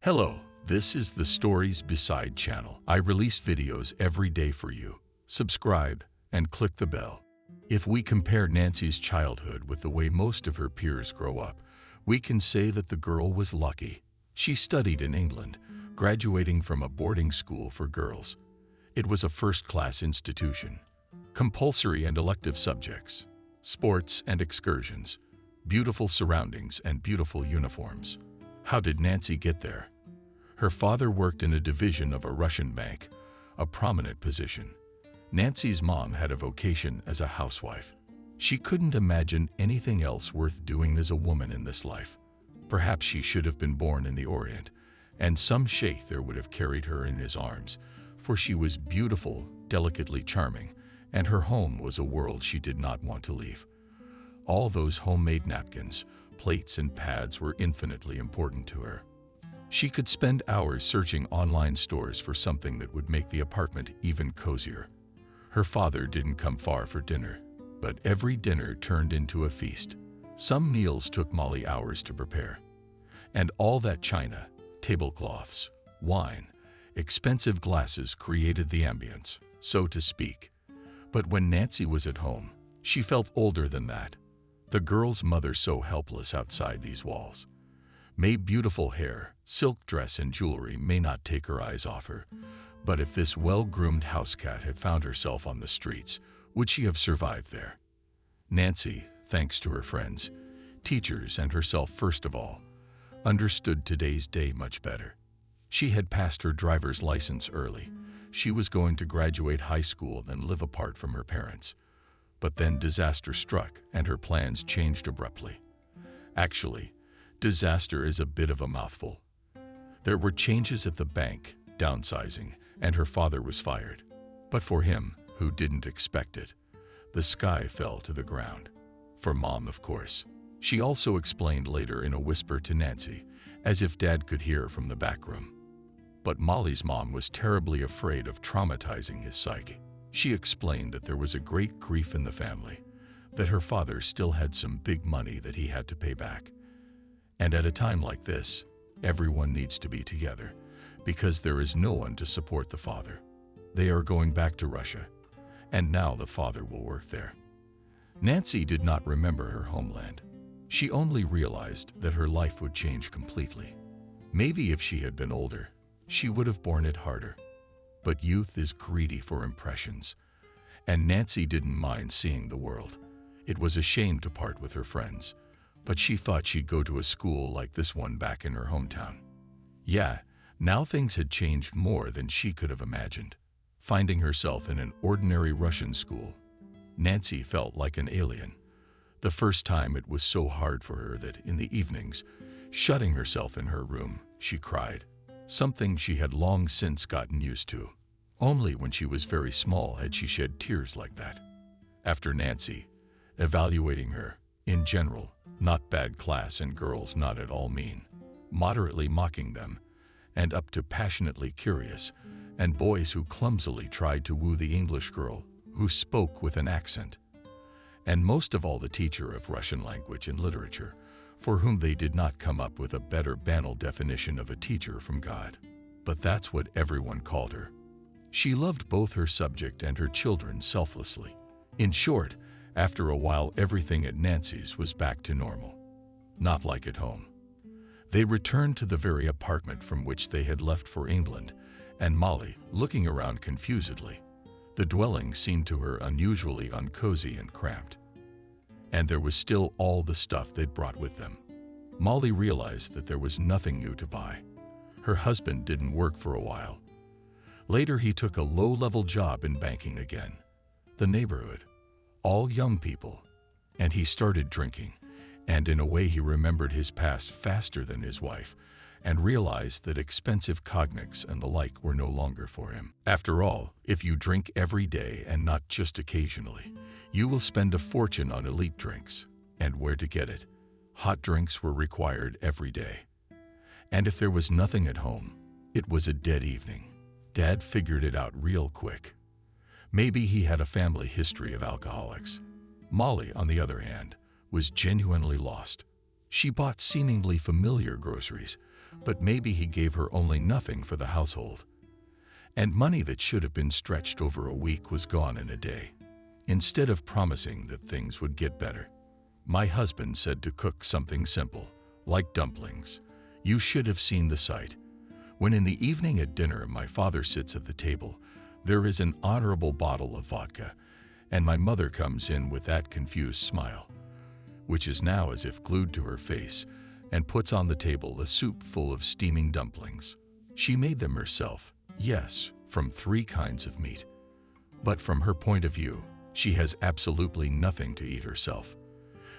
Hello, this is the Stories Beside channel. I release videos every day for you. Subscribe and click the bell. If we compare Nancy's childhood with the way most of her peers grow up, we can say that the girl was lucky. She studied in England, graduating from a boarding school for girls. It was a first-class institution. Compulsory and elective subjects, sports and excursions, beautiful surroundings and beautiful uniforms. How did Nancy get there? Her father worked in a division of a Russian bank, a prominent position. Nancy's mom had a vocation as a housewife. She couldn't imagine anything else worth doing as a woman in this life. Perhaps she should have been born in the Orient, and some sheikh there would have carried her in his arms, for she was beautiful, delicately charming, and her home was a world she did not want to leave. All those homemade napkins, plates, and pads were infinitely important to her. She could spend hours searching online stores for something that would make the apartment even cozier. Her father didn't come far for dinner, but every dinner turned into a feast. Some meals took Molly hours to prepare. And all that china, tablecloths, wine, expensive glasses created the ambience, so to speak. But when Nancy was at home, she felt older than that. The girl's mother so helpless outside these walls. May beautiful hair, silk dress, and jewelry may not take her eyes off her, but if this well-groomed house cat had found herself on the streets, would she have survived there? Nancy, thanks to her friends, teachers, and herself first of all, understood today's day much better. She had passed her driver's license early. She was going to graduate high school and live apart from her parents. But then disaster struck and her plans changed abruptly. Actually, disaster is a bit of a mouthful. There were changes at the bank, downsizing, and her father was fired. But for him, who didn't expect it, the sky fell to the ground. For Mom, of course. She also explained later in a whisper to Nancy, as if Dad could hear from the back room. But Molly's mom was terribly afraid of traumatizing his psyche. She explained that there was a great grief in the family, that her father still had some big money that he had to pay back. And at a time like this, everyone needs to be together, because there is no one to support the father. They are going back to Russia, and now the father will work there. Nancy did not remember her homeland. She only realized that her life would change completely. Maybe if she had been older, she would have borne it harder. But youth is greedy for impressions, and Nancy didn't mind seeing the world. It was a shame to part with her friends, but she thought she'd go to a school like this one back in her hometown. Yeah, now things had changed more than she could have imagined. Finding herself in an ordinary Russian school, Nancy felt like an alien. The first time it was so hard for her that in the evenings, shutting herself in her room, she cried. Something she had long since gotten used to. Only when she was very small had she shed tears like that. After Nancy, evaluating her, in general, not bad class and girls not at all mean, moderately mocking them, and up to passionately curious, and boys who clumsily tried to woo the English girl who spoke with an accent. And most of all the teacher of Russian language and literature, for whom they did not come up with a better banal definition of a teacher from God. But that's what everyone called her. She loved both her subject and her children selflessly. In short, after a while everything at Nancy's was back to normal. Not like at home. They returned to the very apartment from which they had left for England, and Molly, looking around confusedly, the dwelling seemed to her unusually uncozy and cramped. And there was still all the stuff they'd brought with them. Molly realized that there was nothing new to buy. Her husband didn't work for a while. Later he took a low-level job in banking again. The neighborhood, all young people. And he started drinking, and in a way he remembered his past faster than his wife, and realized that expensive cognacs and the like were no longer for him. After all, if you drink every day and not just occasionally, you will spend a fortune on elite drinks. And where to get it? Hot drinks were required every day. And if there was nothing at home, it was a dead evening. Dad figured it out real quick. Maybe he had a family history of alcoholics. Molly, on the other hand, was genuinely lost. She bought seemingly familiar groceries, but maybe he gave her only nothing for the household. And money that should have been stretched over a week was gone in a day. Instead of promising that things would get better, my husband said to cook something simple, like dumplings. You should have seen the sight. When in the evening at dinner my father sits at the table, there is an honorable bottle of vodka, and my mother comes in with that confused smile, which is now as if glued to her face, and puts on the table a soup full of steaming dumplings. She made them herself, yes, from 3 kinds of meat. But from her point of view, she has absolutely nothing to eat herself,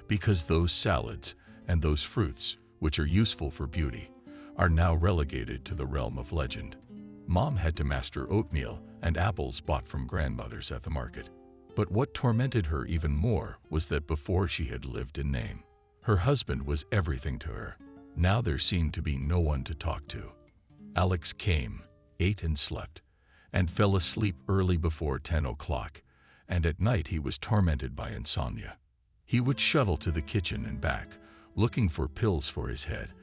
because those salads and those fruits, which are useful for beauty, are now relegated to the realm of legend. Mom had to master oatmeal and apples bought from grandmothers at the market. But what tormented her even more was that before she had lived in name, her husband was everything to her. Now there seemed to be no one to talk to. Alex came, ate and slept, and fell asleep early before 10 o'clock, and at night he was tormented by insomnia. He would shuttle to the kitchen and back, looking for pills for his head,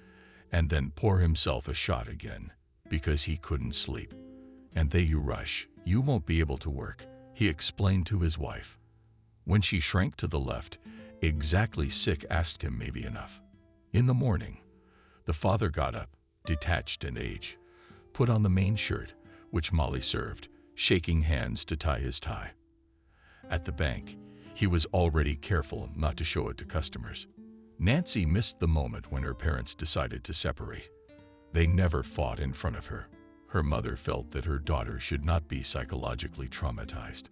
and then pour himself a shot again, because he couldn't sleep. And they you rush, you won't be able to work, he explained to his wife. When she shrank to the left, exactly sick asked him maybe enough. In the morning, the father got up, detached in age, put on the main shirt, which Molly served, shaking hands to tie his tie. At the bank, he was already careful not to show it to customers. Nancy missed the moment when her parents decided to separate. They never fought in front of her. Her mother felt that her daughter should not be psychologically traumatized.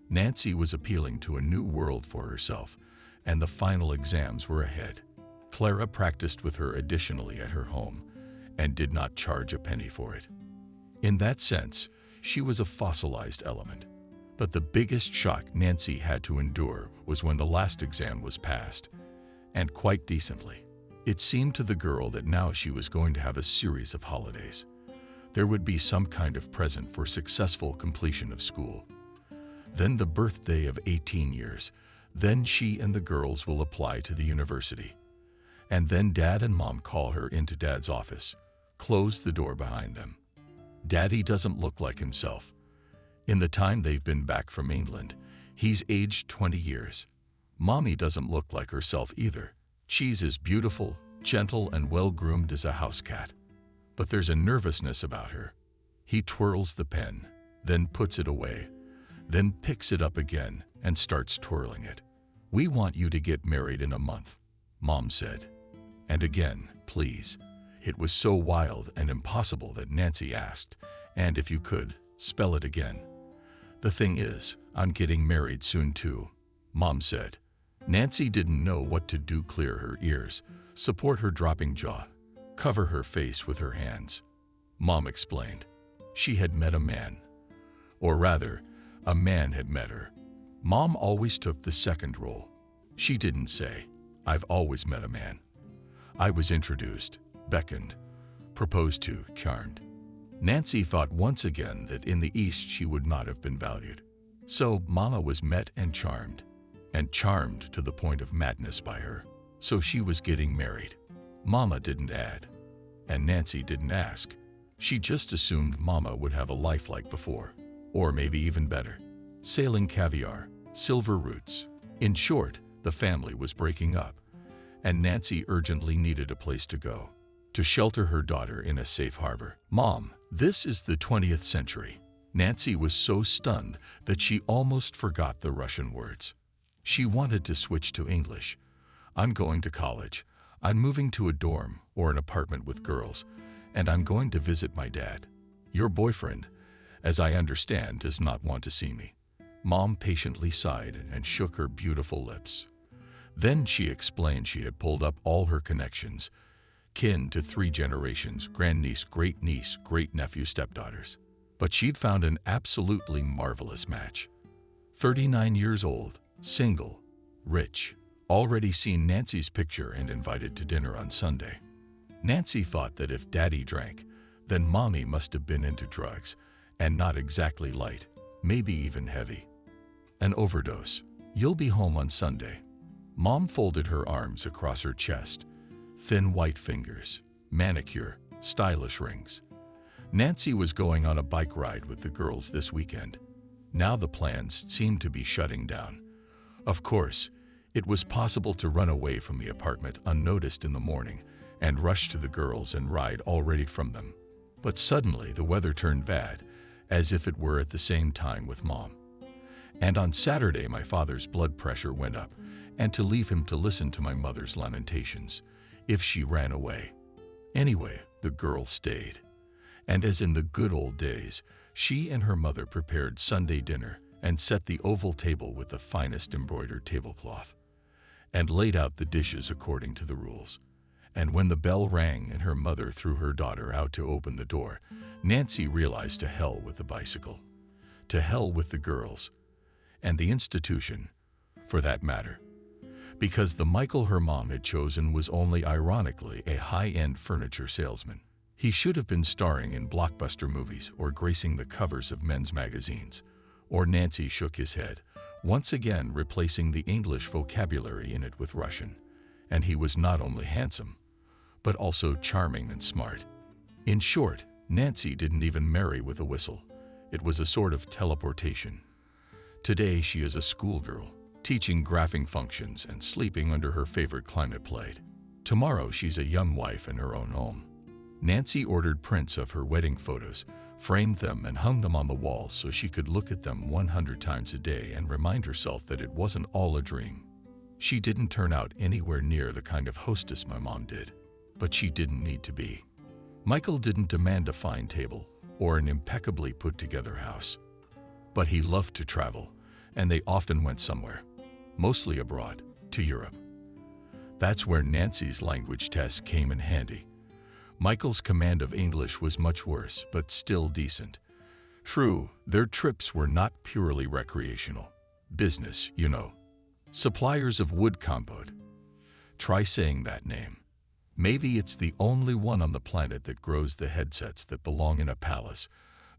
Nancy was appealing to a new world for herself, and the final exams were ahead. Clara practiced with her additionally at her home, and did not charge a penny for it. In that sense, she was a fossilized element. But the biggest shock Nancy had to endure was when the last exam was passed, and quite decently. It seemed to the girl that now she was going to have a series of holidays. There would be some kind of present for successful completion of school. Then the birthday of 18 years. Then she and the girls will apply to the university. And then Dad and Mom call her into Dad's office, close the door behind them. Daddy doesn't look like himself. In the time they've been back from England, he's aged 20 years. Mommy doesn't look like herself either. She's as beautiful, gentle, and well-groomed as a house cat. But there's a nervousness about her. He twirls the pen, then puts it away, then picks it up again and starts twirling it. We want you to get married in a month, Mom said. And again, please. It was so wild and impossible that Nancy asked, and if you could, spell it again. The thing is, I'm getting married soon too, Mom said. Nancy didn't know what to do. Clear her ears, support her dropping jaw, cover her face with her hands. Mom explained. She had met a man. Or rather, a man had met her. Mom always took the second role. She didn't say, I've always met a man. I was introduced, beckoned, proposed to, charmed. Nancy thought once again that in the East she would not have been valued. So Mama was met and charmed to the point of madness by her. So she was getting married. Mama didn't add, and Nancy didn't ask. She just assumed Mama would have a life like before, or maybe even better. Sailing caviar, silver roots. In short, the family was breaking up, and Nancy urgently needed a place to go, to shelter her daughter in a safe harbor. Mom, this is the 20th century. Nancy was so stunned that she almost forgot the Russian words. She wanted to switch to English. I'm going to college. I'm moving to a dorm or an apartment with girls, and I'm going to visit my dad. Your boyfriend, as I understand, does not want to see me. Mom patiently sighed and shook her beautiful lips. Then she explained she had pulled up all her connections, kin to 3 generations, grandniece, great-niece, great-nephew, stepdaughters. But she'd found an absolutely marvelous match. 39 years old, single, rich, already seen Nancy's picture and invited to dinner on Sunday. Nancy thought that if Daddy drank, then Mommy must have been into drugs, and not exactly light, maybe even heavy. An overdose. You'll be home on Sunday. Mom folded her arms across her chest, thin white fingers, manicure, stylish rings. Nancy was going on a bike ride with the girls this weekend. Now the plans seemed to be shutting down. Of course, it was possible to run away from the apartment unnoticed in the morning and rush to the girls and ride already from them. But suddenly the weather turned bad, as if it were at the same time with Mom. And on Saturday my father's blood pressure went up, and to leave him to listen to my mother's lamentations if she ran away. Anyway, the girl stayed. And as in the good old days, she and her mother prepared Sunday dinner and set the oval table with the finest embroidered tablecloth, and laid out the dishes according to the rules. And when the bell rang and her mother threw her daughter out to open the door, Nancy realized to hell with the bicycle, to hell with the girls, and the institution, for that matter. Because the Michael her mom had chosen was only ironically a high-end furniture salesman. He should have been starring in blockbuster movies or gracing the covers of men's magazines. Or Nancy shook his head, once again replacing the English vocabulary in it with Russian. And he was not only handsome, but also charming and smart. In short, Nancy didn't even marry with a whistle. It was a sort of teleportation. Today she is a schoolgirl, teaching graphing functions and sleeping under her favorite climate plate. Tomorrow she's a young wife in her own home. Nancy ordered prints of her wedding photos, framed them and hung them on the wall so she could look at them 100 times a day and remind herself that it wasn't all a dream. She didn't turn out anywhere near the kind of hostess my mom did, but she didn't need to be. Michael didn't demand a fine table or an impeccably put-together house, but he loved to travel, and they often went somewhere, mostly abroad, to Europe. That's where Nancy's language test came in handy. Michael's command of English was much worse, but still decent. True, their trips were not purely recreational. Business, you know. Suppliers of wood compote. Try saying that name. Maybe it's the only one on the planet that grows the headsets that belong in a palace,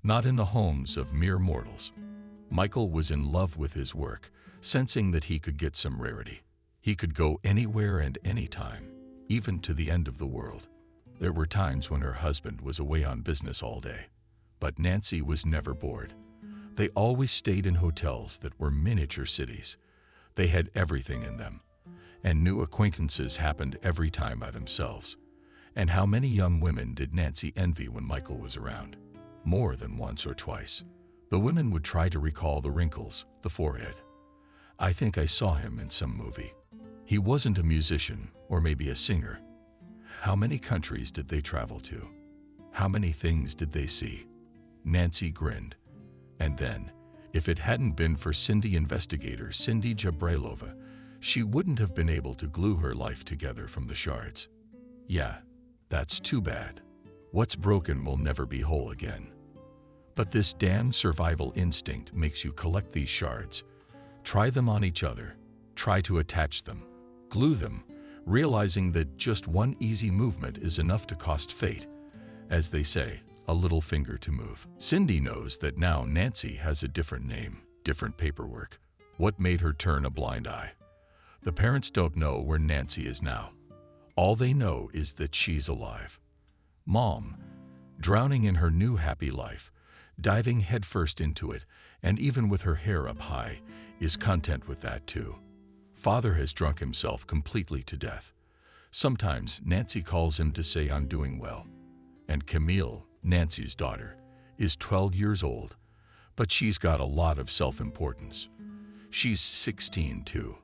not in the homes of mere mortals. Michael was in love with his work, sensing that he could get some rarity. He could go anywhere and anytime, even to the end of the world. There were times when her husband was away on business all day, but Nancy was never bored. They always stayed in hotels that were miniature cities. They had everything in them, and new acquaintances happened every time by themselves. And how many young women did Nancy envy when Michael was around? More than once or twice. The women would try to recall the wrinkles, the forehead. I think I saw him in some movie. He wasn't a musician, or maybe a singer. How many countries did they travel to? How many things did they see? Nancy grinned. And then, if it hadn't been for Cindy investigator Cindy Jabrailova, she wouldn't have been able to glue her life together from the shards. Yeah, that's too bad. What's broken will never be whole again. But this damn survival instinct makes you collect these shards. Try them on each other. Try to attach them. Glue them, realizing that just one easy movement is enough to cost fate. As they say, a little finger to move. Cindy knows that now Nancy has a different name, different paperwork. What made her turn a blind eye? The parents don't know where Nancy is now. All they know is that she's alive. Mom, drowning in her new happy life, diving headfirst into it, and even with her hair up high, is content with that too. Father has drunk himself completely to death. Sometimes Nancy calls him to say I'm doing well. And Camille, Nancy's daughter, is 12 years old, but she's got a lot of self-importance. She's 16 too.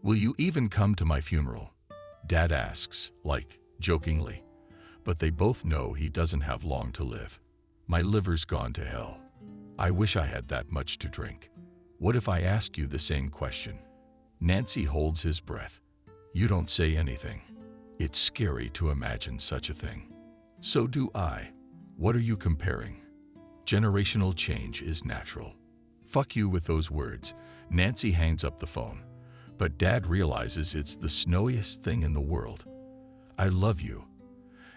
Will you even come to my funeral? Dad asks, like, jokingly. But they both know he doesn't have long to live. My liver's gone to hell. I wish I had that much to drink. What if I ask you the same question? Nancy holds his breath. You don't say anything. It's scary to imagine such a thing. So do I. What are you comparing? Generational change is natural. Fuck you with those words. Nancy hangs up the phone. But Dad realizes it's the snowiest thing in the world. I love you.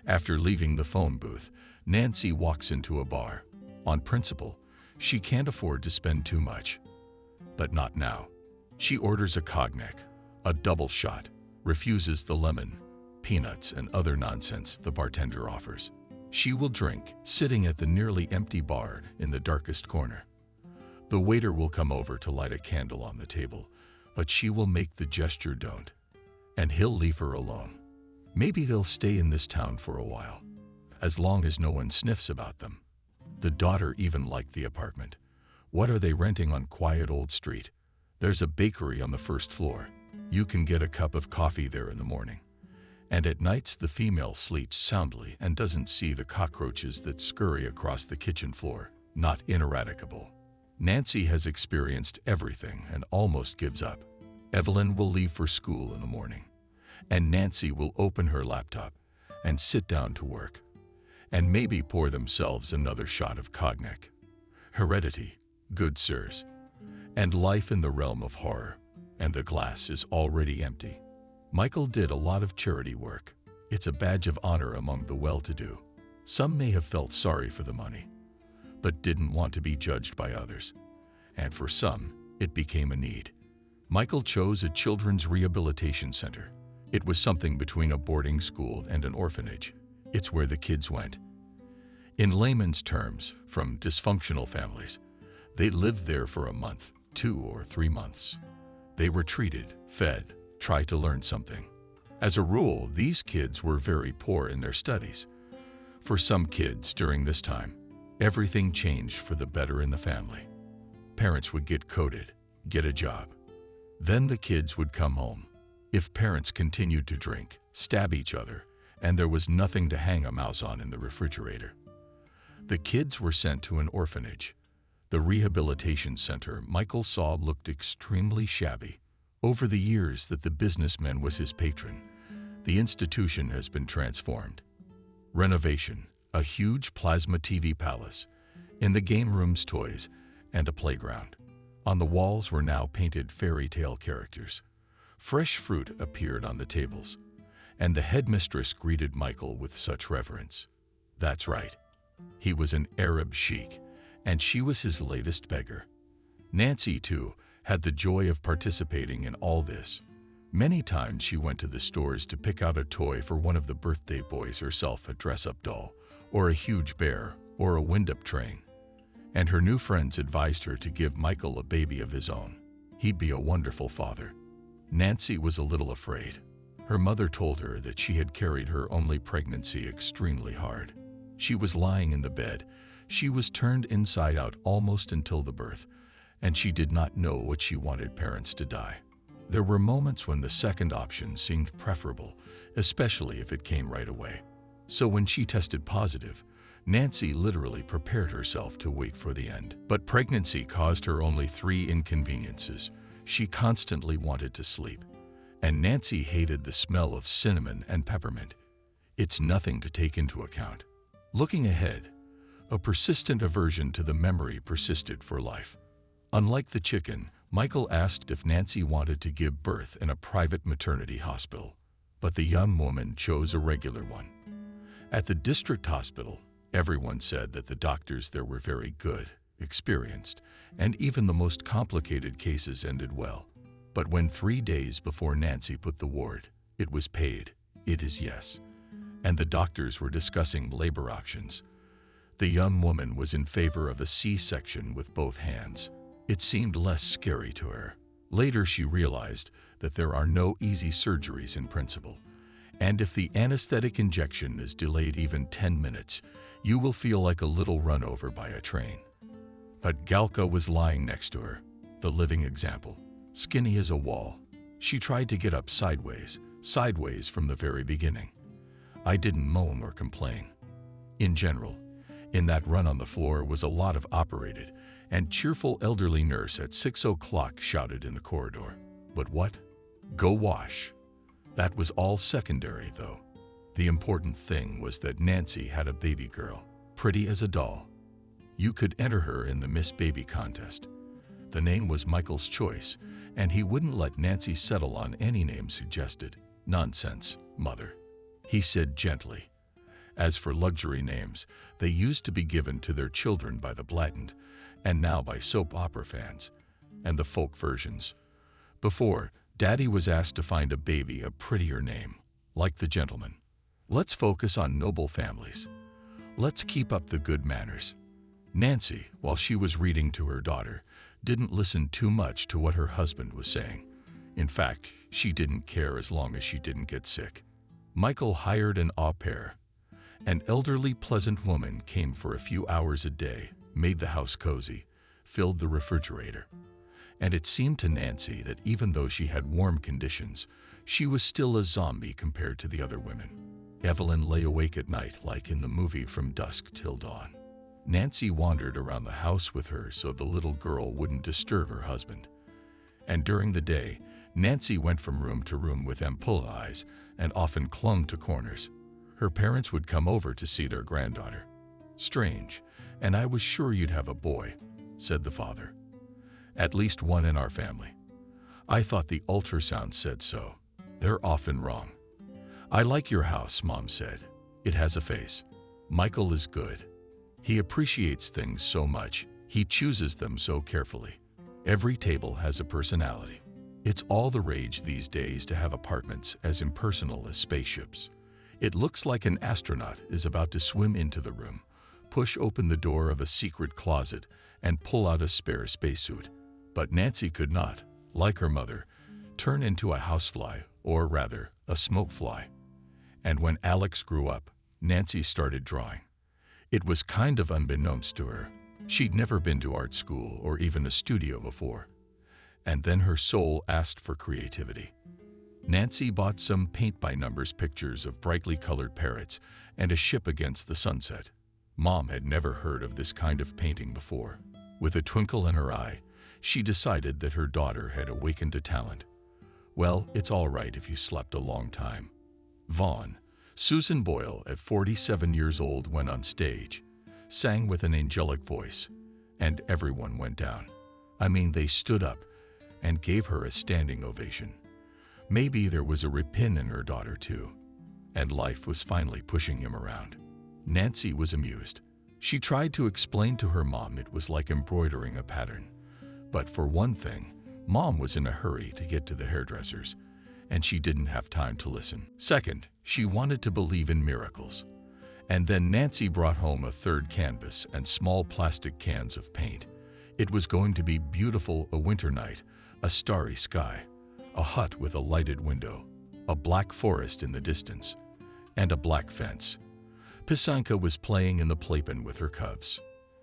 After leaving the phone booth, Nancy walks into a bar. On principle, she can't afford to spend too much. But not now. She orders a cognac, a double shot, refuses the lemon, peanuts, and other nonsense the bartender offers. She will drink, sitting at the nearly empty bar in the darkest corner. The waiter will come over to light a candle on the table, but she will make the gesture don't, and he'll leave her alone. Maybe they'll stay in this town for a while, as long as no one sniffs about them. The daughter even liked the apartment. What are they renting on quiet old street? There's a bakery on the first floor. You can get a cup of coffee there in the morning. And at nights the female sleeps soundly and doesn't see the cockroaches that scurry across the kitchen floor. Not ineradicable. Nancy has experienced everything and almost gives up. Evelyn will leave for school in the morning, and Nancy will open her laptop and sit down to work, and maybe pour themselves another shot of cognac. Heredity, good sirs, and life in the realm of horror, and the glass is already empty. Michael did a lot of charity work. It's a badge of honor among the well-to-do. Some may have felt sorry for the money, but didn't want to be judged by others. And for some, it became a need. Michael chose a children's rehabilitation center. It was something between a boarding school and an orphanage. It's where the kids went. In layman's terms, from dysfunctional families, they lived there for a month, 2 or 3 months. They were treated, fed, tried to learn something. As a rule, these kids were very poor in their studies. For some kids during this time, everything changed for the better in the family. Parents would get coded, get a job. Then the kids would come home. If parents continued to drink, stab each other, and there was nothing to hang a mouse on in the refrigerator, the kids were sent to an orphanage. The rehabilitation center Michael saw looked extremely shabby. Over the years that the businessman was his patron, the institution has been transformed. Renovation, a huge plasma TV palace, in the game rooms toys, and a playground. On the walls were now painted fairy tale characters. Fresh fruit appeared on the tables, and the headmistress greeted Michael with such reverence. That's right, he was an Arab sheik, and she was his latest beggar. Nancy, too, had the joy of participating in all this. Many times she went to the stores to pick out a toy for one of the birthday boys herself, a dress-up doll, or a huge bear, or a wind-up train. And her new friends advised her to give Michael a baby of his own. He'd be a wonderful father. Nancy was a little afraid. Her mother told her that she had carried her only pregnancy extremely hard. She was lying in the bed. She was turned inside out almost until the birth, and she did not know what she wanted parents to die. There were moments when the second option seemed preferable, especially if it came right away. So when she tested positive, Nancy literally prepared herself to wait for the end. But pregnancy caused her only 3 inconveniences. She constantly wanted to sleep, and Nancy hated the smell of cinnamon and peppermint. It's nothing to take into account. Looking ahead, a persistent aversion to the memory persisted for life. Unlike the chicken, Michael asked if Nancy wanted to give birth in a private maternity hospital, but the young woman chose a regular one. At the district hospital, everyone said that the doctors there were very good, experienced, and even the most complicated cases ended well. But when 3 days before Nancy put the word, it was paid, it is yes, and the doctors were discussing labor options, the young woman was in favor of a C-section with both hands. It seemed less scary to her. Later she realized that there are no easy surgeries in principle, and if the anesthetic injection is delayed even 10 minutes, you will feel like a little run over by a train. But Galka was lying next to her, the living example, skinny as a wall. She tried to get up sideways from the very beginning. I didn't moan or complain. In general, in that run on the floor was a lot of operated and cheerful elderly nurse at 6 o'clock shouted in the corridor. But what? Go wash. That was all secondary, though. The important thing was that Nancy had a baby girl, pretty as a doll. You could enter her in the Miss Baby contest. The name was Michael's choice, and he wouldn't let Nancy settle on any name suggested. Nonsense, mother, he said gently. As for luxury names, they used to be given to their children by the blatant, and now by soap opera fans, and the folk versions. Before, Daddy was asked to find a baby a prettier name. like the gentleman. Let's focus on noble families. Let's keep up the good manners. Nancy, while she was reading to her daughter, didn't listen too much to what her husband was saying. In fact, she didn't care as long as she didn't get sick. Michael hired an au pair. An elderly, pleasant woman came for a few hours a day, made the house cozy, filled the refrigerator. And it seemed to Nancy that even though she had warm conditions, she was still a zombie compared to the other women. Evelyn lay awake at night like in the movie From Dusk Till Dawn. Nancy wandered around the house with her so the little girl wouldn't disturb her husband. And during the day, Nancy went from room to room with ampoule eyes and often clung to corners. Her parents would come over to see their granddaughter. "Strange, and I was sure you'd have a boy," said the father. "At least one in our family. I thought the ultrasound said so. They're often wrong." "I like your house," Mom said. "It has a face. Michael is good. He appreciates things so much. He chooses them so carefully. Every table has a personality." It's all the rage these days to have apartments as impersonal as spaceships. It looks like an astronaut is about to swim into the room, push open the door of a secret closet, and pull out a spare spacesuit. But Nancy could not, like her mother, turn into a housefly, or rather, a smokefly. And when Alex grew up, Nancy started drawing. It was kind of unbeknownst to her. She'd never been to art school or even a studio before. And then her soul asked for creativity. Nancy bought some paint-by-numbers pictures of brightly colored parrots and a ship against the sunset. Mom had never heard of this kind of painting before. With a twinkle in her eye, she decided that her daughter had awakened a talent. "Well, it's all right if you slept a long time." Vaughn, Susan Boyle, at 47 years old, went on stage, sang with an angelic voice, and everyone went down. I mean, they stood up and gave her a standing ovation. Maybe there was a repin in her daughter too, and life was finally pushing him around. Nancy was amused. She tried to explain to her mom it was like embroidering a pattern. But for one thing, Mom was in a hurry to get to the hairdressers, and she didn't have time to listen. Second, she wanted to believe in miracles. And then Nancy brought home a third canvas and small plastic cans of paint. It was going to be beautiful, a winter night, a starry sky, a hut with a lighted window, a black forest in the distance, and a black fence. Pisanka was playing in the playpen with her cubs.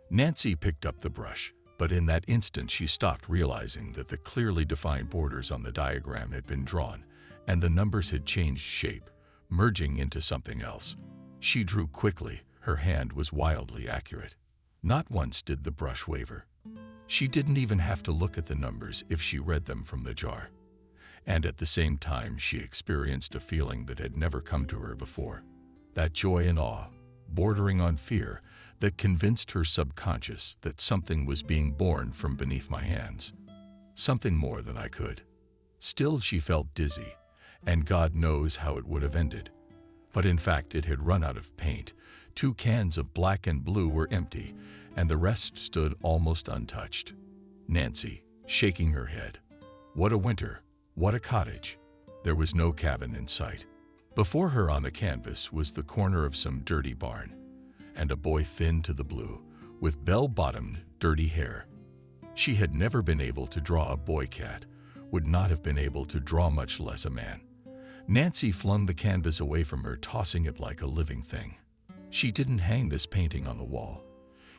Nancy picked up the brush, but in that instant she stopped, realizing that the clearly defined borders on the diagram had been drawn, and the numbers had changed shape, merging into something else. She drew quickly. Her hand was wildly accurate. Not once did the brush waver. She didn't even have to look at the numbers if she read them from the jar. And at the same time, she experienced a feeling that had never come to her before. That joy and awe, bordering on fear, that convinced her subconscious that something was being born from beneath my hands. Something more than I could. Still, she felt dizzy, and God knows how it would have ended. But in fact, it had run out of paint. 2 cans of black and blue were empty, and the rest stood almost untouched. Nancy, shaking her head. What a winter! What a cottage! There was no cabin in sight. Before her on the canvas was the corner of some dirty barn, and a boy thin to the blue, with bell-bottomed, dirty hair. She had never been able to draw a boy cat, would not have been able to draw much less a man. Nancy flung the canvas away from her, tossing it like a living thing. She didn't hang this painting on the wall.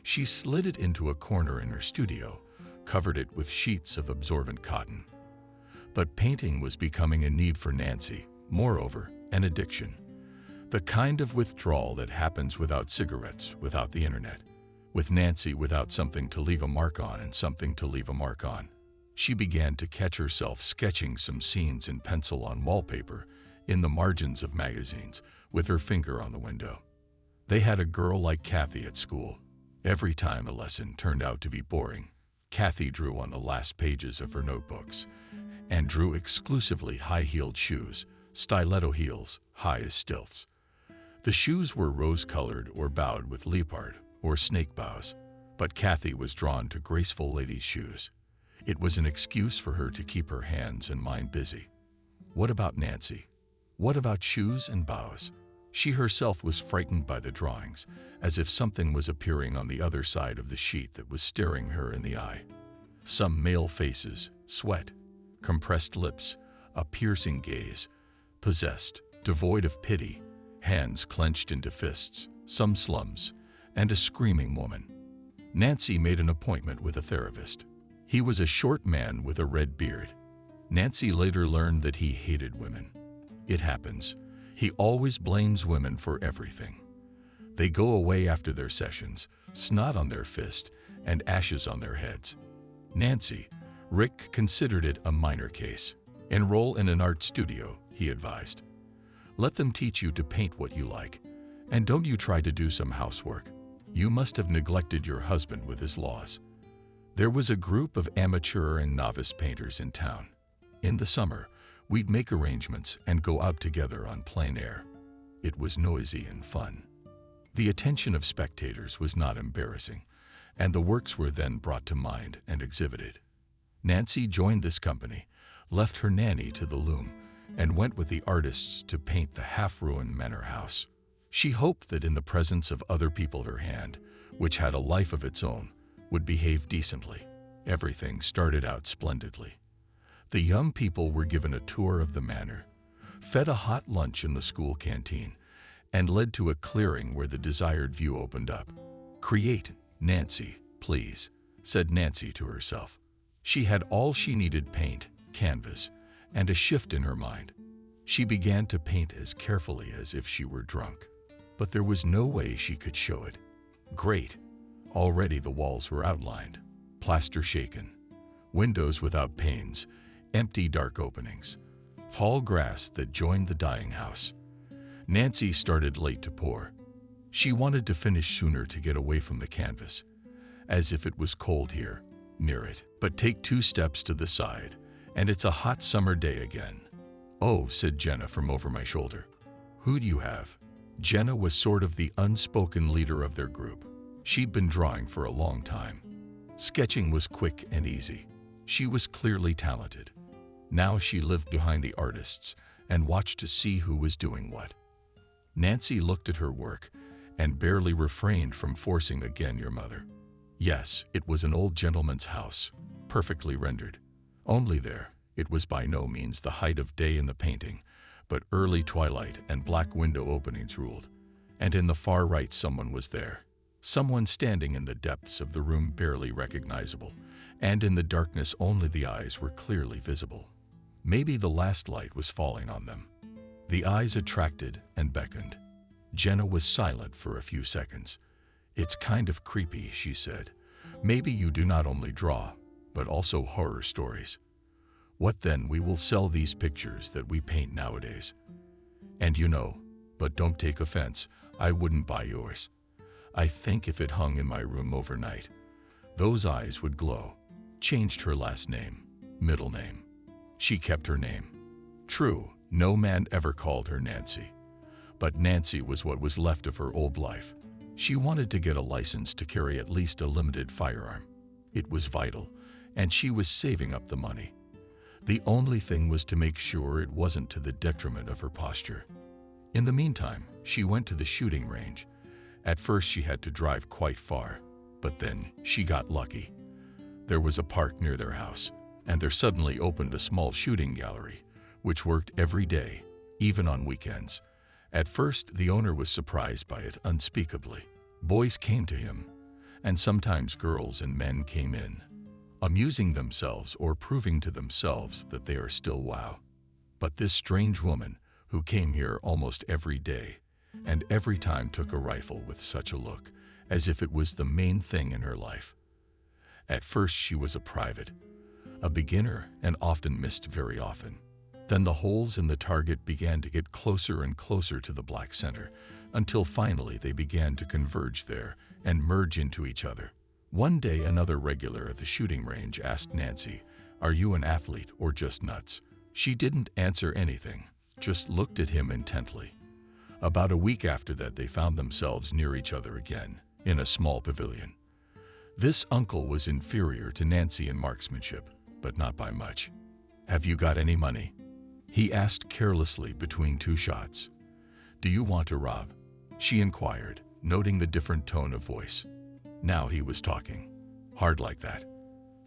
She slid it into a corner in her studio, covered it with sheets of absorbent cotton. But painting was becoming a need for Nancy, moreover, an addiction. The kind of withdrawal that happens without cigarettes, without the internet. With Nancy, without something to leave a mark on and something to leave a mark on. She began to catch herself sketching some scenes in pencil on wallpaper, in the margins of magazines, with her finger on the window. They had a girl like Kathy at school. Every time a lesson turned out to be boring, Kathy drew on the last pages of her notebooks, and drew exclusively high-heeled shoes, stiletto heels, high as stilts. The shoes were rose-colored or bowed with leopard or snake bows, but Kathy was drawn to graceful ladies' shoes. It was an excuse for her to keep her hands and mind busy. What about Nancy? What about shoes and bows? She herself was frightened by the drawings, as if something was appearing on the other side of the sheet that was staring her in the eye. Some male faces, sweat, compressed lips, a piercing gaze, possessed, devoid of pity, hands clenched into fists, some slums, and a screaming woman. Nancy made an appointment with a therapist. He was a short man with a red beard. Nancy later learned that he hated women. It happens. He always blames women for everything. They go away after their sessions, snot on their fist, and ashes on their heads. Rick considered it a minor case. Enroll in an art studio, he advised. Let them teach you to paint what you like, and don't you try to do some housework. You must have neglected your husband with his laws. There was a group of amateur and novice painters in town. In the summer, we'd make arrangements and go out together on plein air. It was noisy and fun. The attention of spectators was not embarrassing, and the works were then brought to mind and exhibited. Nancy joined this company, left her nanny to the loom, and went with the artists to paint the half-ruined manor house. She hoped that in the presence of other people her hand, which had a life of its own, would behave decently. Everything started out splendidly. The young people were given a tour of the manor, fed a hot lunch in the school canteen, and led to a clearing where the desired view opened up. "Create, Nancy, please," said Nancy to herself. She had all she needed: paint, canvas, and a shift in her mind. She began to paint as carefully as if she were drunk. But there was no way she could show it. Great. Already the walls were outlined, plaster shaken, windows without panes, empty dark openings, tall grass that joined the dying house. Nancy started late to pour. She wanted to finish sooner to get away from the canvas, as if it was cold here, near it. But take 2 steps to the side, and it's a hot summer day again. "Oh," said Jenna from over my shoulder. "Who do you have?" Jenna was sort of the unspoken leader of their group. She'd been drawing for a long time. Sketching was quick and easy. She was clearly talented. Now she lived behind the artists and watched to see who was doing what. Nancy looked at her work and barely refrained from forcing again, "Your mother." Yes, it was an old gentleman's house, perfectly rendered. Only there, it was by no means the height of day in the painting, but early twilight and black window openings ruled. And in the far right someone was there. Someone standing in the depths of the room, barely recognizable, and in the darkness only the eyes were clearly visible. Maybe the last light was falling on them. The eyes attracted and beckoned. Jenna was silent for a few seconds. "It's kind of creepy," she said. "Maybe you do not only draw, but also horror stories. What then? We will sell these pictures that we paint nowadays. And you know, but don't take offense, I wouldn't buy yours. I think if it hung in my room overnight, those eyes would glow." Changed her last name, middle name. She kept her name. True, no man ever called her Nancy. But Nancy was what was left of her old life. She wanted to get a license to carry at least a limited firearm. It was vital, and she was saving up the money. The only thing was to make sure it wasn't to the detriment of her posture. In the meantime, she went to the shooting range. At first she had to drive quite far, but then she got lucky. There was a park near their house, and there suddenly opened a small shooting gallery, which worked every day, even on weekends. At first, the owner was surprised by it unspeakably. Boys came to him, and sometimes girls and men came in, amusing themselves or proving to themselves that they are still wow. But this strange woman, who came here almost every day, and every time took a rifle with such a look, as if it was the main thing in her life. At first she was a private, a beginner, and often missed very often. Then the holes in the target began to get closer and closer to the black center, until finally they began to converge there and merge into each other. One day another regular at the shooting range asked Nancy, "Are you an athlete or just nuts?" She didn't answer anything, just looked at him intently. About a week after that, they found themselves near each other again, in a small pavilion. This uncle was inferior to Nancy in marksmanship, but not by much. "Have you got any money?" He asked carelessly between two shots. "Do you want to rob?" she inquired, noting the different tone of voice. Now he was talking. "Hard like that.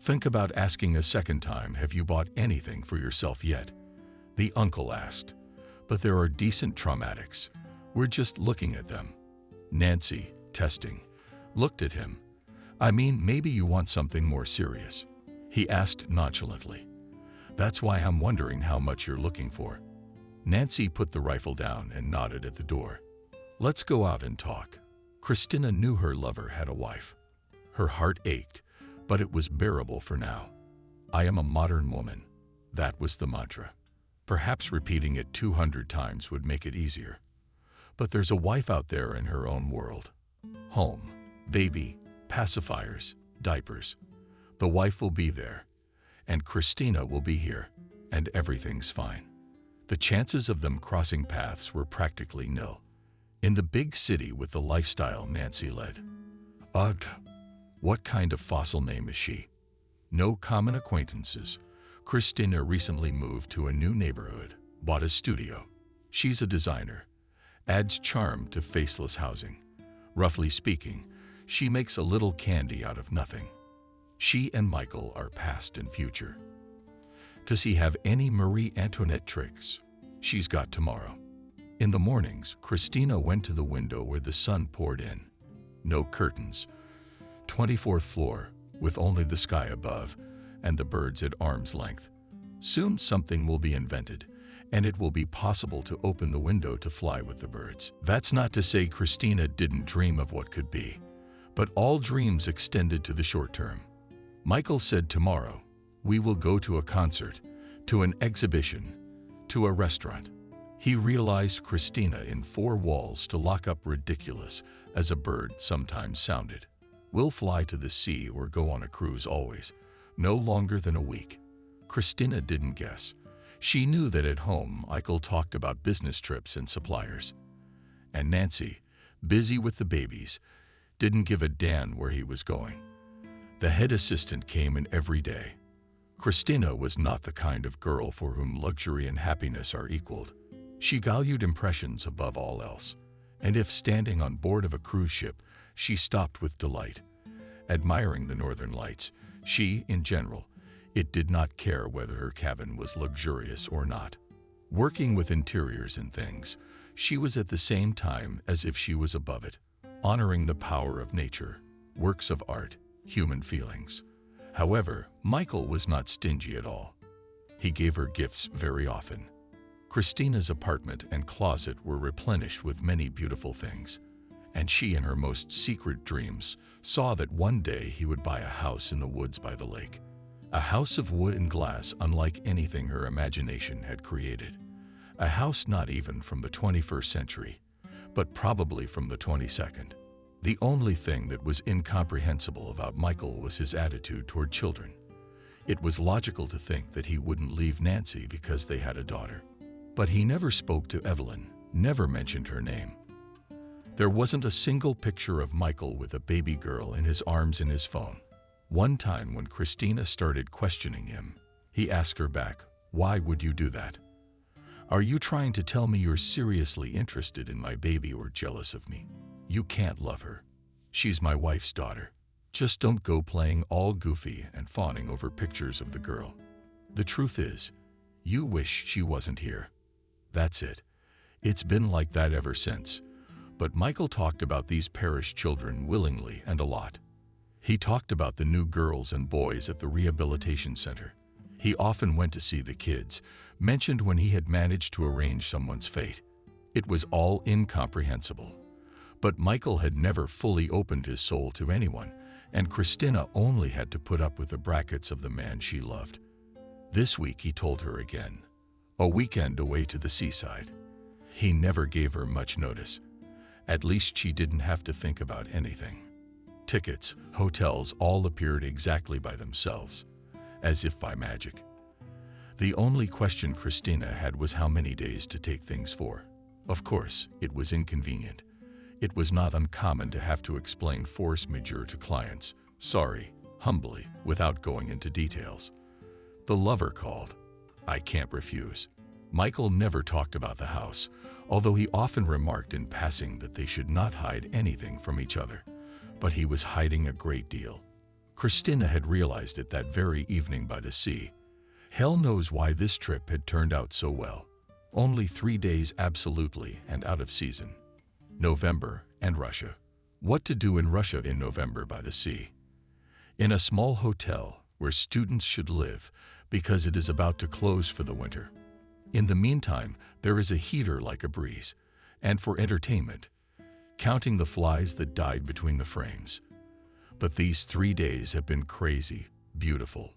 Think about asking a second time, have you bought anything for yourself yet?" The uncle asked. "But there are decent traumatics. We're just looking at them." Nancy, testing, looked at him. "I mean, maybe you want something more serious," he asked nonchalantly. "That's why I'm wondering how much you're looking for." Nancy put the rifle down and nodded at the door. "Let's go out and talk." Christina knew her lover had a wife. Her heart ached, but it was bearable for now. "I am a modern woman." That was the mantra. Perhaps repeating it 200 times would make it easier. But there's a wife out there in her own world. Home, baby, pacifiers, diapers. The wife will be there, and Christina will be here, and everything's fine. The chances of them crossing paths were practically nil. In the big city with the lifestyle Nancy led. Ugh, what kind of fossil name is she? No common acquaintances. Christina recently moved to a new neighborhood, bought a studio. She's a designer. Adds charm to faceless housing. Roughly speaking, she makes a little candy out of nothing. She and Michael are past and future. Does he have any Marie Antoinette tricks? She's got tomorrow. In the mornings, Christina went to the window where the sun poured in. No curtains. 24th floor, with only the sky above and the birds at arm's length. Soon something will be invented, and it will be possible to open the window to fly with the birds. That's not to say Christina didn't dream of what could be, but all dreams extended to the short term. Michael said tomorrow, we will go to a concert, to an exhibition, to a restaurant. He realized Christina in four walls to lock up ridiculous as a bird sometimes sounded. We'll fly to the sea or go on a cruise always, no longer than a week. Christina didn't guess. She knew that at home Michael talked about business trips and suppliers. And Nancy, busy with the babies, didn't give a damn where he was going. The head assistant came in every day. Christina was not the kind of girl for whom luxury and happiness are equaled. She valued impressions above all else, and if standing on board of a cruise ship, she stopped with delight. Admiring the northern lights, she, in general, it did not care whether her cabin was luxurious or not. Working with interiors and things, she was at the same time as if she was above it, honoring the power of nature, works of art, human feelings. However, Michael was not stingy at all. He gave her gifts very often. Christina's apartment and closet were replenished with many beautiful things, and she, in her most secret dreams, saw that one day he would buy a house in the woods by the lake. A house of wood and glass unlike anything her imagination had created. A house not even from the 21st century, but probably from the 22nd. The only thing that was incomprehensible about Michael was his attitude toward children. It was logical to think that he wouldn't leave Nancy because they had a daughter. But he never spoke to Evelyn, never mentioned her name. There wasn't a single picture of Michael with a baby girl in his arms in his phone. One time when Christina started questioning him, he asked her back, "Why would you do that? Are you trying to tell me you're seriously interested in my baby or jealous of me? You can't love her. She's my wife's daughter. Just don't go playing all goofy and fawning over pictures of the girl. The truth is, you wish she wasn't here. That's it. It's been like that ever since." But Michael talked about these perished children willingly and a lot. He talked about the new girls and boys at the rehabilitation center. He often went to see the kids, mentioned when he had managed to arrange someone's fate. It was all incomprehensible. But Michael had never fully opened his soul to anyone, and Christina only had to put up with the brackets of the man she loved. This week he told her again. A weekend away to the seaside. He never gave her much notice. At least she didn't have to think about anything. Tickets, hotels all appeared exactly by themselves, as if by magic. The only question Christina had was how many days to take things for. Of course, it was inconvenient. It was not uncommon to have to explain force majeure to clients, sorry, humbly, without going into details. The lover called. I can't refuse. Michael never talked about the house, although he often remarked in passing that they should not hide anything from each other. But he was hiding a great deal. Christina had realized it that very evening by the sea. Hell knows why this trip had turned out so well. Only 3 days absolutely and out of season. November and Russia. What to do in Russia in November by the sea? In a small hotel where students should live because it is about to close for the winter. In the meantime, there is a heater like a breeze, and for entertainment, counting the flies that died between the frames. But these 3 days have been crazy, beautiful.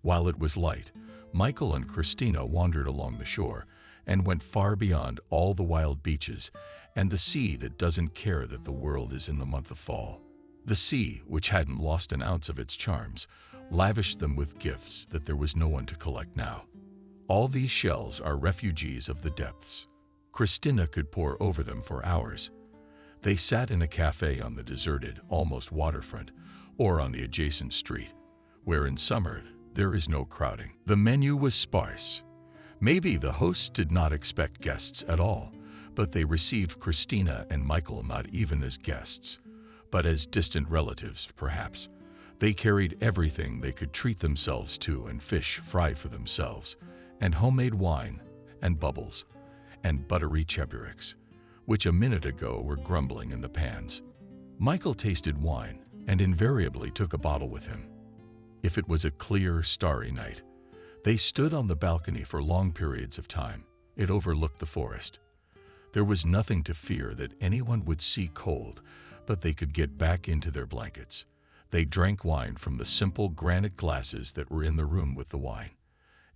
While it was light, Michael and Christina wandered along the shore and went far beyond all the wild beaches and the sea that doesn't care that the world is in the month of fall. The sea, which hadn't lost an ounce of its charms, lavished them with gifts that there was no one to collect now. All these shells are refugees of the depths. Christina could pore over them for hours. They sat in a cafe on the deserted, almost waterfront, or on the adjacent street, where in summer there is no crowding. The menu was sparse. Maybe the hosts did not expect guests at all, but they received Christina and Michael not even as guests, but as distant relatives, perhaps. They carried everything they could treat themselves to, and fish fried for themselves, and homemade wine, and bubbles, and buttery cheburiks, which a minute ago were grumbling in the pans. Michael tasted wine and invariably took a bottle with him. If it was a clear, starry night, they stood on the balcony for long periods of time. It overlooked the forest. There was nothing to fear that anyone would see cold, but they could get back into their blankets. They drank wine from the simple granite glasses that were in the room with the wine,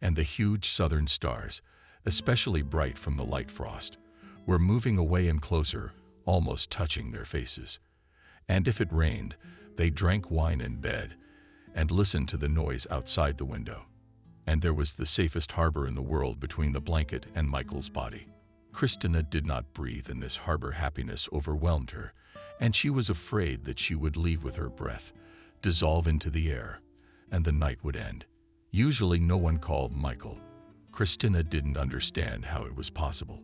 and the huge southern stars, especially bright from the light frost, were moving away and closer, almost touching their faces. And if it rained, they drank wine in bed and listened to the noise outside the window. And there was the safest harbor in the world between the blanket and Michael's body. Christina did not breathe, and this harbor happiness overwhelmed her, and she was afraid that she would leave with her breath, dissolve into the air, and the night would end. Usually no one called Michael. Christina didn't understand how it was possible.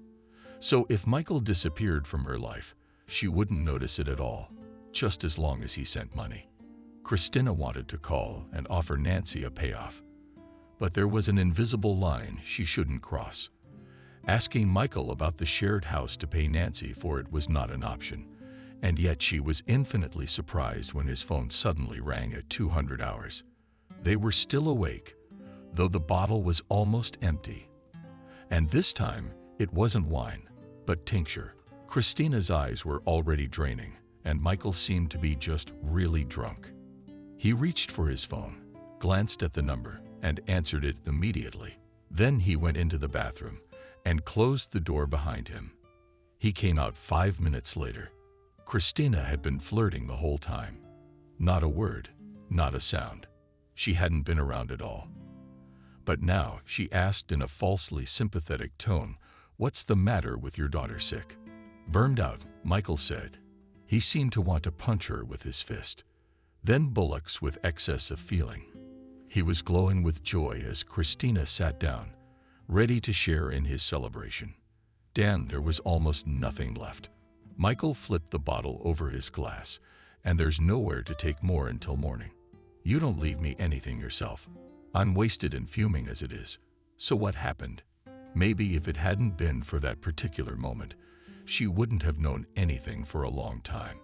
So if Michael disappeared from her life, she wouldn't notice it at all, just as long as he sent money. Christina wanted to call and offer Nancy a payoff, but there was an invisible line she shouldn't cross. Asking Michael about the shared house to pay Nancy for it was not an option, and yet she was infinitely surprised when his phone suddenly rang at 200 hours. They were still awake, though the bottle was almost empty. And this time, it wasn't wine, but tincture. Christina's eyes were already draining, and Michael seemed to be just really drunk. He reached for his phone, glanced at the number, and answered it immediately. Then he went into the bathroom and closed the door behind him. He came out 5 minutes later. Christina had been flirting the whole time. Not a word, not a sound. She hadn't been around at all. But now she asked in a falsely sympathetic tone, "What's the matter with your daughter? Sick?" "Burned out," Michael said. He seemed to want to punch her with his fist. Then bullocks with excess of feeling. He was glowing with joy as Christina sat down, ready to share in his celebration. Dan, there was almost nothing left. Michael flipped the bottle over his glass, and there's nowhere to take more until morning. You don't leave me anything yourself. I'm wasted and fuming as it is. So what happened? Maybe if it hadn't been for that particular moment, she wouldn't have known anything for a long time.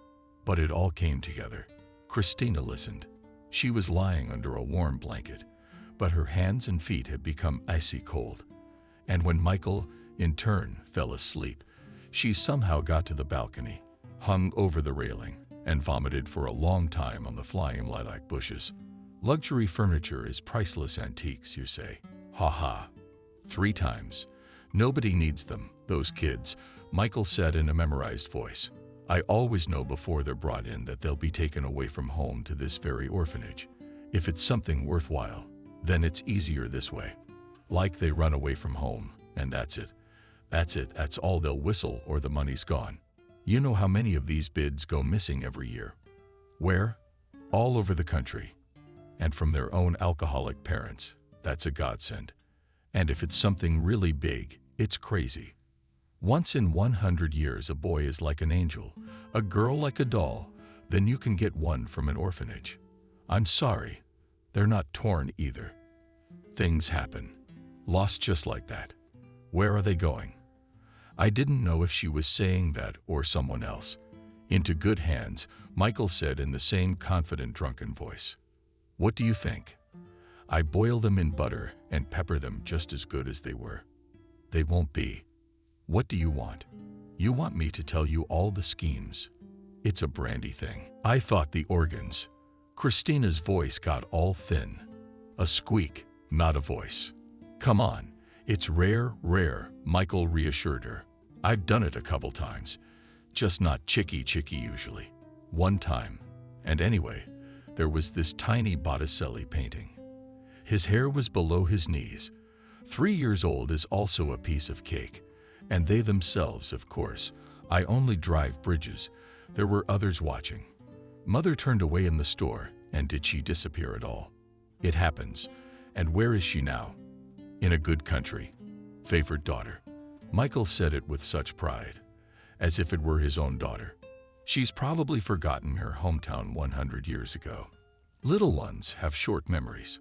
But it all came together. Christina listened. She was lying under a warm blanket, but her hands and feet had become icy cold. And when Michael, in turn, fell asleep, she somehow got to the balcony, hung over the railing, and vomited for a long time on the flying lilac bushes. Luxury furniture is priceless antiques, you say. Ha ha. 3 times. Nobody needs them, those kids, Michael said in a memorized voice. I always know before they're brought in that they'll be taken away from home to this very orphanage. If it's something worthwhile, then it's easier this way. Like they run away from home, and that's it. That's all they'll whistle or the money's gone. You know how many of these bids go missing every year? Where? All over the country. And from their own alcoholic parents. That's a godsend. And if it's something really big, It's crazy. Once in 100 years, a boy is like an angel, a girl like a doll, then you can get one from an orphanage. I'm sorry, they're not torn either. Things happen. Lost just like that. Where are they going? I didn't know if she was saying that or someone else. Into good hands, Michael said in the same confident, drunken voice. What do you think? I boil them in butter and pepper them just as good as they were. They won't be. What do you want? You want me to tell you all the schemes? It's a brandy thing. I thought the organs. Christina's voice got all thin. A squeak, not a voice. Come on, it's rare, Michael reassured her. I've done it a couple times, just not chicky usually. One time, and anyway, there was this tiny Botticelli painting. His hair was below his knees. 3 years old is also a piece of cake, and they themselves, of course. I only drive bridges. There were others watching. Mother turned away in the store, and did she disappear at all? It happens. And where is she now? In a good country. Favored daughter. Michael said it with such pride, as if it were his own daughter. She's probably forgotten her hometown 100 years ago. Little ones have short memories.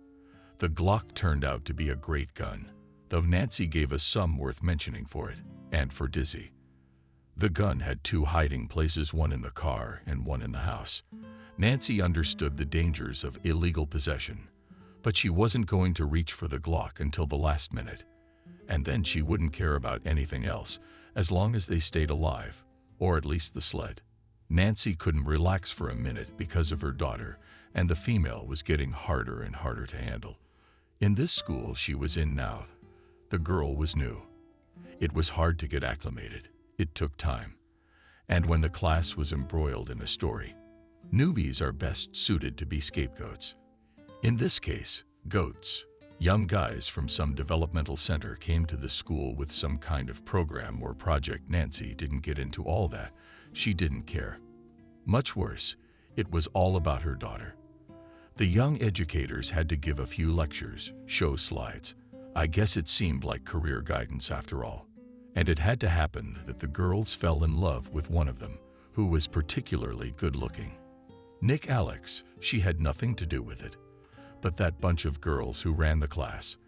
The Glock turned out to be a great gun, though Nancy gave a sum worth mentioning for it, and for Dizzy. The gun had 2 hiding places, one in the car and one in the house. Nancy understood the dangers of illegal possession, but she wasn't going to reach for the Glock until the last minute. And then she wouldn't care about anything else, as long as they stayed alive, or at least the sled. Nancy couldn't relax for a minute because of her daughter, and the female was getting harder and harder to handle. In this school she was in now, the girl was new. It was hard to get acclimated. It took time. And when the class was embroiled in a story, newbies are best suited to be scapegoats. In this case, goats. Young guys from some developmental center came to the school with some kind of program or project. Nancy didn't get into all that. She didn't care. Much worse, it was all about her daughter. The young educators had to give a few lectures, show slides. I guess it seemed like career guidance after all. And it had to happen that the girls fell in love with one of them, who was particularly good-looking. Nick Alex, she had nothing to do with it. But that bunch of girls who ran the class,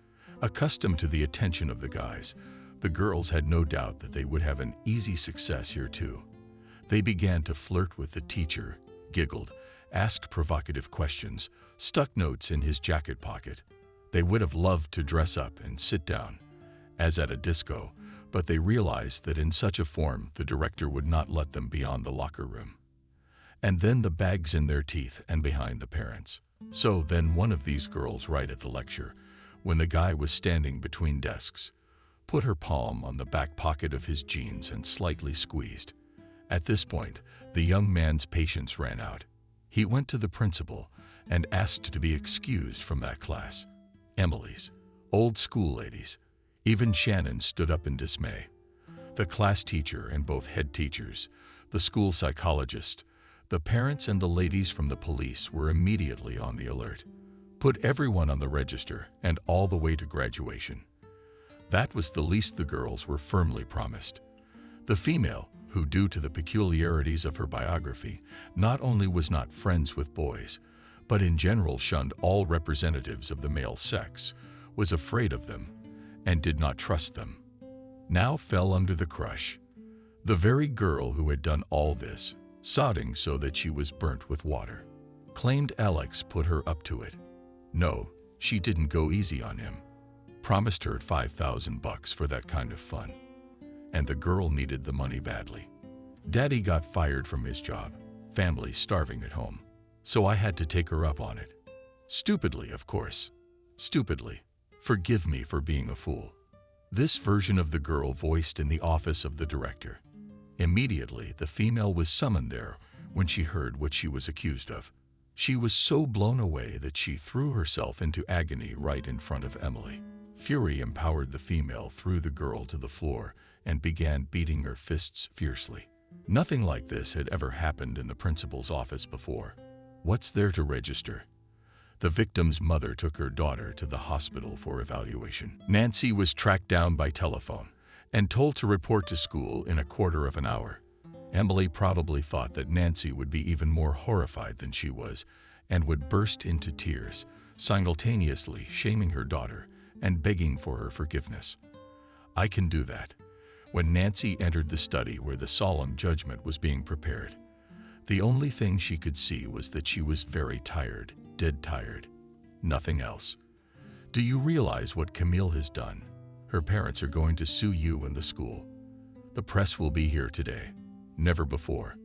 accustomed to the attention of the guys, the girls had no doubt that they would have an easy success here too. They began to flirt with the teacher, giggled, asked provocative questions, stuck notes in his jacket pocket. They would have loved to dress up and sit down, as at a disco, but they realized that in such a form the director would not let them beyond the locker room. And then the bags in their teeth and behind the parents. So then one of these girls right at the lecture, when the guy was standing between desks, put her palm on the back pocket of his jeans and slightly squeezed. At this point, the young man's patience ran out. He went to the principal and asked to be excused from that class. Emily's, old school ladies. Even Shannon stood up in dismay. The class teacher and both head teachers, the school psychologist, the parents and the ladies from the police were immediately on the alert. Put everyone on the register and all the way to graduation. That was the least the girls were firmly promised. The female, who due to the peculiarities of her biography, not only was not friends with boys, but in general shunned all representatives of the male sex, was afraid of them, and did not trust them, now fell under the crush. The very girl who had done all this, sodding so that she was burnt with water, claimed Alex put her up to it. No, she didn't go easy on him. Promised her $5,000 for that kind of fun. And the girl needed the money badly. Daddy got fired from his job, family starving at home. So I had to take her up on it. Stupidly, of course. Stupidly. Forgive me for being a fool. This version of the girl voiced in the office of the director. Immediately, the female was summoned there when she heard what she was accused of. She was so blown away that she threw herself into agony right in front of Emily. Fury empowered the female, threw the girl to the floor, and began beating her fists fiercely. Nothing like this had ever happened in the principal's office before. What's there to register? The victim's mother took her daughter to the hospital for evaluation. Nancy was tracked down by telephone, and told to report to school in a quarter of an hour. Emily probably thought that Nancy would be even more horrified than she was and would burst into tears, simultaneously shaming her daughter and begging for her forgiveness. I can do that. When Nancy entered the study where the solemn judgment was being prepared, the only thing she could see was that she was very tired, dead tired. Nothing else. Do you realize what Camille has done? Her parents are going to sue you and the school. The press will be here today. Never before.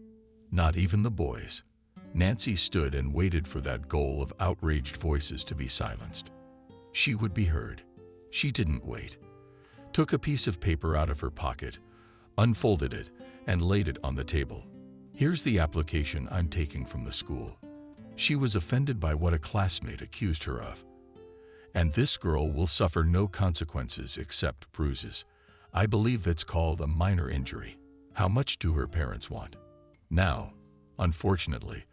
Not even the boys. Nancy stood and waited for that goal of outraged voices to be silenced. She would be heard. She didn't wait. Took a piece of paper out of her pocket, unfolded it, and laid it on the table. Here's the application I'm taking from the school. She was offended by what a classmate accused her of. And this girl will suffer no consequences except bruises. I believe that's called a minor injury. How much do her parents want? Now, unfortunately,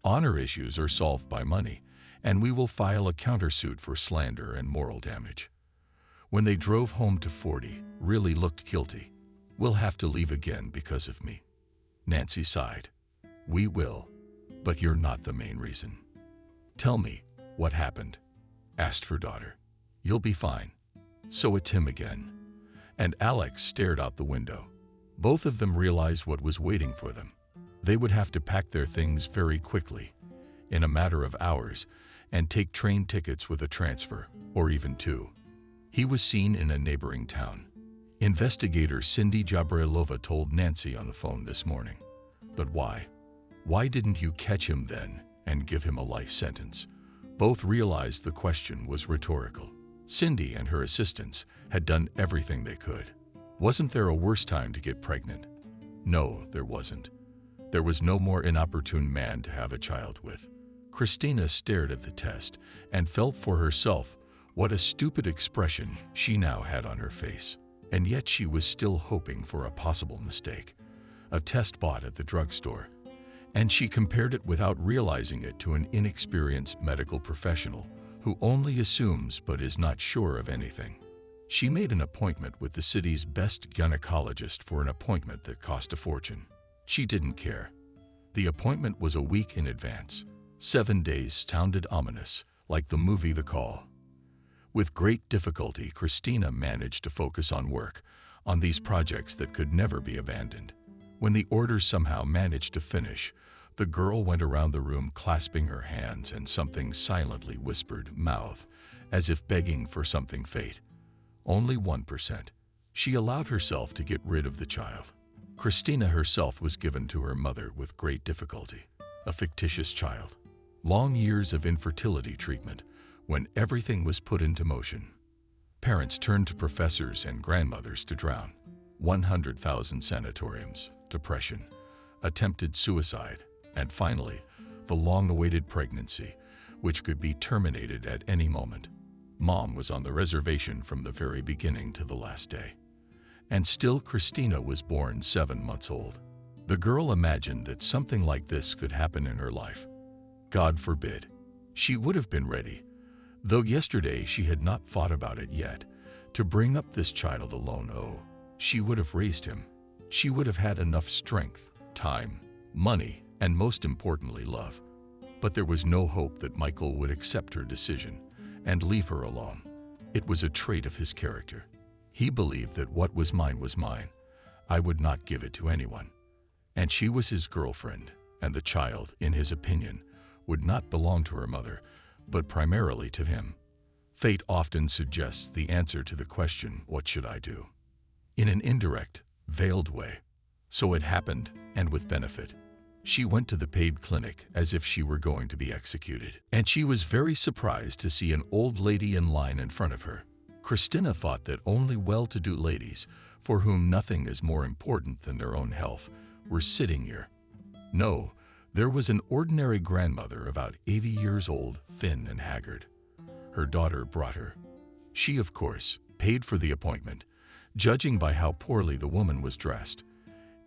honor issues are solved by money, and we will file a countersuit for slander and moral damage. When they drove home to 40, really looked guilty. We'll have to leave again because of me. Nancy sighed. We will, but you're not the main reason. Tell me, what happened? Asked her daughter. You'll be fine. So it's him again. And Alex stared out the window. Both of them realized what was waiting for them. They would have to pack their things very quickly, in a matter of hours, and take train tickets with a transfer, or even two. He was seen in a neighboring town. Investigator Cindy Jabrailova told Nancy on the phone this morning. But why? Why didn't you catch him then and give him a life sentence? Both realized the question was rhetorical. Cindy and her assistants had done everything they could. Wasn't there a worse time to get pregnant? No, there wasn't. There was no more inopportune man to have a child with. Christina stared at the test and felt for herself what a stupid expression she now had on her face. And yet she was still hoping for a possible mistake. A test bought at the drugstore. And she compared it without realizing it to an inexperienced medical professional who only assumes but is not sure of anything. She made an appointment with the city's best gynecologist for an appointment that cost a fortune. She didn't care. The appointment was a week in advance. 7 days sounded ominous, like the movie The Call. With great difficulty, Christina managed to focus on work, on these projects that could never be abandoned. When the order somehow managed to finish, the girl went around the room clasping her hands and something silently whispered, mouth, as if begging for something fate. Only 1%. She allowed herself to get rid of the child. Christina herself was given to her mother with great difficulty. A fictitious child. Long years of infertility treatment, when everything was put into motion. Parents turned to professors and grandmothers to drown. 100,000 sanatoriums, depression, attempted suicide, and finally, the long-awaited pregnancy, which could be terminated at any moment. Mom was on the reservation from the very beginning to the last day. And still Christina was born 7 months old. The girl imagined that something like this could happen in her life. God forbid. She would have been ready, though yesterday she had not thought about it yet, to bring up this child alone. Oh, she would have raised him. She would have had enough strength, time, money, and most importantly, love. But there was no hope that Michael would accept her decision and leave her alone. It was a trait of his character. He believed that what was mine was mine. I would not give it to anyone. And she was his girlfriend, and the child, in his opinion, would not belong to her mother, but primarily to him. Fate often suggests the answer to the question, what should I do? In an indirect, veiled way. So it happened, and with benefit. She went to the paid clinic as if she were going to be executed, and she was very surprised to see an old lady in line in front of her. Christina thought that only well-to-do ladies, for whom nothing is more important than their own health, were sitting here. No, there was an ordinary grandmother about 80 years old, thin and haggard. Her daughter brought her. She, of course, paid for the appointment, judging by how poorly the woman was dressed.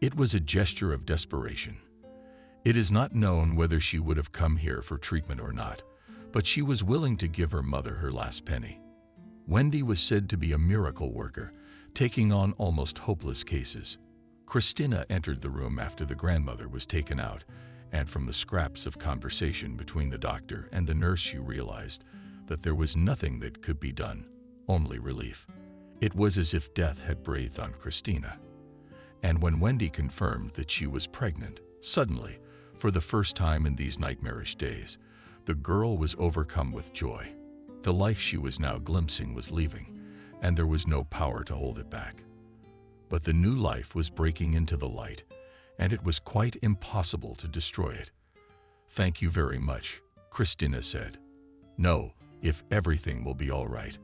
It was a gesture of desperation. It is not known whether she would have come here for treatment or not, but she was willing to give her mother her last penny. Wendy was said to be a miracle worker, taking on almost hopeless cases. Christina entered the room after the grandmother was taken out, and from the scraps of conversation between the doctor and the nurse she realized that there was nothing that could be done, only relief. It was as if death had breathed on Christina. And when Wendy confirmed that she was pregnant, suddenly, for the first time in these nightmarish days, the girl was overcome with joy. The life she was now glimpsing was leaving, and there was no power to hold it back. But the new life was breaking into the light, and it was quite impossible to destroy it. "Thank you very much," Christina said. "No, if everything will be all right,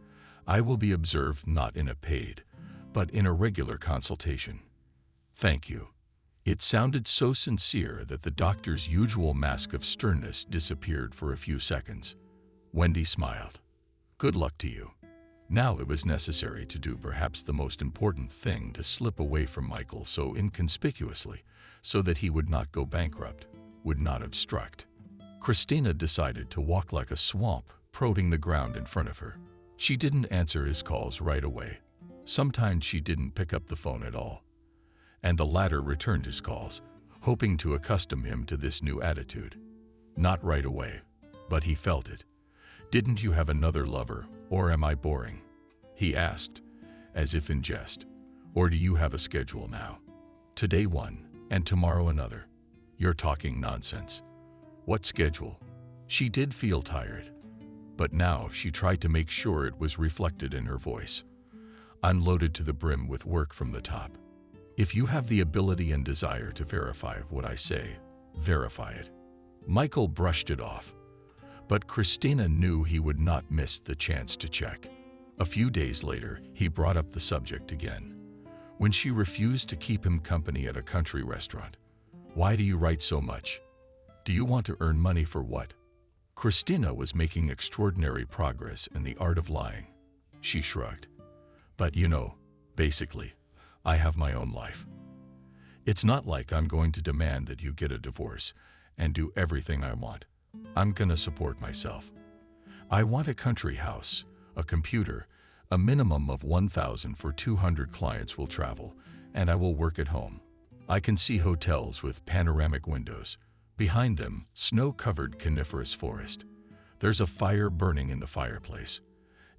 I will be observed not in a paid, but in a regular consultation. Thank you." It sounded so sincere that the doctor's usual mask of sternness disappeared for a few seconds. Wendy smiled. "Good luck to you." Now it was necessary to do perhaps the most important thing, to slip away from Michael so inconspicuously, so that he would not go bankrupt, would not obstruct. Christina decided to walk like a swamp, prodding the ground in front of her. She didn't answer his calls right away. Sometimes she didn't pick up the phone at all. And the latter returned his calls, hoping to accustom him to this new attitude. Not right away, but he felt it. "Didn't you have another lover, or am I boring?" he asked, as if in jest. "Or do you have a schedule now? Today one, and tomorrow another. You're talking nonsense." "What schedule?" She did feel tired, but now she tried to make sure it was reflected in her voice. "I'm loaded to the brim with work from the top. If you have the ability and desire to verify what I say, verify it." Michael brushed it off, but Christina knew he would not miss the chance to check. A few days later, he brought up the subject again, when she refused to keep him company at a country restaurant. "Why do you write so much? Do you want to earn money for what?" Christina was making extraordinary progress in the art of lying. She shrugged. "But you know, basically, I have my own life. It's not like I'm going to demand that you get a divorce and do everything I want. I'm gonna support myself. I want a country house, a computer, a minimum of 1,000 for 200 clients will travel, and I will work at home. I can see hotels with panoramic windows. Behind them, snow-covered coniferous forest. There's a fire burning in the fireplace.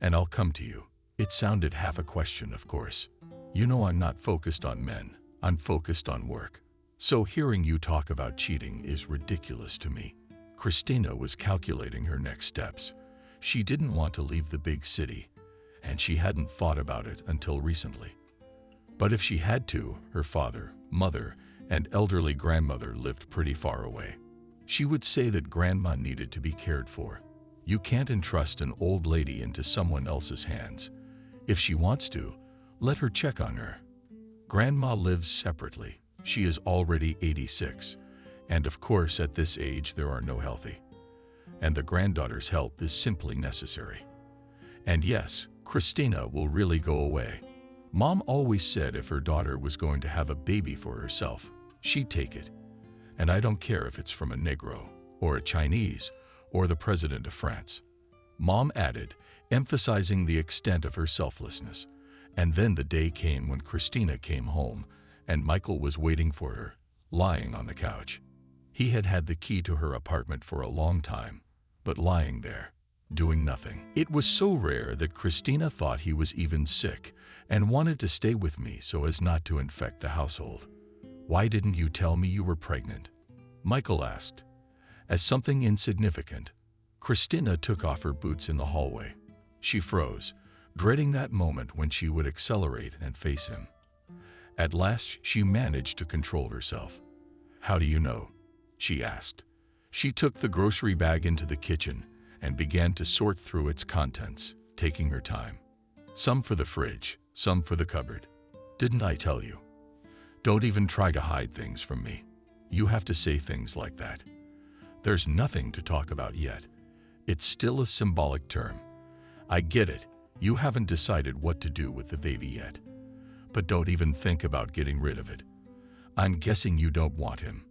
And I'll come to you." It sounded half a question, of course. "You know I'm not focused on men. I'm focused on work. So hearing you talk about cheating is ridiculous to me." Christina was calculating her next steps. She didn't want to leave the big city, and she hadn't thought about it until recently. But if she had to, her father, mother, and elderly grandmother lived pretty far away. She would say that grandma needed to be cared for. You can't entrust an old lady into someone else's hands. If she wants to, let her check on her. Grandma lives separately. She is already 86, and of course at this age there are no healthy. And the granddaughter's help is simply necessary. And yes, Christina will really go away. Mom always said if her daughter was going to have a baby for herself, she'd take it. And I don't care if it's from a Negro, or a Chinese, or the President of France. Mom added, emphasizing the extent of her selflessness. And then the day came when Christina came home, and Michael was waiting for her, lying on the couch. He had had the key to her apartment for a long time, but lying there, doing nothing. It was so rare that Christina thought he was even sick and wanted to stay with me so as not to infect the household. "Why didn't you tell me you were pregnant?" Michael asked. As something insignificant, Christina took off her boots in the hallway. She froze, dreading that moment when she would accelerate and face him. At last, she managed to control herself. "How do you know?" she asked. She took the grocery bag into the kitchen and began to sort through its contents, taking her time. Some for the fridge, some for the cupboard. "Didn't I tell you? Don't even try to hide things from me. You have to say things like that. There's nothing to talk about yet. It's still a symbolic term. I get it. You haven't decided what to do with the baby yet. But don't even think about getting rid of it. I'm guessing you don't want him.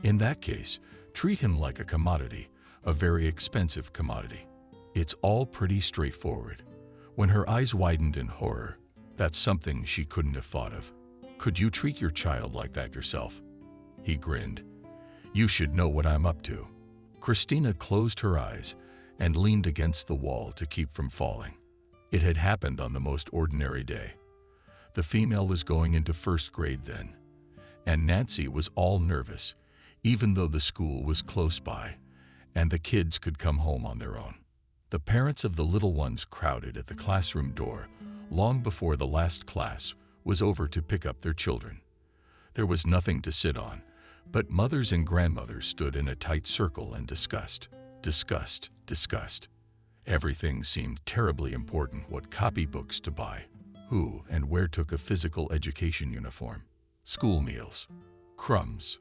In that case, treat him like a commodity, a very expensive commodity. It's all pretty straightforward." When her eyes widened in horror, That's something she couldn't have thought of. Could you treat your child like that yourself? He grinned. You should know what I'm up to. Christina closed her eyes and leaned against the wall to keep from falling. It had happened on the most ordinary day. The female was going into first grade then, and Nancy was all nervous, even though the school was close by and the kids could come home on their own. The parents of the little ones crowded at the classroom door long before the last class was over to pick up their children. There was nothing to sit on, but mothers and grandmothers stood in a tight circle and discussed. Everything seemed terribly important: what copybooks to buy, who and where took a physical education uniform, school meals, crumbs,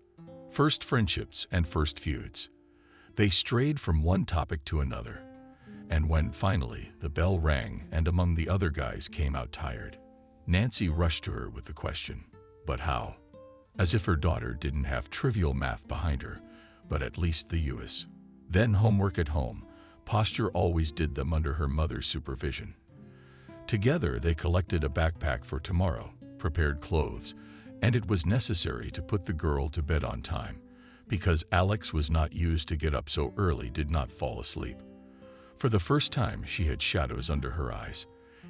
first friendships and first feuds. They strayed from one topic to another, and when finally the bell rang and among the other guys came out tired, Nancy rushed to her with the question, "But how?" As if her daughter didn't have trivial math behind her, but at least the US. Then homework at home. Posture always did them under her mother's supervision. Together they collected a backpack for tomorrow, prepared clothes, and it was necessary to put the girl to bed on time, because Alex was not used to get up so early, did not fall asleep. For the first time she had shadows under her eyes.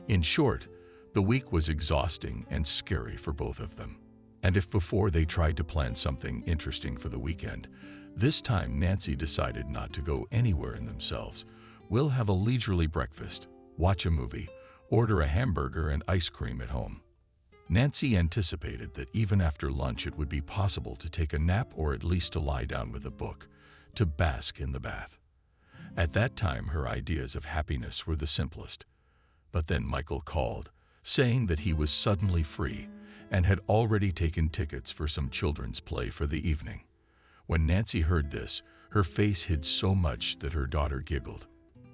In short, the week was exhausting and scary for both of them. And if before they tried to plan something interesting for the weekend, this time Nancy decided not to go anywhere in themselves. We'll have a leisurely breakfast, watch a movie, order a hamburger and ice cream at home. Nancy anticipated that even after lunch it would be possible to take a nap or at least to lie down with a book, to bask in the bath. At that time her ideas of happiness were the simplest. But then Michael called, saying that he was suddenly free and had already taken tickets for some children's play for the evening. When Nancy heard this, her face hid so much that her daughter giggled.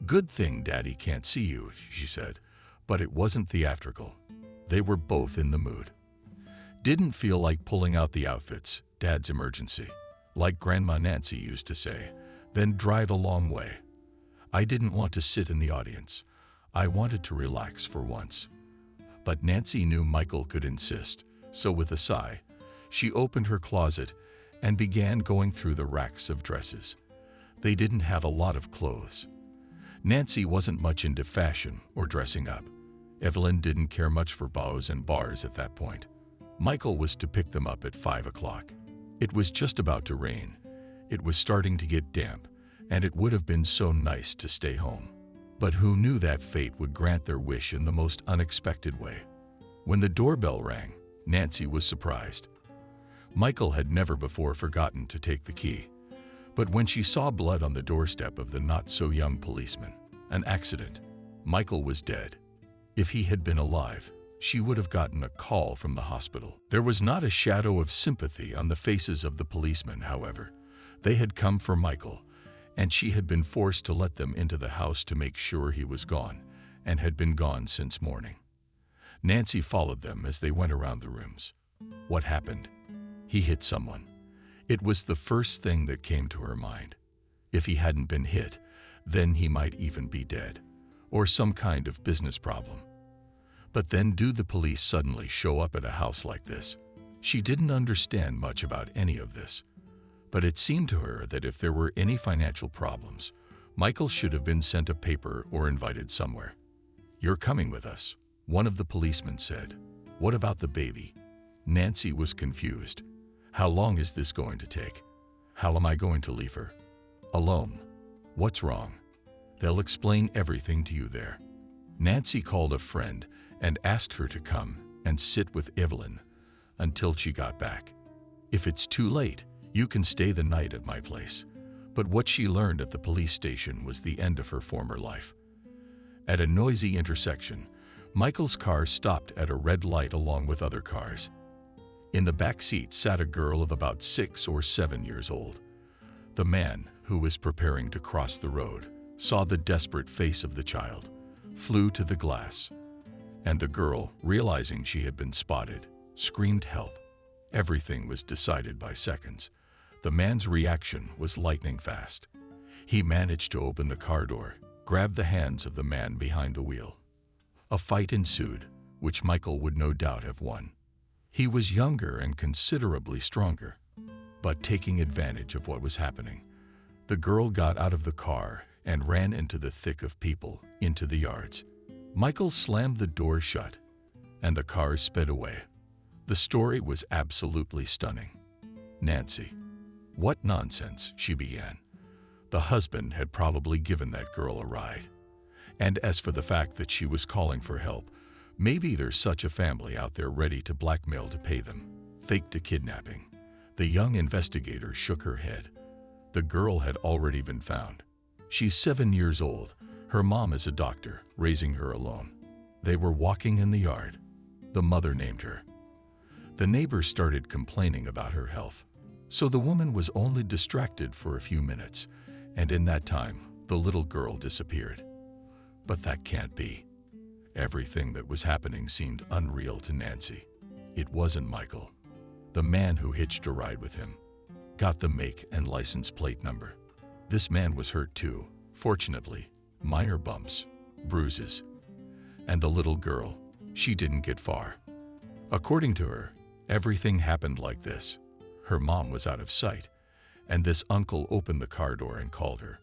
"Good thing Daddy can't see you," she said, but it wasn't theatrical. They were both in the mood. Didn't feel like pulling out the outfits, Dad's emergency. Like Grandma Nancy used to say, then drive a long way. I didn't want to sit in the audience. I wanted to relax for once. But Nancy knew Michael could insist, so with a sigh, she opened her closet and began going through the racks of dresses. They didn't have a lot of clothes. Nancy wasn't much into fashion or dressing up. Evelyn didn't care much for bows and bars at that point. Michael was to pick them up at 5 o'clock. It was just about to rain. It was starting to get damp, and it would have been so nice to stay home. But who knew that fate would grant their wish in the most unexpected way? When the doorbell rang, Nancy was surprised. Michael had never before forgotten to take the key. But when she saw blood on the doorstep of the not-so-young policeman, an accident, Michael was dead. If he had been alive, she would have gotten a call from the hospital. There was not a shadow of sympathy on the faces of the policemen, however. They had come for Michael, and she had been forced to let them into the house to make sure he was gone, and had been gone since morning. Nancy followed them as they went around the rooms. What happened? He hit someone. It was the first thing that came to her mind. If he hadn't been hit, then he might even be dead, or some kind of business problem. But then do the police suddenly show up at a house like this? She didn't understand much about any of this, but it seemed to her that if there were any financial problems, Michael should have been sent a paper or invited somewhere. "You're coming with us," one of the policemen said. "What about the baby?" Nancy was confused. How long is this going to take? How am I going to leave her? Alone? What's wrong? They'll explain everything to you there. Nancy called a friend and asked her to come and sit with Evelyn until she got back. If it's too late, you can stay the night at my place. But what she learned at the police station was the end of her former life. At a noisy intersection, Michael's car stopped at a red light along with other cars. In the back seat sat a girl of about 6 or 7 years old. The man, who was preparing to cross the road, saw the desperate face of the child, flew to the glass, and the girl, realizing she had been spotted, screamed help. Everything was decided by seconds. The man's reaction was lightning fast. He managed to open the car door, grabbed the hands of the man behind the wheel. A fight ensued, which Michael would no doubt have won. He was younger and considerably stronger, but taking advantage of what was happening, the girl got out of the car and ran into the thick of people, into the yards. Michael slammed the door shut, and the car sped away. The story was absolutely stunning. "Nancy, what nonsense," she began. The husband had probably given that girl a ride. And as for the fact that she was calling for help, maybe there's such a family out there ready to blackmail to pay them. Faked a kidnapping. The young investigator shook her head. The girl had already been found. She's 7 years old. Her mom is a doctor, raising her alone. They were walking in the yard. The mother named her. The neighbors started complaining about her health. So the woman was only distracted for a few minutes, and in that time, the little girl disappeared. But that can't be. Everything that was happening seemed unreal to Nancy. It wasn't Michael. The man who hitched a ride with him got the make and license plate number. This man was hurt too, fortunately. Minor bumps, bruises. And the little girl, she didn't get far. According to her, everything happened like this. Her mom was out of sight, and this uncle opened the car door and called her.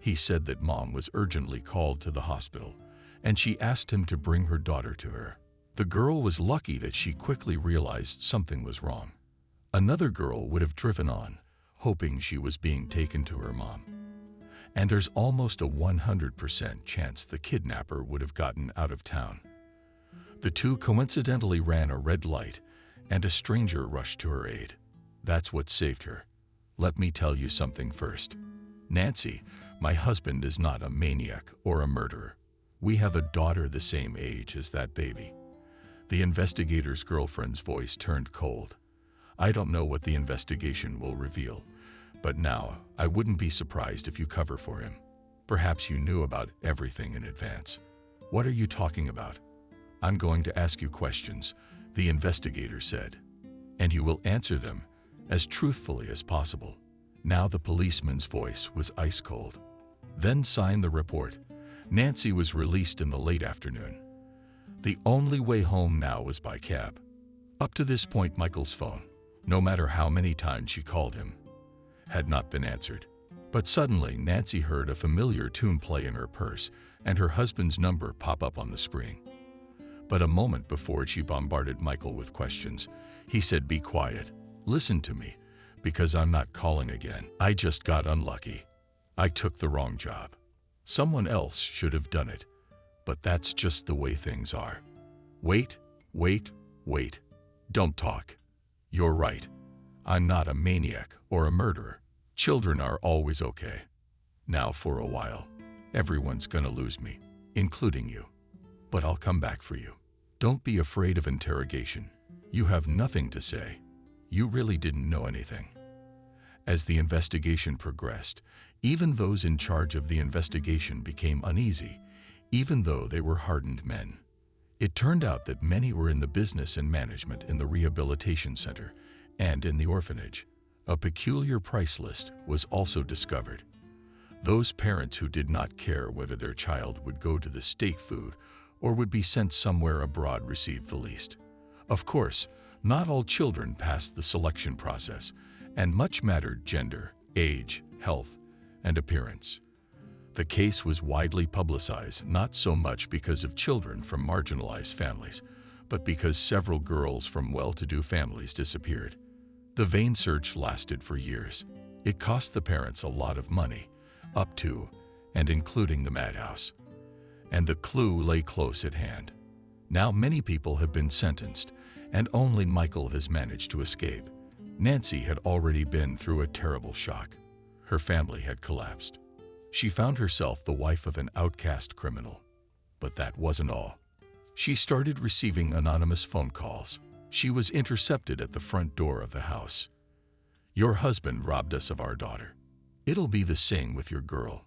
He said that mom was urgently called to the hospital, and she asked him to bring her daughter to her. The girl was lucky that she quickly realized something was wrong. Another girl would have driven on, hoping she was being taken to her mom. And there's almost a 100% chance the kidnapper would have gotten out of town. The two coincidentally ran a red light, and a stranger rushed to her aid. That's what saved her. Let me tell you something first. Nancy, my husband is not a maniac or a murderer. We have a daughter the same age as that baby. The investigator's girlfriend's voice turned cold. I don't know what the investigation will reveal, but now I wouldn't be surprised if you cover for him. Perhaps you knew about everything in advance. What are you talking about? I'm going to ask you questions, the investigator said, and you will answer them as truthfully as possible. Now the policeman's voice was ice cold. Then sign the report. Nancy was released in the late afternoon. The only way home now was by cab. Up to this point, Michael's phone, no matter how many times she called him, had not been answered. But suddenly, Nancy heard a familiar tune play in her purse and her husband's number pop up on the screen. But a moment before she bombarded Michael with questions, he said, "Be quiet. Listen to me, because I'm not calling again. I just got unlucky. I took the wrong job. Someone else should have done it, but that's just the way things are. Wait, wait, wait. Don't talk. You're right. I'm not a maniac or a murderer. Children are always okay. Now for a while, everyone's gonna lose me, including you. But I'll come back for you. Don't be afraid of interrogation. You have nothing to say. You really didn't know anything." As the investigation progressed, even those in charge of the investigation became uneasy, even though they were hardened men. It turned out that many were in the business and management in the rehabilitation center and in the orphanage. A peculiar price list was also discovered. Those parents who did not care whether their child would go to the state food or would be sent somewhere abroad received the least. Of course, not all children passed the selection process, and much mattered gender, age, health, and appearance. The case was widely publicized, not so much because of children from marginalized families, but because several girls from well-to-do families disappeared. The vain search lasted for years. It cost the parents a lot of money, up to and including the madhouse. And the clue lay close at hand. Now many people have been sentenced, and only Michael has managed to escape. Nancy had already been through a terrible shock. Her family had collapsed. She found herself the wife of an outcast criminal. But that wasn't all. She started receiving anonymous phone calls. She was intercepted at the front door of the house. "Your husband robbed us of our daughter. It'll be the same with your girl.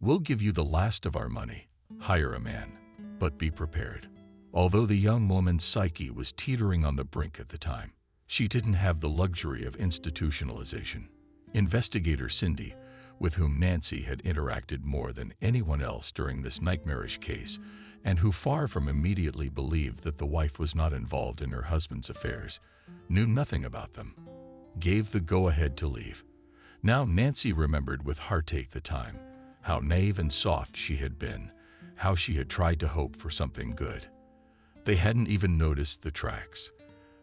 We'll give you the last of our money. Hire a man, but be prepared." Although the young woman's psyche was teetering on the brink at the time, she didn't have the luxury of institutionalization. Investigator Cindy with whom Nancy had interacted more than anyone else during this nightmarish case, and who, far from immediately believed that the wife was not involved in her husband's affairs, knew nothing about them, gave the go-ahead to leave. Now Nancy remembered with heartache the time, how naive and soft she had been, how she had tried to hope for something good. They hadn't even noticed the tracks.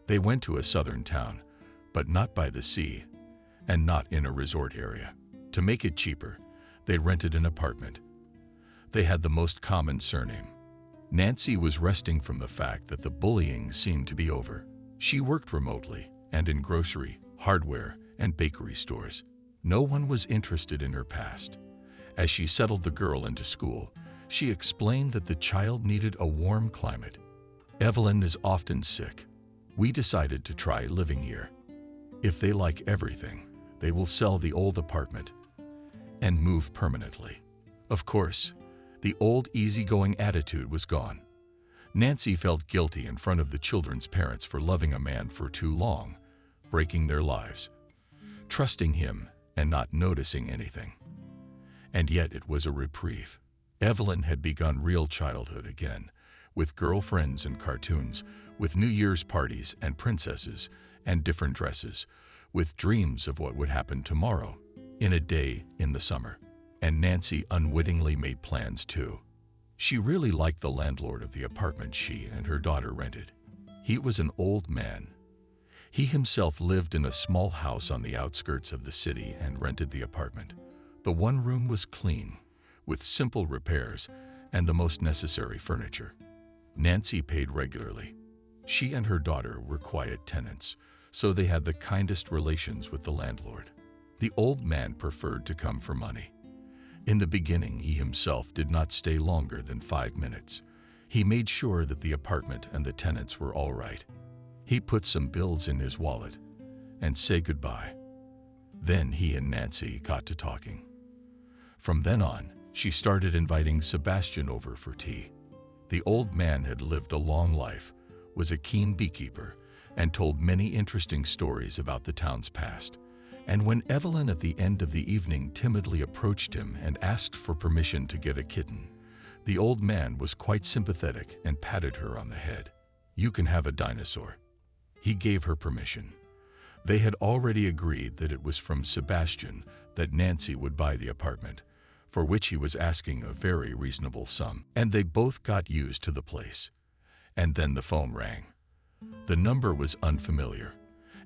They went to a southern town, but not by the sea, and not in a resort area. To make it cheaper, they rented an apartment. They had the most common surname. Nancy was resting from the fact that the bullying seemed to be over. She worked remotely and in grocery, hardware, and bakery stores. No one was interested in her past. As she settled the girl into school, she explained that the child needed a warm climate. Evelyn is often sick. We decided to try living here. If they like everything, they will sell the old apartment and move permanently. Of course, the old easygoing attitude was gone. Nancy felt guilty in front of the children's parents for loving a man for too long, breaking their lives, trusting him and not noticing anything. And yet it was a reprieve. Evelyn had begun real childhood again, with girlfriends and cartoons, with New Year's parties and princesses and different dresses, with dreams of what would happen tomorrow, in a day in the summer. And Nancy unwittingly made plans too. She really liked the landlord of the apartment she and her daughter rented. He was an old man. He himself lived in a small house on the outskirts of the city and rented the apartment. The one room was clean, with simple repairs and the most necessary furniture. Nancy paid regularly. She and her daughter were quiet tenants, so they had the kindest relations with the landlord. The old man preferred to come for money. In the beginning, he himself did not stay longer than 5 minutes. He made sure that the apartment and the tenants were all right. He put some bills in his wallet and said goodbye. Then he and Nancy got to talking. From then on, she started inviting Sebastian over for tea. The old man had lived a long life, was a keen beekeeper, and told many interesting stories about the town's past. And when Evelyn at the end of the evening timidly approached him and asked for permission to get a kitten, the old man was quite sympathetic and patted her on the head. "You can have a dinosaur." He gave her permission. They had already agreed that it was from Sebastian that Nancy would buy the apartment, for which he was asking a very reasonable sum, and they both got used to the place. And then the phone rang. The number was unfamiliar,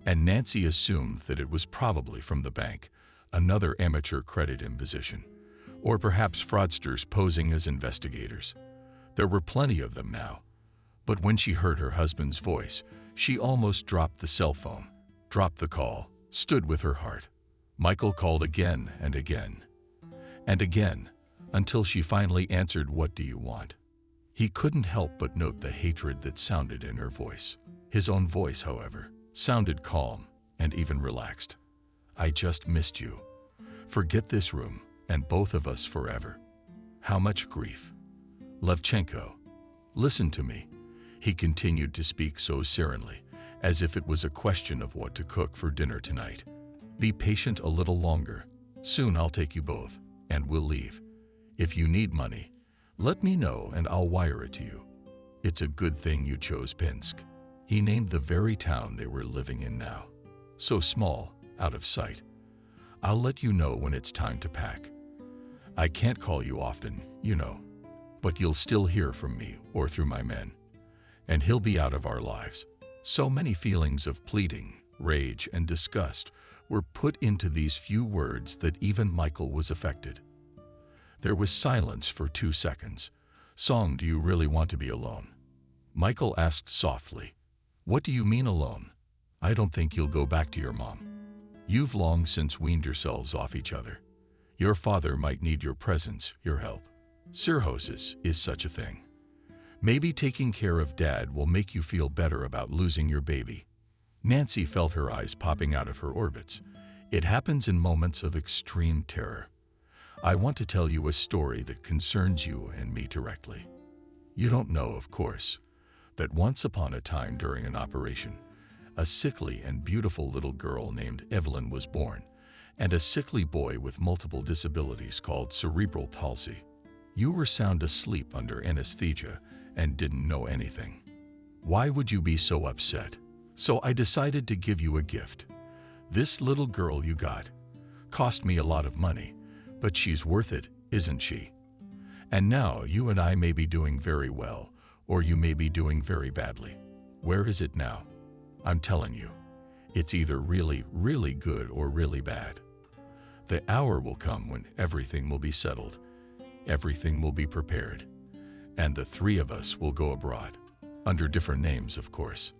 and Nancy assumed that it was probably from the bank, another amateur credit imposition, or perhaps fraudsters posing as investigators. There were plenty of them now. But when she heard her husband's voice, she almost dropped the cell phone, dropped the call, stood with her heart. Michael called again and again, until she finally answered, "What do you want?" He couldn't help but note the hatred that sounded in her voice. His own voice, however, sounded calm and even relaxed. "I just missed you. Forget this room and both of us forever. How much grief. Levchenko, listen to me." He continued to speak so serenely, as if it was a question of what to cook for dinner tonight. "Be patient a little longer. Soon I'll take you both, and we'll leave. If you need money, let me know and I'll wire it to you. It's a good thing you chose Pinsk." He named the very town they were living in now. "So small, out of sight. I'll let you know when it's time to pack. I can't call you often, you know, but you'll still hear from me or through my men. And he'll be out of our lives." So many feelings of pleading, rage, and disgust were put into these few words that even Michael was affected. There was silence for 2 seconds. "Song, do you really want to be alone?" Michael asked softly. "What do you mean alone? I don't think you'll go back to your mom. You've long since weaned yourselves off each other. Your father might need your presence, your help. Cirrhosis is such a thing. Maybe taking care of Dad will make you feel better about losing your baby." Nancy felt her eyes popping out of her orbits. "It happens in moments of extreme terror. I want to tell you a story that concerns you and me directly. You don't know, of course, that once upon a time during an operation, a sickly and beautiful little girl named Evelyn was born, and a sickly boy with multiple disabilities called cerebral palsy. You were sound asleep under anesthesia and didn't know anything. Why would you be so upset? So I decided to give you a gift. This little girl you got. Cost me a lot of money, but she's worth it, isn't she? And now you and I may be doing very well, or you may be doing very badly. Where is it now? I'm telling you, it's either really, really good or really bad. The hour will come when everything will be settled, everything will be prepared, and the three of us will go abroad, under different names, of course.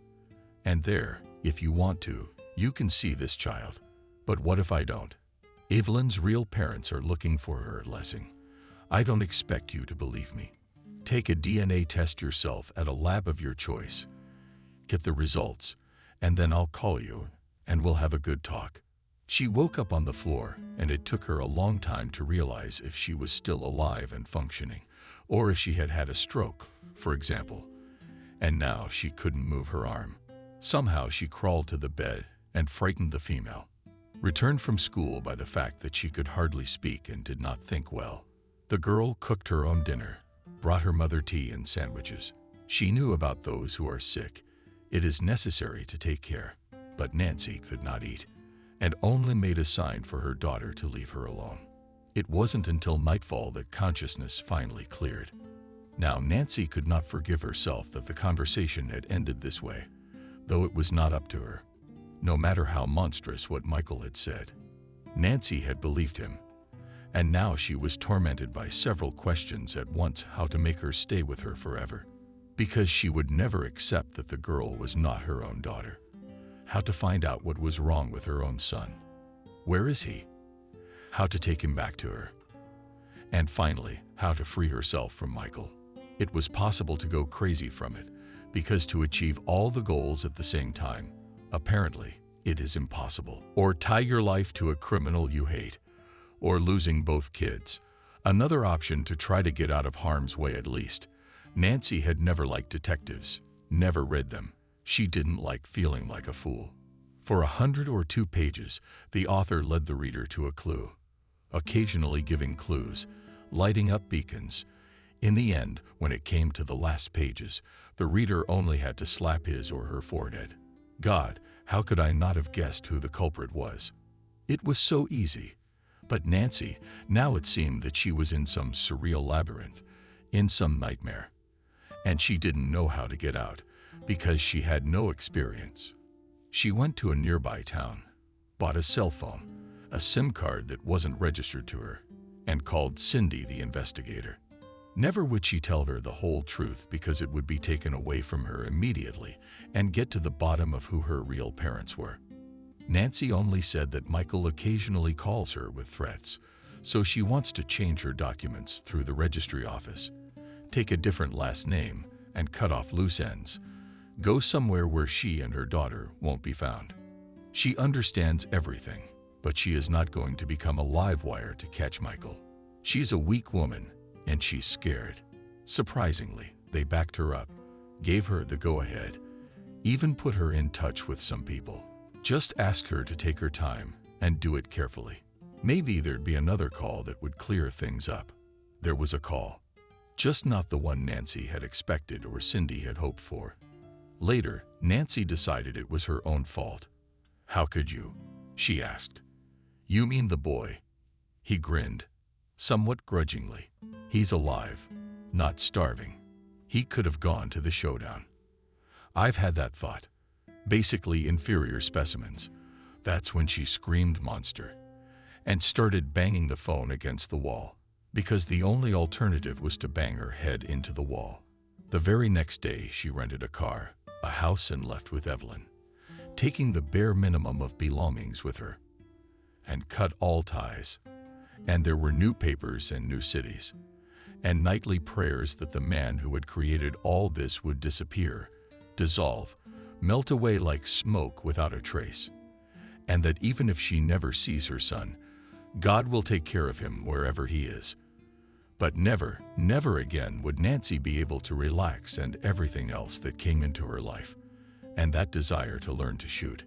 And there, if you want to, you can see this child. But what if I don't? Evelyn's real parents are looking for her, Lessing. I don't expect you to believe me. Take a DNA test yourself at a lab of your choice. Get the results, and then I'll call you, and we'll have a good talk. She woke up on the floor, and it took her a long time to realize if she was still alive and functioning, or if she had had a stroke, for example. And now she couldn't move her arm. Somehow she crawled to the bed and frightened the female. Returned from school by the fact that she could hardly speak and did not think well. The girl cooked her own dinner, brought her mother tea and sandwiches. She knew about those who are sick. It is necessary to take care. But Nancy could not eat, and only made a sign for her daughter to leave her alone. It wasn't until nightfall that consciousness finally cleared. Now Nancy could not forgive herself that the conversation had ended this way, though it was not up to her. No matter how monstrous what Michael had said, Nancy had believed him, and now she was tormented by several questions at once: how to make her stay with her forever, because she would never accept that the girl was not her own daughter; how to find out what was wrong with her own son. Where is he? How to take him back to her. And finally, how to free herself from Michael. It was possible to go crazy from it, because to achieve all the goals at the same time, apparently, it is impossible. Or tie your life to a criminal you hate, or losing both kids. Another option to try to get out of harm's way at least. Nancy had never liked detectives, never read them. She didn't like feeling like a fool. For 100 or 2 pages, the author led the reader to a clue, occasionally giving clues, lighting up beacons. In the end, when it came to the last pages, the reader only had to slap his or her forehead. God, how could I not have guessed who the culprit was? It was so easy. But Nancy, now it seemed that she was in some surreal labyrinth, in some nightmare. And she didn't know how to get out, because she had no experience. She went to a nearby town, bought a cell phone, a SIM card that wasn't registered to her, and called Cindy the investigator. Never would she tell her the whole truth, because it would be taken away from her immediately and get to the bottom of who her real parents were. Nancy only said that Michael occasionally calls her with threats, so she wants to change her documents through the registry office, take a different last name, and cut off loose ends. Go somewhere where she and her daughter won't be found. She understands everything, but she is not going to become a live wire to catch Michael. She's a weak woman, and she's scared. Surprisingly, they backed her up, gave her the go-ahead, even put her in touch with some people. Just ask her to take her time and do it carefully. Maybe there'd be another call that would clear things up. There was a call, just not the one Nancy had expected or Cindy had hoped for. Later, Nancy decided it was her own fault. "How could you?" she asked. "You mean the boy?" He grinned, somewhat grudgingly. "He's alive, not starving. He could have gone to the showdown." "I've had that thought. Basically inferior specimens." That's when she screamed monster and started banging the phone against the wall, because the only alternative was to bang her head into the wall. The very next day, she rented a car, a house, and left with Evelyn, taking the bare minimum of belongings with her, and cut all ties. And there were new papers and new cities, and nightly prayers that the man who had created all this would disappear, dissolve, melt away like smoke without a trace, and that even if she never sees her son, God will take care of him wherever he is. But never, never again would Nancy be able to relax and everything else that came into her life, and that desire to learn to shoot.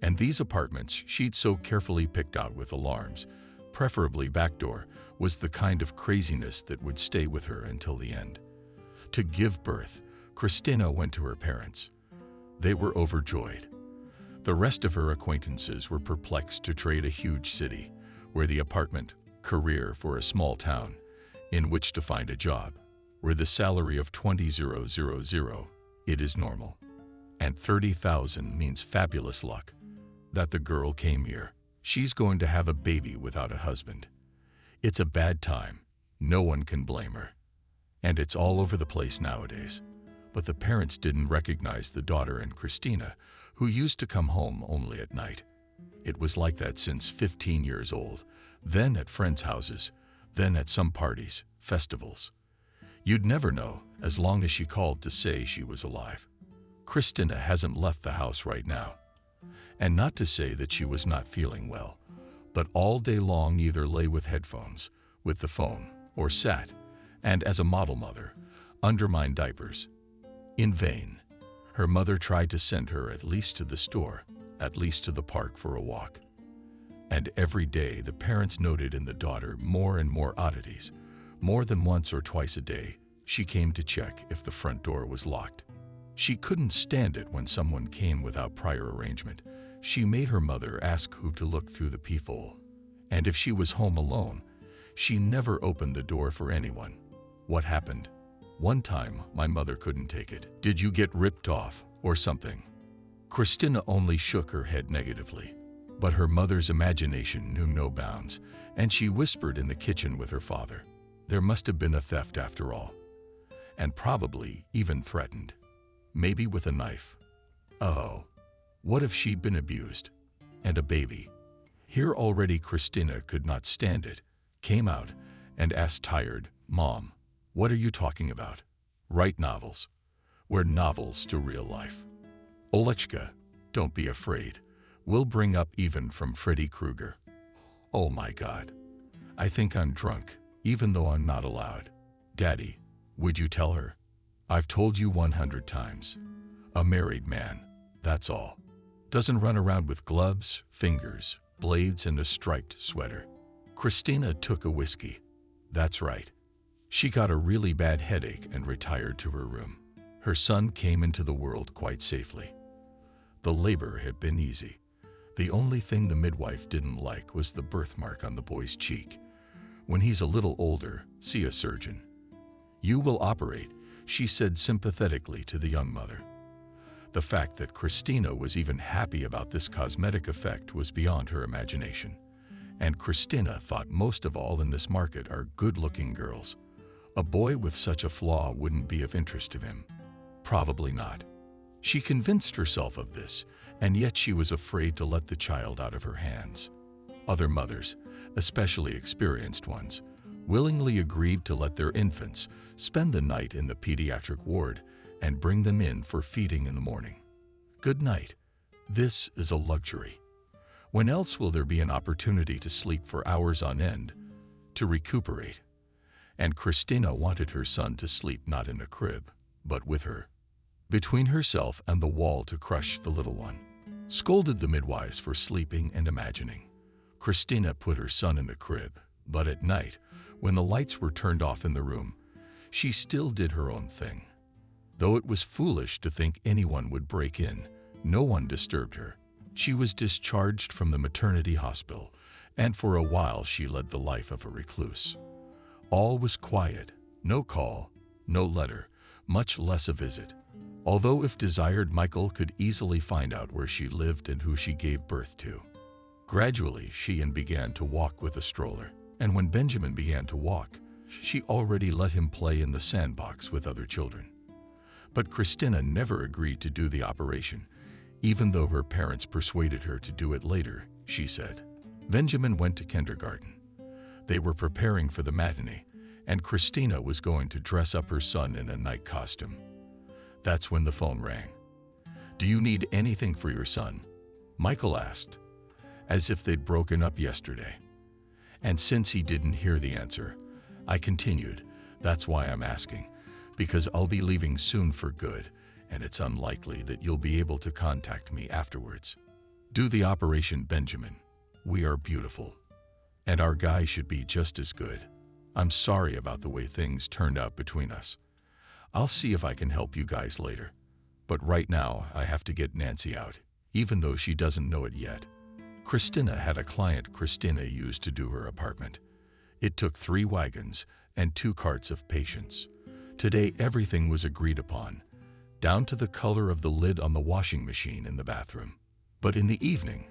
And these apartments she'd so carefully picked out with alarms, preferably back door, was the kind of craziness that would stay with her until the end. To give birth, Christina went to her parents. They were overjoyed. The rest of her acquaintances were perplexed to trade a huge city, where the apartment, career for a small town, in which to find a job, where the salary of 20,000, it is normal, and 30,000 means fabulous luck. That the girl came here. She's going to have a baby without a husband. It's a bad time. No one can blame her. And it's all over the place nowadays. But the parents didn't recognize the daughter in Christina, who used to come home only at night. It was like that since 15 years old, then at friends' houses, then at some parties, festivals. You'd never know, as long as she called to say she was alive. Christina hasn't left the house right now. And not to say that she was not feeling well, but all day long either lay with headphones, with the phone, or sat, and as a model mother, undermined diapers. In vain. Her mother tried to send her at least to the store, at least to the park for a walk. And every day the parents noted in the daughter more and more oddities. More than once or twice a day, she came to check if the front door was locked. She couldn't stand it when someone came without prior arrangement. She made her mother ask who to look through the peephole. And if she was home alone, she never opened the door for anyone. What happened? One time, my mother couldn't take it. Did you get ripped off or something? Christina only shook her head negatively. But her mother's imagination knew no bounds, and she whispered in the kitchen with her father. There must have been a theft after all. And probably even threatened. Maybe with a knife. Oh, what if she'd been abused? And a baby. Here already Christina could not stand it, came out, and asked tired, Mom, what are you talking about? Write novels. We're novels to real life. Olechka, don't be afraid. We'll bring up even from Freddy Krueger. Oh my God. I think I'm drunk, even though I'm not allowed. Daddy, would you tell her? I've told you 100 times. A married man, that's all. Doesn't run around with gloves, fingers, blades, and a striped sweater. Christina took a whiskey. That's right. She got a really bad headache and retired to her room. Her son came into the world quite safely. The labor had been easy. The only thing the midwife didn't like was the birthmark on the boy's cheek. When he's a little older, see a surgeon. You will operate, she said sympathetically to the young mother. The fact that Christina was even happy about this cosmetic effect was beyond her imagination. And Christina thought most of all in this market are good-looking girls. A boy with such a flaw wouldn't be of interest to him. Probably not. She convinced herself of this, and yet she was afraid to let the child out of her hands. Other mothers, especially experienced ones, willingly agreed to let their infants spend the night in the pediatric ward and bring them in for feeding in the morning. Good night. This is a luxury. When else will there be an opportunity to sleep for hours on end, to recuperate? And Christina wanted her son to sleep not in a crib, but with her, between herself and the wall to crush the little one. Scolded the midwives for sleeping and imagining. Christina put her son in the crib, but at night, when the lights were turned off in the room, she still did her own thing. Though it was foolish to think anyone would break in, no one disturbed her. She was discharged from the maternity hospital, and for a while she led the life of a recluse. All was quiet, no call, no letter, much less a visit. Although if desired, Michael could easily find out where she lived and who she gave birth to. Gradually, she began to walk with a stroller, and when Benjamin began to walk, she already let him play in the sandbox with other children. But Christina never agreed to do the operation, even though her parents persuaded her to do it later, she said. Benjamin went to kindergarten. They were preparing for the matinee, and Christina was going to dress up her son in a night costume. That's when the phone rang. Do you need anything for your son? Michael asked, as if they'd broken up yesterday. And since he didn't hear the answer, I continued, that's why I'm asking, because I'll be leaving soon for good, and it's unlikely that you'll be able to contact me afterwards. Do the Operation Benjamin. We are beautiful. And our guy should be just as good. I'm sorry about the way things turned out between us. I'll see if I can help you guys later. But right now, I have to get Nancy out, even though she doesn't know it yet. Christina had a client Christina used to do her apartment. It took 3 wagons and 2 carts of patience. Today, everything was agreed upon, down to the color of the lid on the washing machine in the bathroom. But in the evening,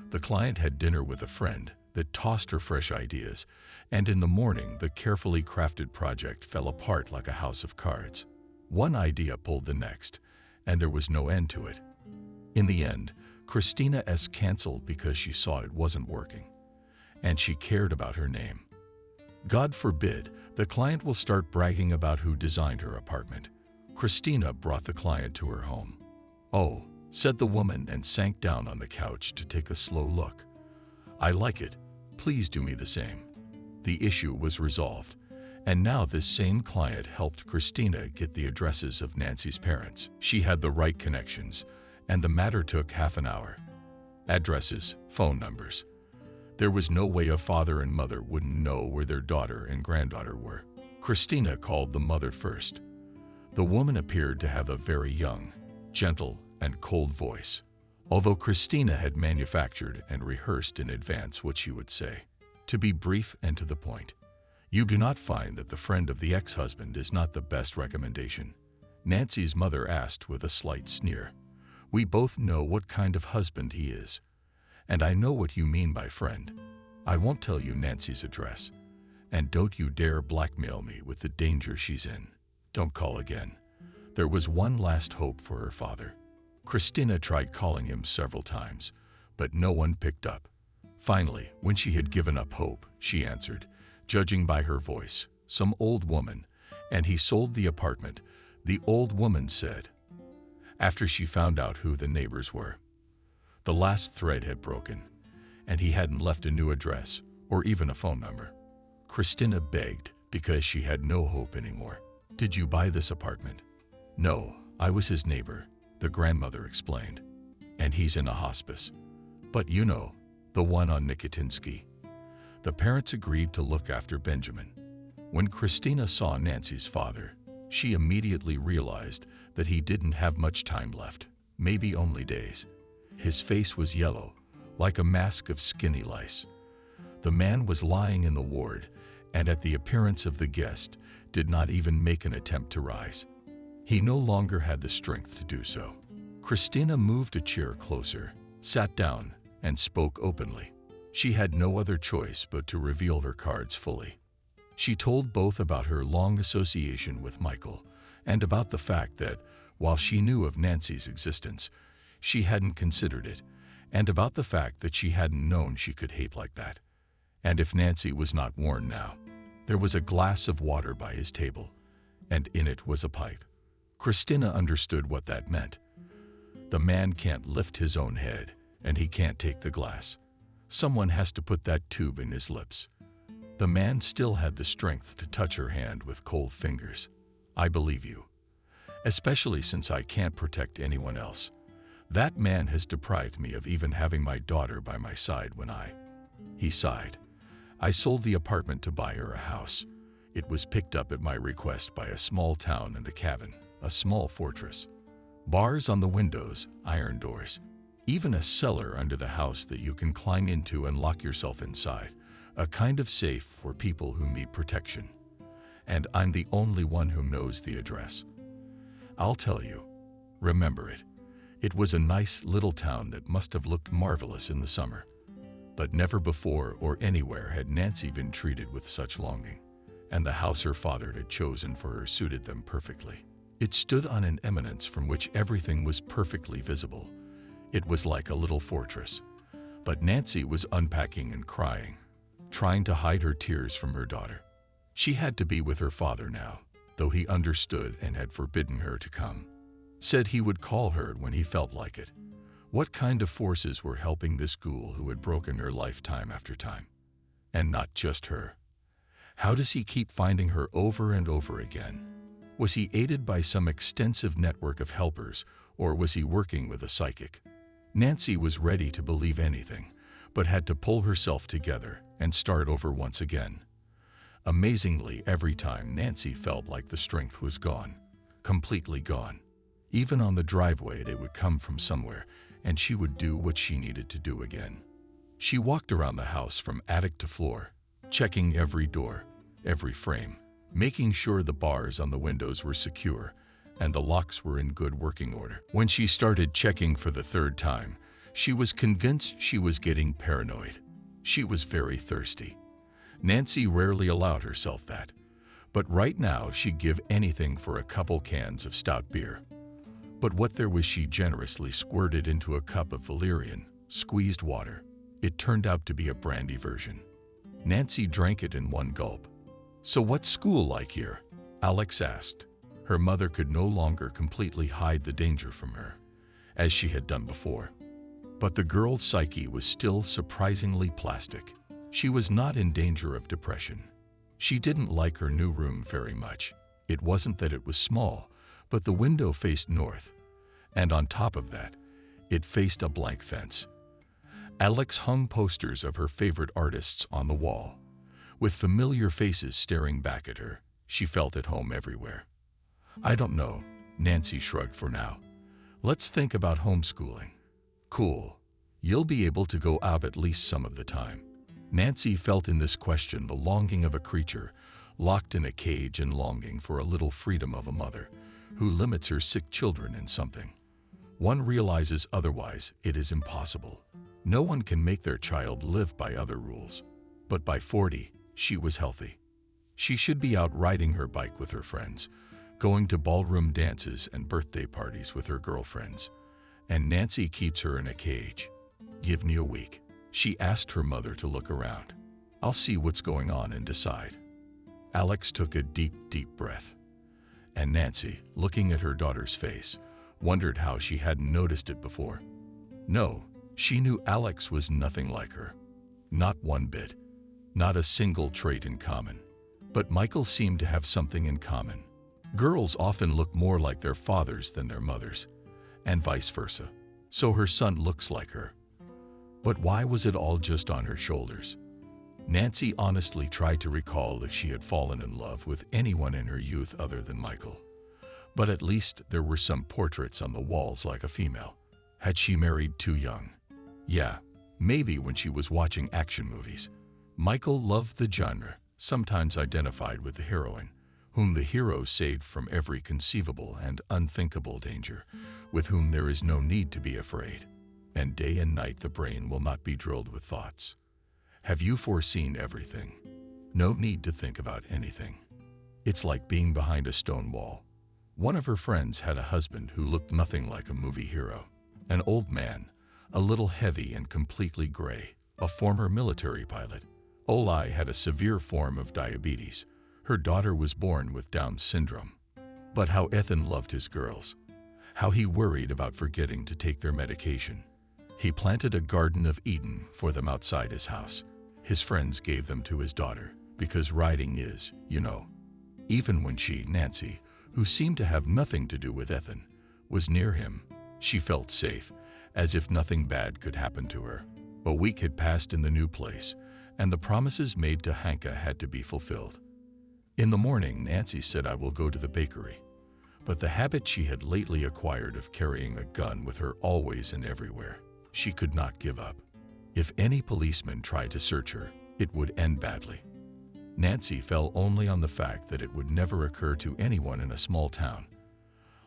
the client had dinner with a friend that tossed her fresh ideas, and in the morning, the carefully crafted project fell apart like a house of cards. One idea pulled the next, and there was no end to it. In the end, Christina S. canceled because she saw it wasn't working, and she cared about her name. God forbid the client will start bragging about who designed her apartment. Christina brought the client to her home. "Oh," said the woman and sank down on the couch to take a slow look. "I like it. Please do me the same." The issue was resolved, and now this same client helped Christina get the addresses of Nancy's parents. She had the right connections, and the matter took half an hour. Addresses, phone numbers. There was no way a father and mother wouldn't know where their daughter and granddaughter were. Christina called the mother first. The woman appeared to have a very young, gentle, and cold voice, although Christina had manufactured and rehearsed in advance what she would say. To be brief and to the point, you do not find that the friend of the ex-husband is not the best recommendation. Nancy's mother asked with a slight sneer. "We both know what kind of husband he is. And I know what you mean by friend. I won't tell you Nancy's address. And don't you dare blackmail me with the danger she's in. Don't call again." There was one last hope for her father. Christina tried calling him several times, but no one picked up. Finally, when she had given up hope, she answered, judging by her voice, "Some old woman, and he sold the apartment," the old woman said, after she found out who the neighbors were. The last thread had broken, and he hadn't left a new address or even a phone number. Christina begged because she had no hope anymore. "Did you buy this apartment?" "No, I was his neighbor," the grandmother explained. "And he's in a hospice. But you know, the one on Nicotinsky." The parents agreed to look after Benjamin. When Christina saw Nancy's father, she immediately realized that he didn't have much time left, maybe only days. His face was yellow, like a mask of skinny lice. The man was lying in the ward, and at the appearance of the guest, did not even make an attempt to rise. He no longer had the strength to do so. Christina moved a chair closer, sat down, and spoke openly. She had no other choice but to reveal her cards fully. She told both about her long association with Michael and about the fact that, while she knew of Nancy's existence, she hadn't considered it, and about the fact that she hadn't known she could hate like that. And if Nancy was not warned now, there was a glass of water by his table, and in it was a pipe. Christina understood what that meant. The man can't lift his own head, and he can't take the glass. Someone has to put that tube in his lips. The man still had the strength to touch her hand with cold fingers. "I believe you, especially since I can't protect anyone else. That man has deprived me of even having my daughter by my side when He sighed. "I sold the apartment to buy her a house. It was picked up at my request by a small town in the cabin, a small fortress. Bars on the windows, iron doors. Even a cellar under the house that you can climb into and lock yourself inside. A kind of safe for people who need protection. And I'm the only one who knows the address. I'll tell you. Remember it. It was a nice little town that must have looked marvelous in the summer. But never before or anywhere had Nancy been treated with such longing, and the house her father had chosen for her suited them perfectly. It stood on an eminence from which everything was perfectly visible. It was like a little fortress. But Nancy was unpacking and crying, trying to hide her tears from her daughter. She had to be with her father now, though he understood and had forbidden her to come. Said he would call her when he felt like it. What kind of forces were helping this ghoul who had broken her life time after time? And not just her. How does he keep finding her over and over again? Was he aided by some extensive network of helpers, or was he working with a psychic? Nancy was ready to believe anything, but had to pull herself together and start over once again. Amazingly, every time Nancy felt like the strength was gone, completely gone. Even on the driveway, it would come from somewhere, and she would do what she needed to do again. She walked around the house from attic to floor, checking every door, every frame, making sure the bars on the windows were secure and the locks were in good working order. When she started checking for the third time, she was convinced she was getting paranoid. She was very thirsty. Nancy rarely allowed herself that, but right now she'd give anything for a couple cans of stout beer. But what there was, she generously squirted into a cup of valerian, squeezed water. It turned out to be a brandy version. Nancy drank it in one gulp. "So what's school like here?" Alex asked. Her mother could no longer completely hide the danger from her, as she had done before. But the girl's psyche was still surprisingly plastic. She was not in danger of depression. She didn't like her new room very much. It wasn't that it was small, but the window faced north, and on top of that, it faced a blank fence. Alex hung posters of her favorite artists on the wall. With familiar faces staring back at her, she felt at home everywhere. "I don't know," Nancy shrugged for now. "Let's think about homeschooling." "Cool. You'll be able to go out at least some of the time." Nancy felt in this question the longing of a creature locked in a cage and longing for a little freedom of a mother who limits her sick children in something. One realizes otherwise it is impossible. No one can make their child live by other rules. But by 40, she was healthy. She should be out riding her bike with her friends, going to ballroom dances and birthday parties with her girlfriends. And Nancy keeps her in a cage. "Give me a week." She asked her mother to look around. "I'll see what's going on and decide." Alex took a deep, deep breath. And Nancy, looking at her daughter's face, wondered how she hadn't noticed it before. No, she knew Alex was nothing like her. Not one bit. Not a single trait in common. But Michael seemed to have something in common. Girls often look more like their fathers than their mothers, and vice versa. So her son looks like her. But why was it all just on her shoulders? Nancy honestly tried to recall if she had fallen in love with anyone in her youth other than Michael. But at least there were some portraits on the walls like a female. Had she married too young? Yeah, maybe when she was watching action movies. Michael loved the genre, sometimes identified with the heroine, whom the hero saved from every conceivable and unthinkable danger, with whom there is no need to be afraid. And day and night the brain will not be drilled with thoughts. Have you foreseen everything? No need to think about anything. It's like being behind a stone wall. One of her friends had a husband who looked nothing like a movie hero. An old man, a little heavy and completely gray, a former military pilot. Oli had a severe form of diabetes. Her daughter was born with Down syndrome. But how Ethan loved his girls. How he worried about forgetting to take their medication. He planted a Garden of Eden for them outside his house. His friends gave them to his daughter, because riding is, you know. Even when she, Nancy, who seemed to have nothing to do with Ethan, was near him, she felt safe, as if nothing bad could happen to her. A week had passed in the new place, and the promises made to Hanka had to be fulfilled. In the morning, Nancy said, "I will go to the bakery." But the habit she had lately acquired of carrying a gun with her always and everywhere, she could not give up. If any policeman tried to search her, it would end badly. Nancy fell only on the fact that it would never occur to anyone in a small town.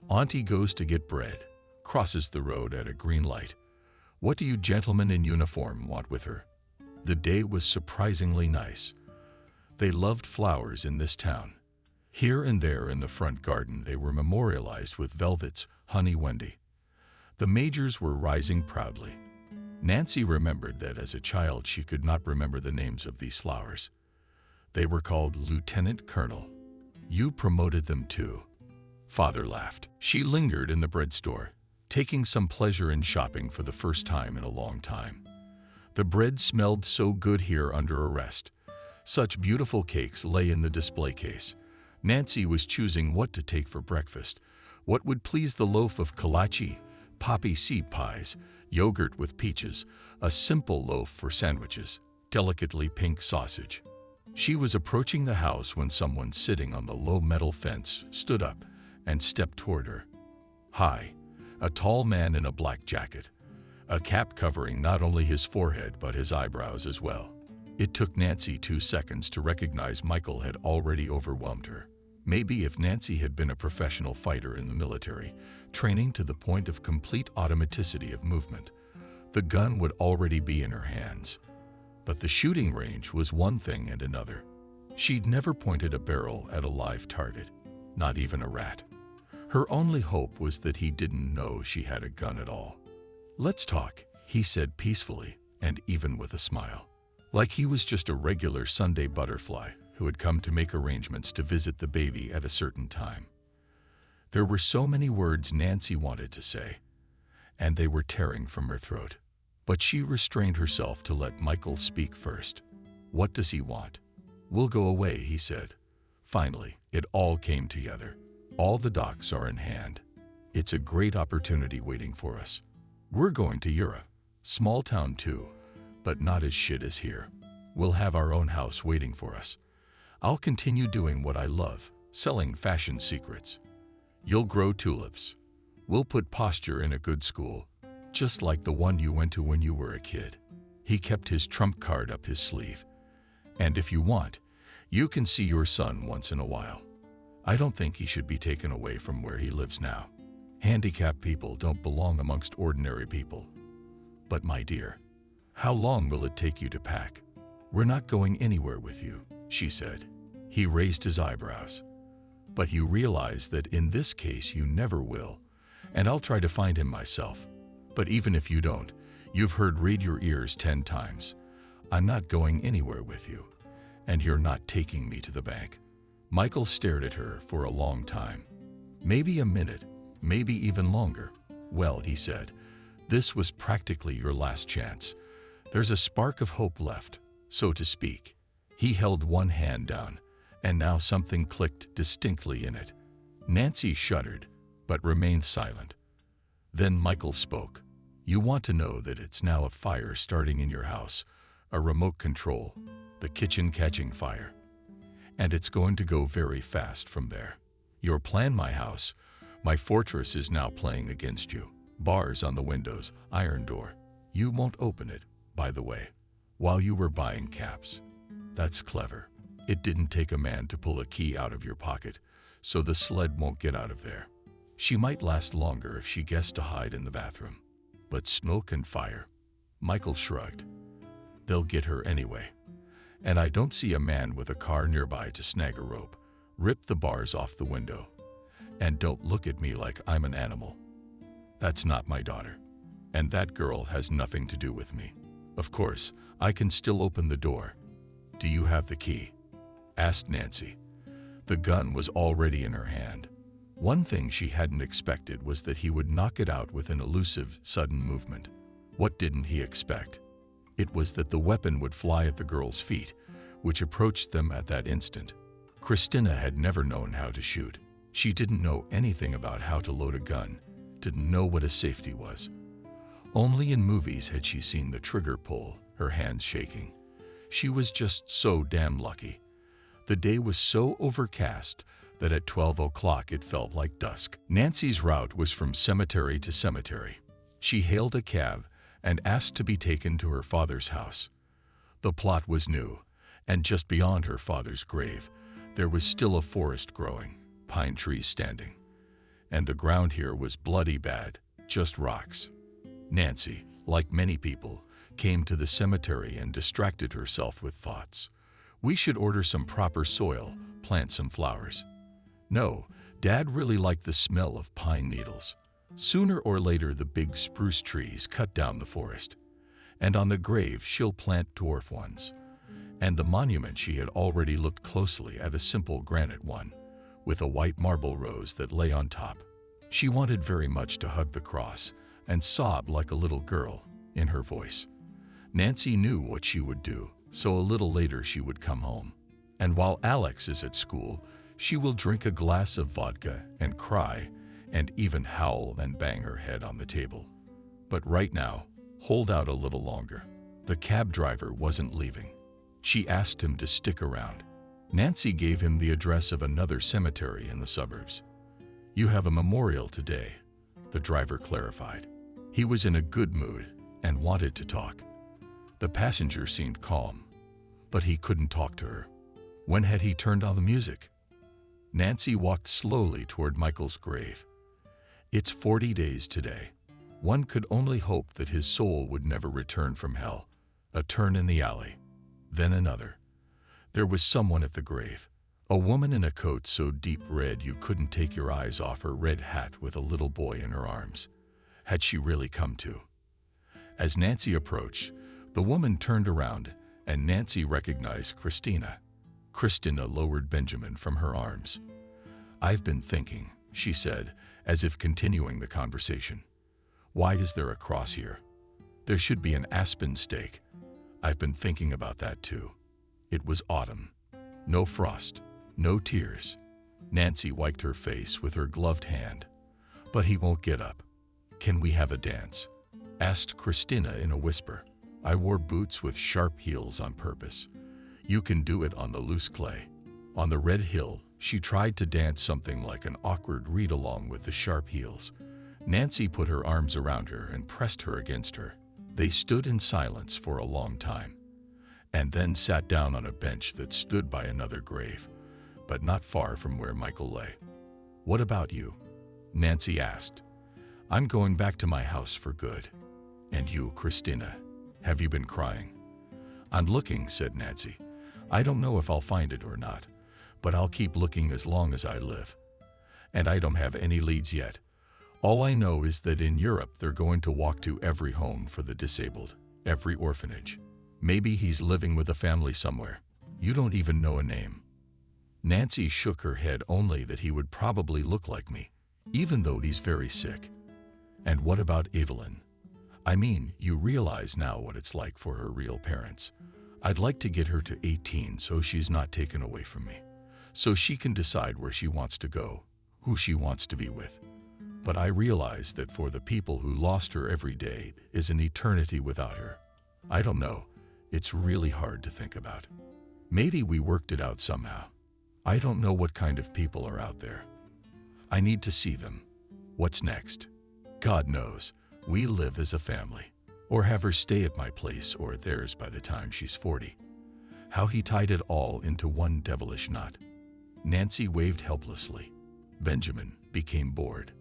Auntie goes to get bread, crosses the road at a green light. What do you gentlemen in uniform want with her? The day was surprisingly nice. They loved flowers in this town. Here and there in the front garden they were memorialized with velvets, Honey Wendy. The majors were rising proudly. Nancy remembered that as a child she could not remember the names of these flowers. They were called Lieutenant Colonel. You promoted them too. Father laughed. She lingered in the bread store, taking some pleasure in shopping for the first time in a long time. The bread smelled so good here under arrest. Such beautiful cakes lay in the display case. Nancy was choosing what to take for breakfast, what would please the loaf of kolache, poppy seed pies, yogurt with peaches, a simple loaf for sandwiches, delicately pink sausage. She was approaching the house when someone sitting on the low metal fence stood up and stepped toward her. Hi, a tall man in a black jacket, a cap covering not only his forehead but his eyebrows as well. It took Nancy 2 seconds to recognize Michael had already overwhelmed her. Maybe if Nancy had been a professional fighter in the military, training to the point of complete automaticity of movement, the gun would already be in her hands. But the shooting range was one thing and another. She'd never pointed a barrel at a live target, not even a rat. Her only hope was that he didn't know she had a gun at all. "Let's talk," he said peacefully and even with a smile, like he was just a regular Sunday butterfly who had come to make arrangements to visit the baby at a certain time. There were so many words Nancy wanted to say, and they were tearing from her throat. But she restrained herself to let Michael speak first. "What does he want?" "We'll go away," he said. Finally, it all came together. All the docs are in hand. It's a great opportunity waiting for us. We're going to Europe. Small town too, but not as shit as here. We'll have our own house waiting for us. I'll continue doing what I love, selling fashion secrets. You'll grow tulips. We'll put posture in a good school, just like the one you went to when you were a kid. He kept his trump card up his sleeve. And if you want, you can see your son once in a while. I don't think he should be taken away from where he lives now. Handicapped people don't belong amongst ordinary people. But my dear, how long will it take you to pack?" "We're not going anywhere with you," she said. He raised his eyebrows. "But you realize that in this case you never will, and I'll try to find him myself. But even if you don't, you've heard read your ears 10 times. I'm not going anywhere with you, and you're not taking me to the bank." Michael stared at her for a long time. Maybe a minute, maybe even longer. "Well," he said, "this was practically your last chance. There's a spark of hope left, so to speak." He held one hand down, and now something clicked distinctly in it. Nancy shuddered, but remained silent. Then Michael spoke. "You want to know that it's now a fire starting in your house, a remote control, the kitchen catching fire. And it's going to go very fast from there. Your plan, my house, my fortress is now playing against you. Bars on the windows, iron door. You won't open it, by the way, while you were buying caps. That's clever. It didn't take a man to pull a key out of your pocket, so the sled won't get out of there. She might last longer if she guessed to hide in the bathroom. But smoke and fire." Michael shrugged. "They'll get her anyway. And I don't see a man with a car nearby to snag a rope, rip the bars off the window. And don't look at me like I'm an animal. That's not my daughter. And that girl has nothing to do with me. Of course, I can still open the door. Do you have the key?" asked Nancy. The gun was already in her hand. One thing she hadn't expected was that he would knock it out with an elusive, sudden movement. What didn't he expect? It was that the weapon would fly at the girl's feet, which approached them at that instant. Christina had never known how to shoot. She didn't know anything about how to load a gun, didn't know what a safety was. Only in movies had she seen the trigger pull, her hands shaking. She was just so damn lucky. The day was so overcast that at 12 o'clock it felt like dusk. Nancy's route was from cemetery to cemetery. She hailed a cab and asked to be taken to her father's house. The plot was new, and just beyond her father's grave, there was still a forest growing, pine trees standing. And the ground here was bloody bad, just rocks. Nancy, like many people, came to the cemetery and distracted herself with thoughts. We should order some proper soil, plant some flowers. No, Dad really liked the smell of pine needles. Sooner or later the big spruce trees cut down the forest, and on the grave she'll plant dwarf ones. And the monument she had already looked closely at, a simple granite one, with a white marble rose that lay on top. She wanted very much to hug the cross and sob like a little girl in her voice. Nancy knew what she would do, so a little later she would come home. And while Alex is at school, she will drink a glass of vodka and cry and even howl and bang her head on the table. But right now, hold out a little longer. The cab driver wasn't leaving. She asked him to stick around. Nancy gave him the address of another cemetery in the suburbs. "You have a memorial today," the driver clarified. He was in a good mood and wanted to talk. The passenger seemed calm, but he couldn't talk to her. When had he turned on the music? Nancy walked slowly toward Michael's grave. It's 40 days today. One could only hope that his soul would never return from hell. A turn in the alley, then another. There was someone at the grave. A woman in a coat so deep red you couldn't take your eyes off her red hat with a little boy in her arms. Had she really come to? As Nancy approached, the woman turned around and Nancy recognized Christina. Christina lowered Benjamin from her arms. "I've been thinking," she said, as if continuing the conversation. "Why is there a cross here? There should be an aspen stake. I've been thinking about that too." It was autumn. No frost, no tears. Nancy wiped her face with her gloved hand. "But he won't get up. Can we have a dance?" asked Christina in a whisper. "I wore boots with sharp heels on purpose. You can do it on the loose clay." On the red hill, she tried to dance something like an awkward read-along with the sharp heels. Nancy put her arms around her and pressed her against her. They stood in silence for a long time, and then sat down on a bench that stood by another grave, but not far from where Michael lay. "What about you?" Nancy asked. "I'm going back to my house for good." "And you, Christina, have you been crying?" "I'm looking," said Nancy. "I don't know if I'll find it or not, but I'll keep looking as long as I live. And I don't have any leads yet. All I know is that in Europe they're going to walk to every home for the disabled, every orphanage. Maybe he's living with a family somewhere. You don't even know a name." Nancy shook her head, only that he would probably look like me, even though he's very sick. "And what about Evelyn? I mean, you realize now what it's like for her real parents. I'd like to get her to 18 so she's not taken away from me, so she can decide where she wants to go, who she wants to be with. But I realize that for the people who lost her every day is an eternity without her. I don't know. It's really hard to think about. Maybe we worked it out somehow. I don't know what kind of people are out there. I need to see them. What's next? God knows. We live as a family. Or have her stay at my place or theirs by the time she's 40. How he tied it all into one devilish knot." Nancy waved helplessly. Benjamin became bored.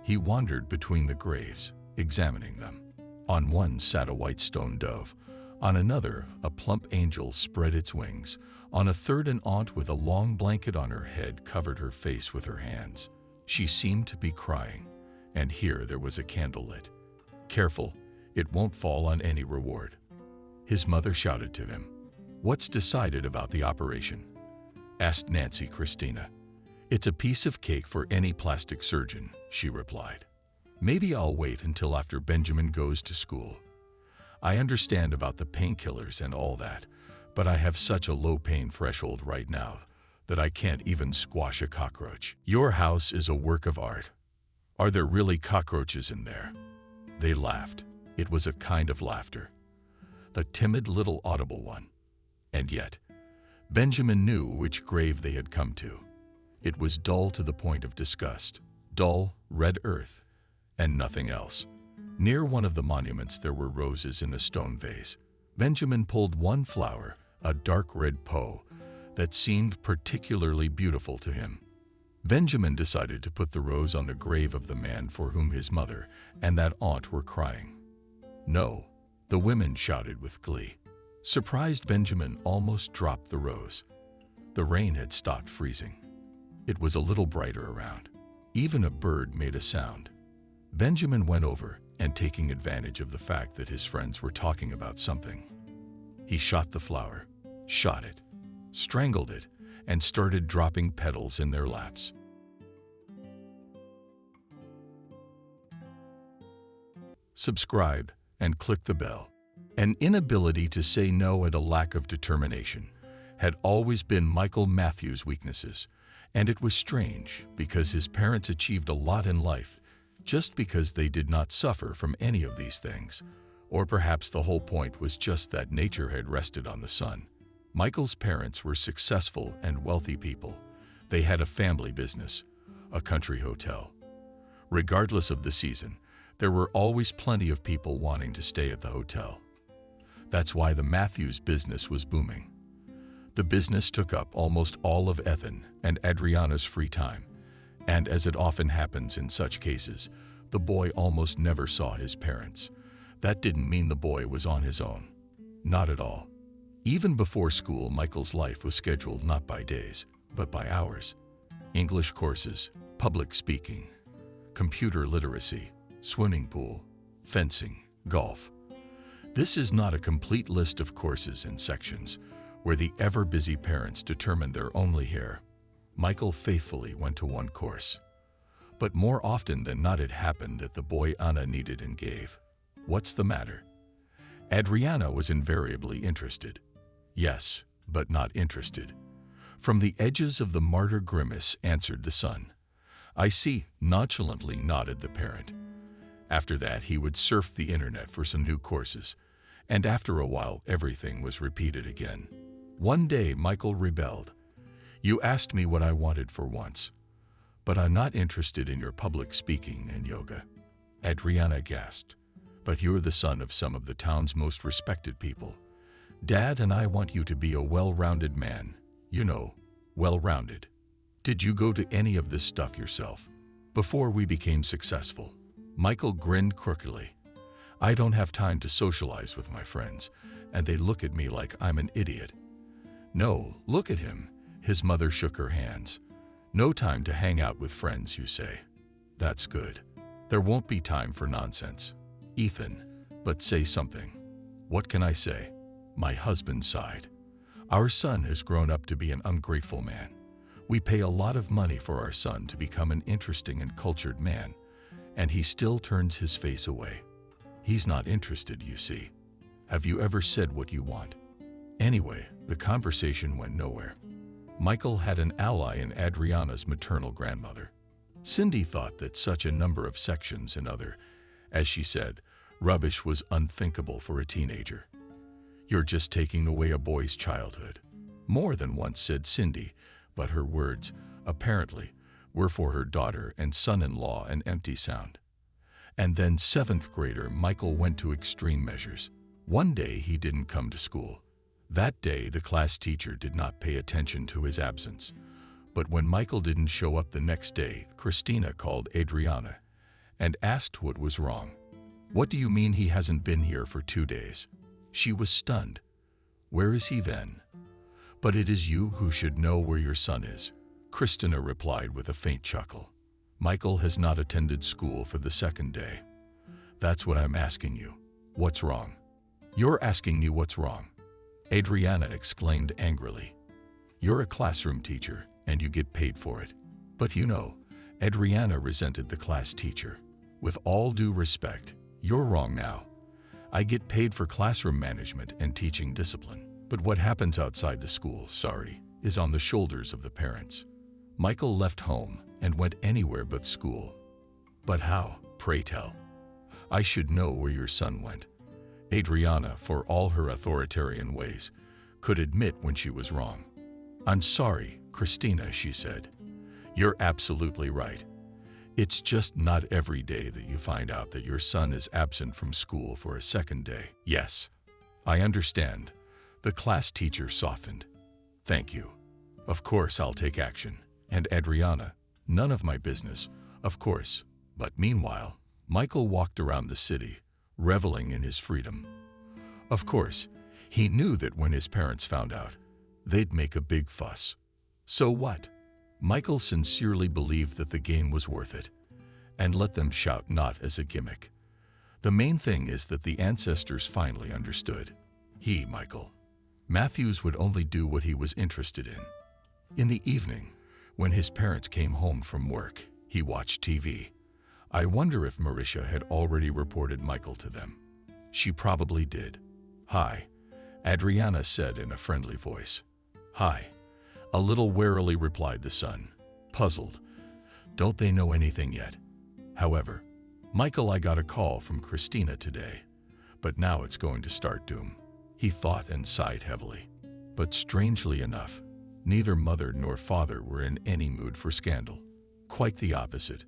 He wandered between the graves, examining them. On one sat a white stone dove. On another, a plump angel spread its wings. On a third, an aunt with a long blanket on her head covered her face with her hands. She seemed to be crying, and here there was a candle lit. "Careful, it won't fall on any reward." His mother shouted to him. "What's decided about the operation?" asked Nancy Christina. "It's a piece of cake for any plastic surgeon," she replied. "Maybe I'll wait until after Benjamin goes to school. I understand about the painkillers and all that, but I have such a low pain threshold right now that I can't even squash a cockroach." "Your house is a work of art. Are there really cockroaches in there?" They laughed. It was a kind of laughter, a timid little audible one. And yet, Benjamin knew which grave they had come to. It was dull to the point of disgust, dull, red earth, and nothing else. Near one of the monuments there were roses in a stone vase. Benjamin pulled one flower, a dark red poe, that seemed particularly beautiful to him. Benjamin decided to put the rose on the grave of the man for whom his mother and that aunt were crying. "No," the women shouted with glee. Surprised, Benjamin almost dropped the rose. The rain had stopped freezing. It was a little brighter around. Even a bird made a sound. Benjamin went over and, taking advantage of the fact that his friends were talking about something, he shot the flower, shot it, strangled it, and started dropping petals in their laps. Subscribe and click the bell. An inability to say no and a lack of determination had always been Michael Matthews' weaknesses, and it was strange because his parents achieved a lot in life, just because they did not suffer from any of these things. Or perhaps the whole point was just that nature had rested on the son. Michael's parents were successful and wealthy people. They had a family business, a country hotel. Regardless of the season, there were always plenty of people wanting to stay at the hotel. That's why the Matthews business was booming. The business took up almost all of Ethan and Adriana's free time, and as it often happens in such cases, the boy almost never saw his parents. That didn't mean the boy was on his own. Not at all. Even before school, Michael's life was scheduled not by days, but by hours. English courses, public speaking, computer literacy, swimming pool, fencing, golf. This is not a complete list of courses and sections where the ever-busy parents determined their only heir. Michael faithfully went to one course. But more often than not, it happened that the boy Anna needed and gave. What's the matter? Adriana was invariably interested. Yes, but not interested. From the edges of the martyr grimace answered the son. I see, nonchalantly nodded the parent. After that, he would surf the internet for some new courses, and after a while, everything was repeated again. One day, Michael rebelled. You asked me what I wanted for once, but I'm not interested in your public speaking and yoga. Adriana gasped. But you're the son of some of the town's most respected people. Dad and I want you to be a well-rounded man. You know, well-rounded. Did you go to any of this stuff yourself before we became successful? Michael grinned crookedly. I don't have time to socialize with my friends, and they look at me like I'm an idiot. No, look at him. His mother shook her hands. No time to hang out with friends, you say. That's good. There won't be time for nonsense. Ethan, but say something. What can I say? My husband sighed. Our son has grown up to be an ungrateful man. We pay a lot of money for our son to become an interesting and cultured man, and he still turns his face away. He's not interested, you see. Have you ever said what you want? Anyway, the conversation went nowhere. Michael had an ally in Adriana's maternal grandmother. Cindy thought that such a number of sections and other, as she said, rubbish was unthinkable for a teenager. You're just taking away a boy's childhood. More than once said Cindy, but her words, apparently, were for her daughter and son-in-law an empty sound. And then 7th grader Michael went to extreme measures. One day he didn't come to school. That day the class teacher did not pay attention to his absence. But when Michael didn't show up the next day, Christina called Adriana and asked what was wrong. What do you mean he hasn't been here for 2 days? She was stunned. Where is he then? But it is you who should know where your son is, Christina replied with a faint chuckle. Michael has not attended school for the 2nd day. That's what I'm asking you. What's wrong? You're asking me what's wrong, Adriana exclaimed angrily. You're a classroom teacher and you get paid for it. But you know, Adriana resented the class teacher. With all due respect, you're wrong now. I get paid for classroom management and teaching discipline. But what happens outside the school, is on the shoulders of the parents. Michael left home and went anywhere but school. But how, pray tell? I should know where your son went. Adriana, for all her authoritarian ways, could admit when she was wrong. I'm sorry, Christina, she said. You're absolutely right. It's just not every day that you find out that your son is absent from school for a 2nd day. Yes, I understand. The class teacher softened. Thank you. Of course I'll take action. And Adriana, none of my business, of course. But meanwhile, Michael walked around the city, reveling in his freedom. Of course, he knew that when his parents found out, they'd make a big fuss. So what? Michael sincerely believed that the game was worth it, and let them shout not as a gimmick. The main thing is that the ancestors finally understood. He, Michael Matthews, would only do what he was interested in. In the evening, when his parents came home from work, he watched TV. I wonder if Marisha had already reported Michael to them. She probably did. Hi, Adriana said in a friendly voice. Hi, a little warily replied the son, puzzled. Don't they know anything yet? However, Michael, I got a call from Christina today, but now it's going to start doom. He thought and sighed heavily. But strangely enough, neither mother nor father were in any mood for scandal. Quite the opposite.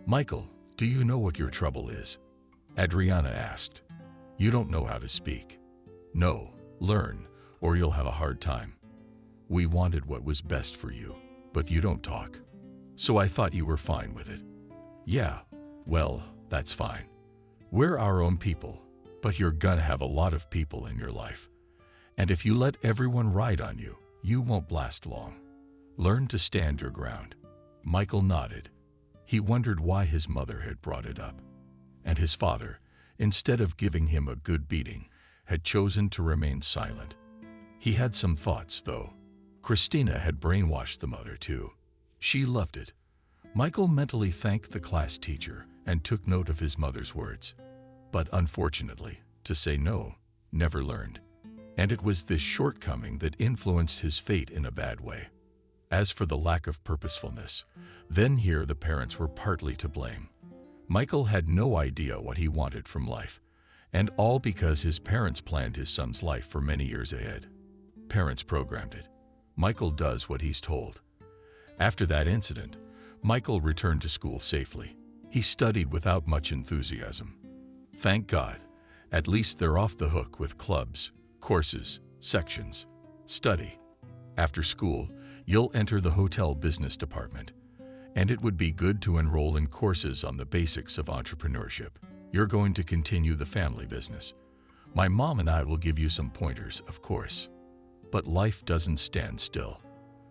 Michael, do you know what your trouble is? Adriana asked. You don't know how to speak. No, learn, or you'll have a hard time. We wanted what was best for you, but you don't talk. So I thought you were fine with it. Yeah, well, that's fine. We're our own people, but you're gonna have a lot of people in your life. And if you let everyone ride on you, you won't last long. Learn to stand your ground. Michael nodded. He wondered why his mother had brought it up. And his father, instead of giving him a good beating, had chosen to remain silent. He had some thoughts, though. Christina had brainwashed the mother, too. She loved it. Michael mentally thanked the class teacher and took note of his mother's words. But unfortunately, to say no, never learned. And it was this shortcoming that influenced his fate in a bad way. As for the lack of purposefulness, then here the parents were partly to blame. Michael had no idea what he wanted from life, and all because his parents planned his son's life for many years ahead. Parents programmed it. Michael does what he's told. After that incident, Michael returned to school safely. He studied without much enthusiasm. Thank God, at least they're off the hook with clubs, courses, sections. Study. After school, you'll enter the hotel business department, and it would be good to enroll in courses on the basics of entrepreneurship. You're going to continue the family business. My mom and I will give you some pointers, of course. But life doesn't stand still.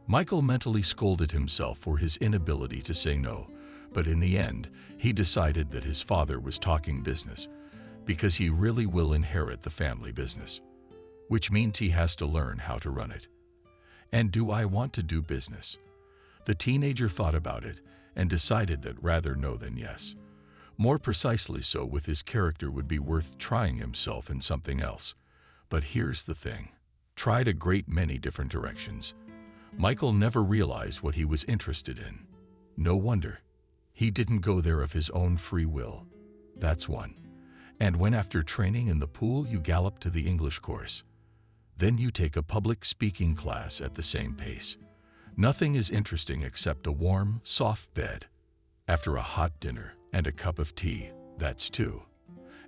Michael mentally scolded himself for his inability to say no, but in the end, he decided that his father was talking business because he really will inherit the family business, which means he has to learn how to run it. And do I want to do business? The teenager thought about it and decided that rather no than yes. More precisely so, with his character would be worth trying himself in something else. But here's the thing. Tried a great many different directions. Michael never realized what he was interested in. No wonder. He didn't go there of his own free will. That's one. And when after training in the pool you gallop to the English course, then you take a public speaking class at the same pace. Nothing is interesting except a warm, soft bed. After a hot dinner and a cup of tea, that's two.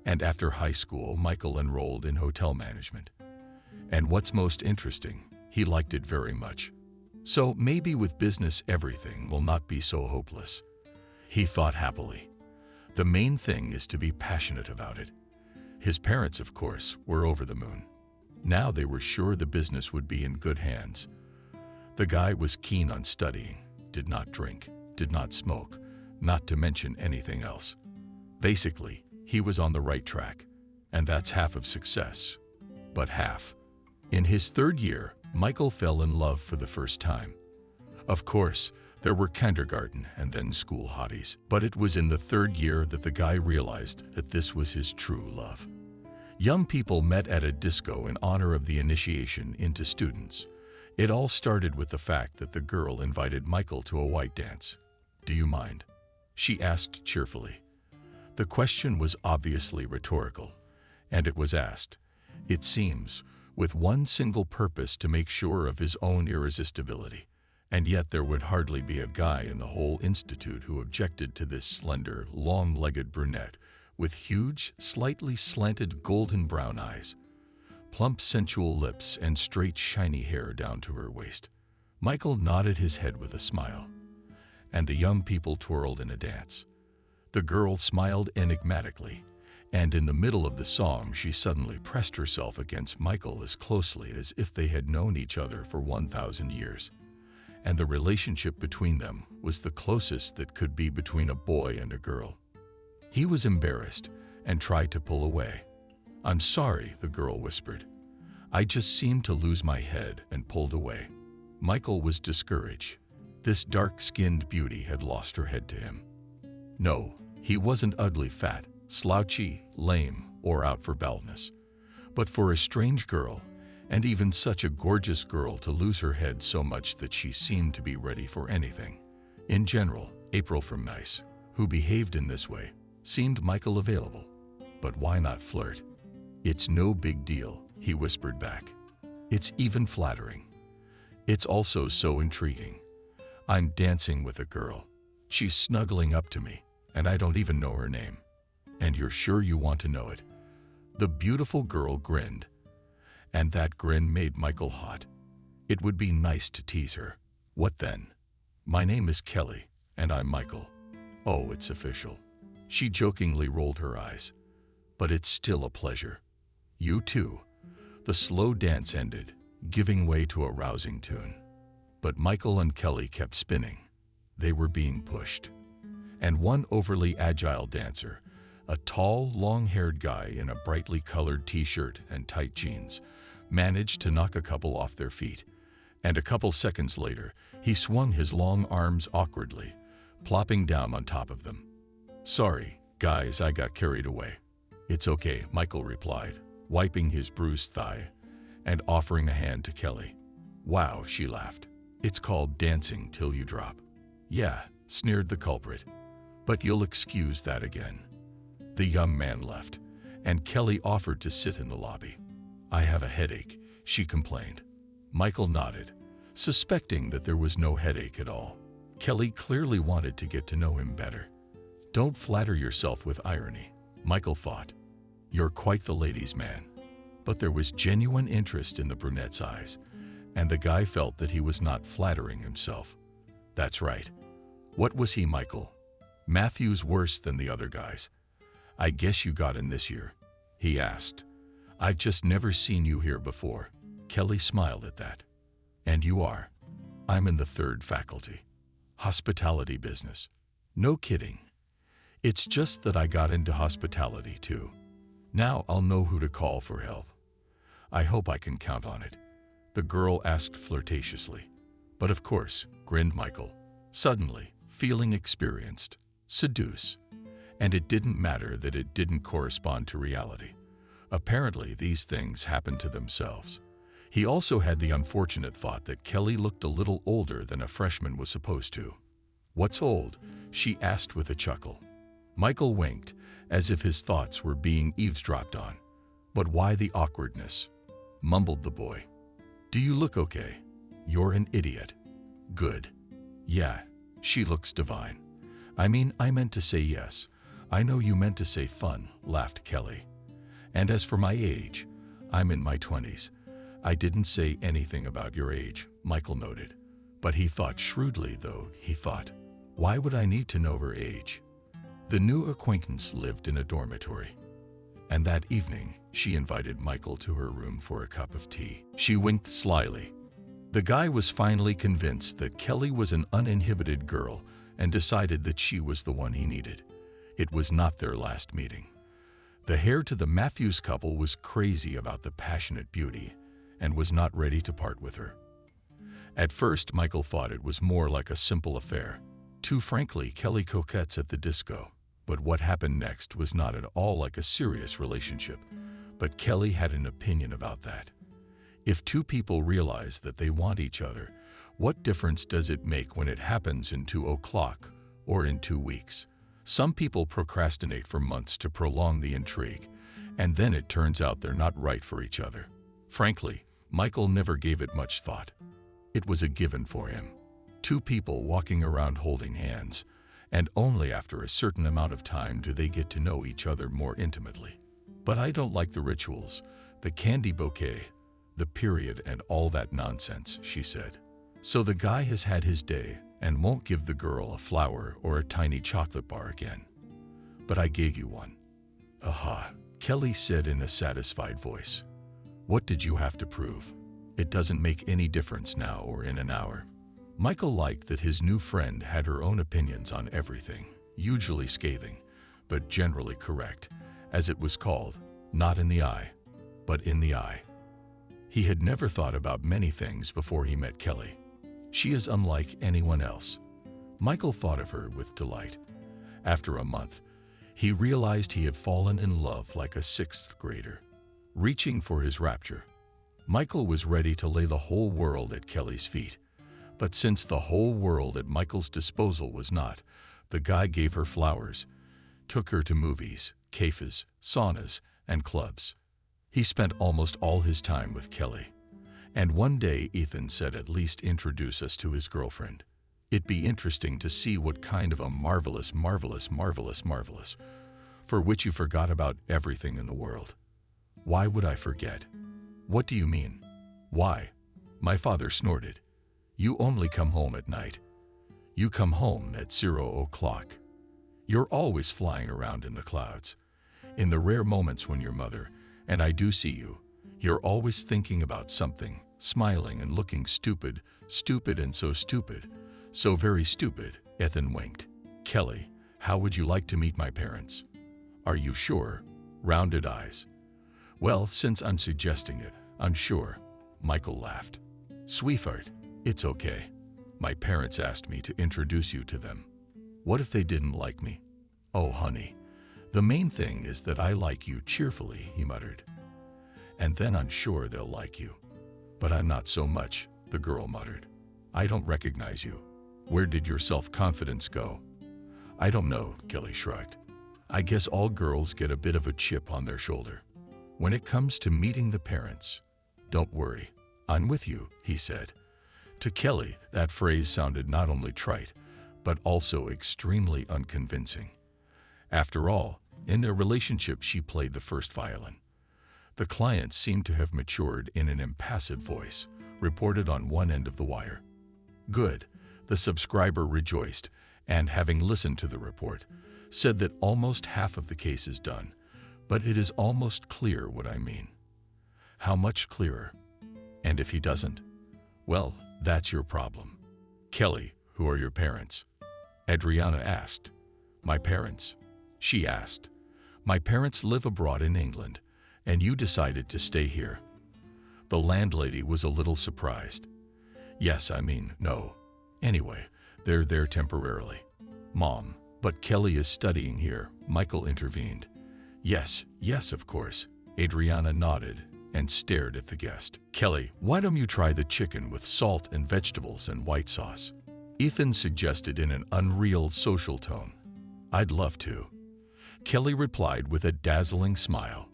And after high school, Michael enrolled in hotel management. And what's most interesting, he liked it very much. So maybe with business everything will not be so hopeless. He thought happily. The main thing is to be passionate about it. His parents, of course, were over the moon. Now they were sure the business would be in good hands. The guy was keen on studying, did not drink, did not smoke, not to mention anything else. Basically, he was on the right track, and that's half of success. But half. In his third year, Michael fell in love for the first time. Of course, there were kindergarten and then school hotties, but it was in the third year that the guy realized that this was his true love. Young people met at a disco in honor of the initiation into students. It all started with the fact that the girl invited Michael to a white dance. "Do you mind?" she asked cheerfully. The question was obviously rhetorical, and it was asked, it seems, with one single purpose: to make sure of his own irresistibility. And yet there would hardly be a guy in the whole institute who objected to this slender, long-legged brunette with huge, slightly slanted golden brown eyes, plump sensual lips, and straight shiny hair down to her waist. Michael nodded his head with a smile, and the young people twirled in a dance. The girl smiled enigmatically, and in the middle of the song she suddenly pressed herself against Michael as closely as if they had known each other for 1,000 years. And the relationship between them was the closest that could be between a boy and a girl. He was embarrassed and tried to pull away. "I'm sorry," the girl whispered. "I just seemed to lose my head," and pulled away. Michael was discouraged. This dark-skinned beauty had lost her head to him. No, he wasn't ugly, fat, slouchy, lame, or out for baldness. But for a strange girl, and even such a gorgeous girl, to lose her head so much that she seemed to be ready for anything. In general, April from Nice, who behaved in this way, Seemed Michael available? But why not flirt? It's no big deal, he whispered back. It's even flattering. It's also so intriguing. I'm dancing with a girl. She's snuggling up to me, and I don't even know her name. And you're sure you want to know it? The beautiful girl grinned, and that grin made Michael hot. It would be nice to tease her. What then? My name is Kelly, and I'm Michael. Oh, it's official. She jokingly rolled her eyes. But it's still a pleasure. You too. The slow dance ended, giving way to a rousing tune. But Michael and Kelly kept spinning. They were being pushed. And one overly agile dancer, a tall, long-haired guy in a brightly colored t-shirt and tight jeans, managed to knock a couple off their feet. And a couple seconds later, he swung his long arms awkwardly, plopping down on top of them. Sorry, guys, I got carried away. It's okay, Michael replied, wiping his bruised thigh and offering a hand to Kelly. Wow, she laughed. It's called dancing till you drop. Yeah, sneered the culprit. But you'll excuse that again. The young man left, and Kelly offered to sit in the lobby. I have a headache, she complained. Michael nodded, suspecting that there was no headache at all. Kelly clearly wanted to get to know him better. Don't flatter yourself with irony, Michael thought. You're quite the ladies' man. But there was genuine interest in the brunette's eyes, and the guy felt that he was not flattering himself. That's right. What was he, Michael? Matthew's worse than the other guys. I guess you got in this year, he asked. I've just never seen you here before. Kelly smiled at that. And you are? I'm in the third faculty. Hospitality business. No kidding. It's just that I got into hospitality too. Now I'll know who to call for help. I hope I can count on it, the girl asked flirtatiously. But of course, grinned Michael, suddenly feeling experienced, seduce. And it didn't matter that it didn't correspond to reality. Apparently, these things happen to themselves. He also had the unfortunate thought that Kelly looked a little older than a freshman was supposed to. What's old? She asked with a chuckle. Michael winked, as if his thoughts were being eavesdropped on. But why the awkwardness? Mumbled the boy. Do you look okay? You're an idiot. Good. Yeah, she looks divine. I meant to say yes. I know you meant to say fun, laughed Kelly. And as for my age, I'm in my 20s. I didn't say anything about your age, Michael noted. But he thought shrewdly, though, he thought, why would I need to know her age? The new acquaintance lived in a dormitory. And that evening, she invited Michael to her room for a cup of tea. She winked slyly. The guy was finally convinced that Kelly was an uninhibited girl and decided that she was the one he needed. It was not their last meeting. The heir to the Matthews couple was crazy about the passionate beauty and was not ready to part with her. At first, Michael thought it was more like a simple affair. Too frankly, Kelly coquettes at the disco. But what happened next was not at all like a serious relationship. But Kelly had an opinion about that. If two people realize that they want each other, what difference does it make when it happens in 2 o'clock or in 2 weeks? Some people procrastinate for months to prolong the intrigue, and then it turns out they're not right for each other. Frankly, Michael never gave it much thought. It was a given for him. Two people walking around holding hands, and only after a certain amount of time do they get to know each other more intimately. But I don't like the rituals, the candy bouquet, the period, and all that nonsense, she said. So the guy has had his day and won't give the girl a flower or a tiny chocolate bar again. But I gave you one. Aha, Kelly said in a satisfied voice. What did you have to prove? It doesn't make any difference now or in an hour. Michael liked that his new friend had her own opinions on everything, usually scathing, but generally correct, as it was called, not in the eye, but in the eye. He had never thought about many things before he met Kelly. She is unlike anyone else. Michael thought of her with delight. After a month, he realized he had fallen in love like a 6th grader. Reaching for his rapture, Michael was ready to lay the whole world at Kelly's feet. But since the whole world at Michael's disposal was not, the guy gave her flowers. took her to movies, cafes, saunas, and clubs. He spent almost all his time with Kelly. And one day Ethan said at least introduce us to his girlfriend. It'd be interesting to see what kind of a marvelous, for which you forgot about everything in the world. Why would I forget? What do you mean? Why? My father snorted. You only come home at night. You come home at 0 o'clock. You're always flying around in the clouds. In the rare moments when your mother, and I do see you, you're always thinking about something, smiling and looking stupid and so stupid, so very stupid. Ethan winked. Kelly, how would you like to meet my parents? Are you sure? Rounded eyes. Well, since I'm suggesting it, I'm sure. Michael laughed. Sweetheart, it's okay. My parents asked me to introduce you to them. What if they didn't like me? Oh, honey, the main thing is that I like you cheerfully, he muttered. And then I'm sure they'll like you. But I'm not so much, the girl muttered. I don't recognize you. Where did your self-confidence go? I don't know, Kelly shrugged. I guess all girls get a bit of a chip on their shoulder. When it comes to meeting the parents, don't worry, I'm with you, he said. To Kelly, that phrase sounded not only trite, but also extremely unconvincing. After all, in their relationship she played the first violin. The client seemed to have matured in an impassive voice, reported on one end of the wire. Good, the subscriber rejoiced, and having listened to the report, said that almost half of the case is done, but it is almost clear what I mean. How much clearer? And if he doesn't? Well, that's your problem. Kelly, who are your parents? Adriana asked. My parents? She asked. My parents live abroad in England, and you decided to stay here. The landlady was a little surprised. Yes, I mean, no. Anyway, they're there temporarily. Mom, but Kelly is studying here, Michael intervened. Yes, of course. Adriana nodded and stared at the guest. Kelly, why don't you try the chicken with salt and vegetables and white sauce? Ethan suggested in an unreal social tone. I'd love to. Kelly replied with a dazzling smile.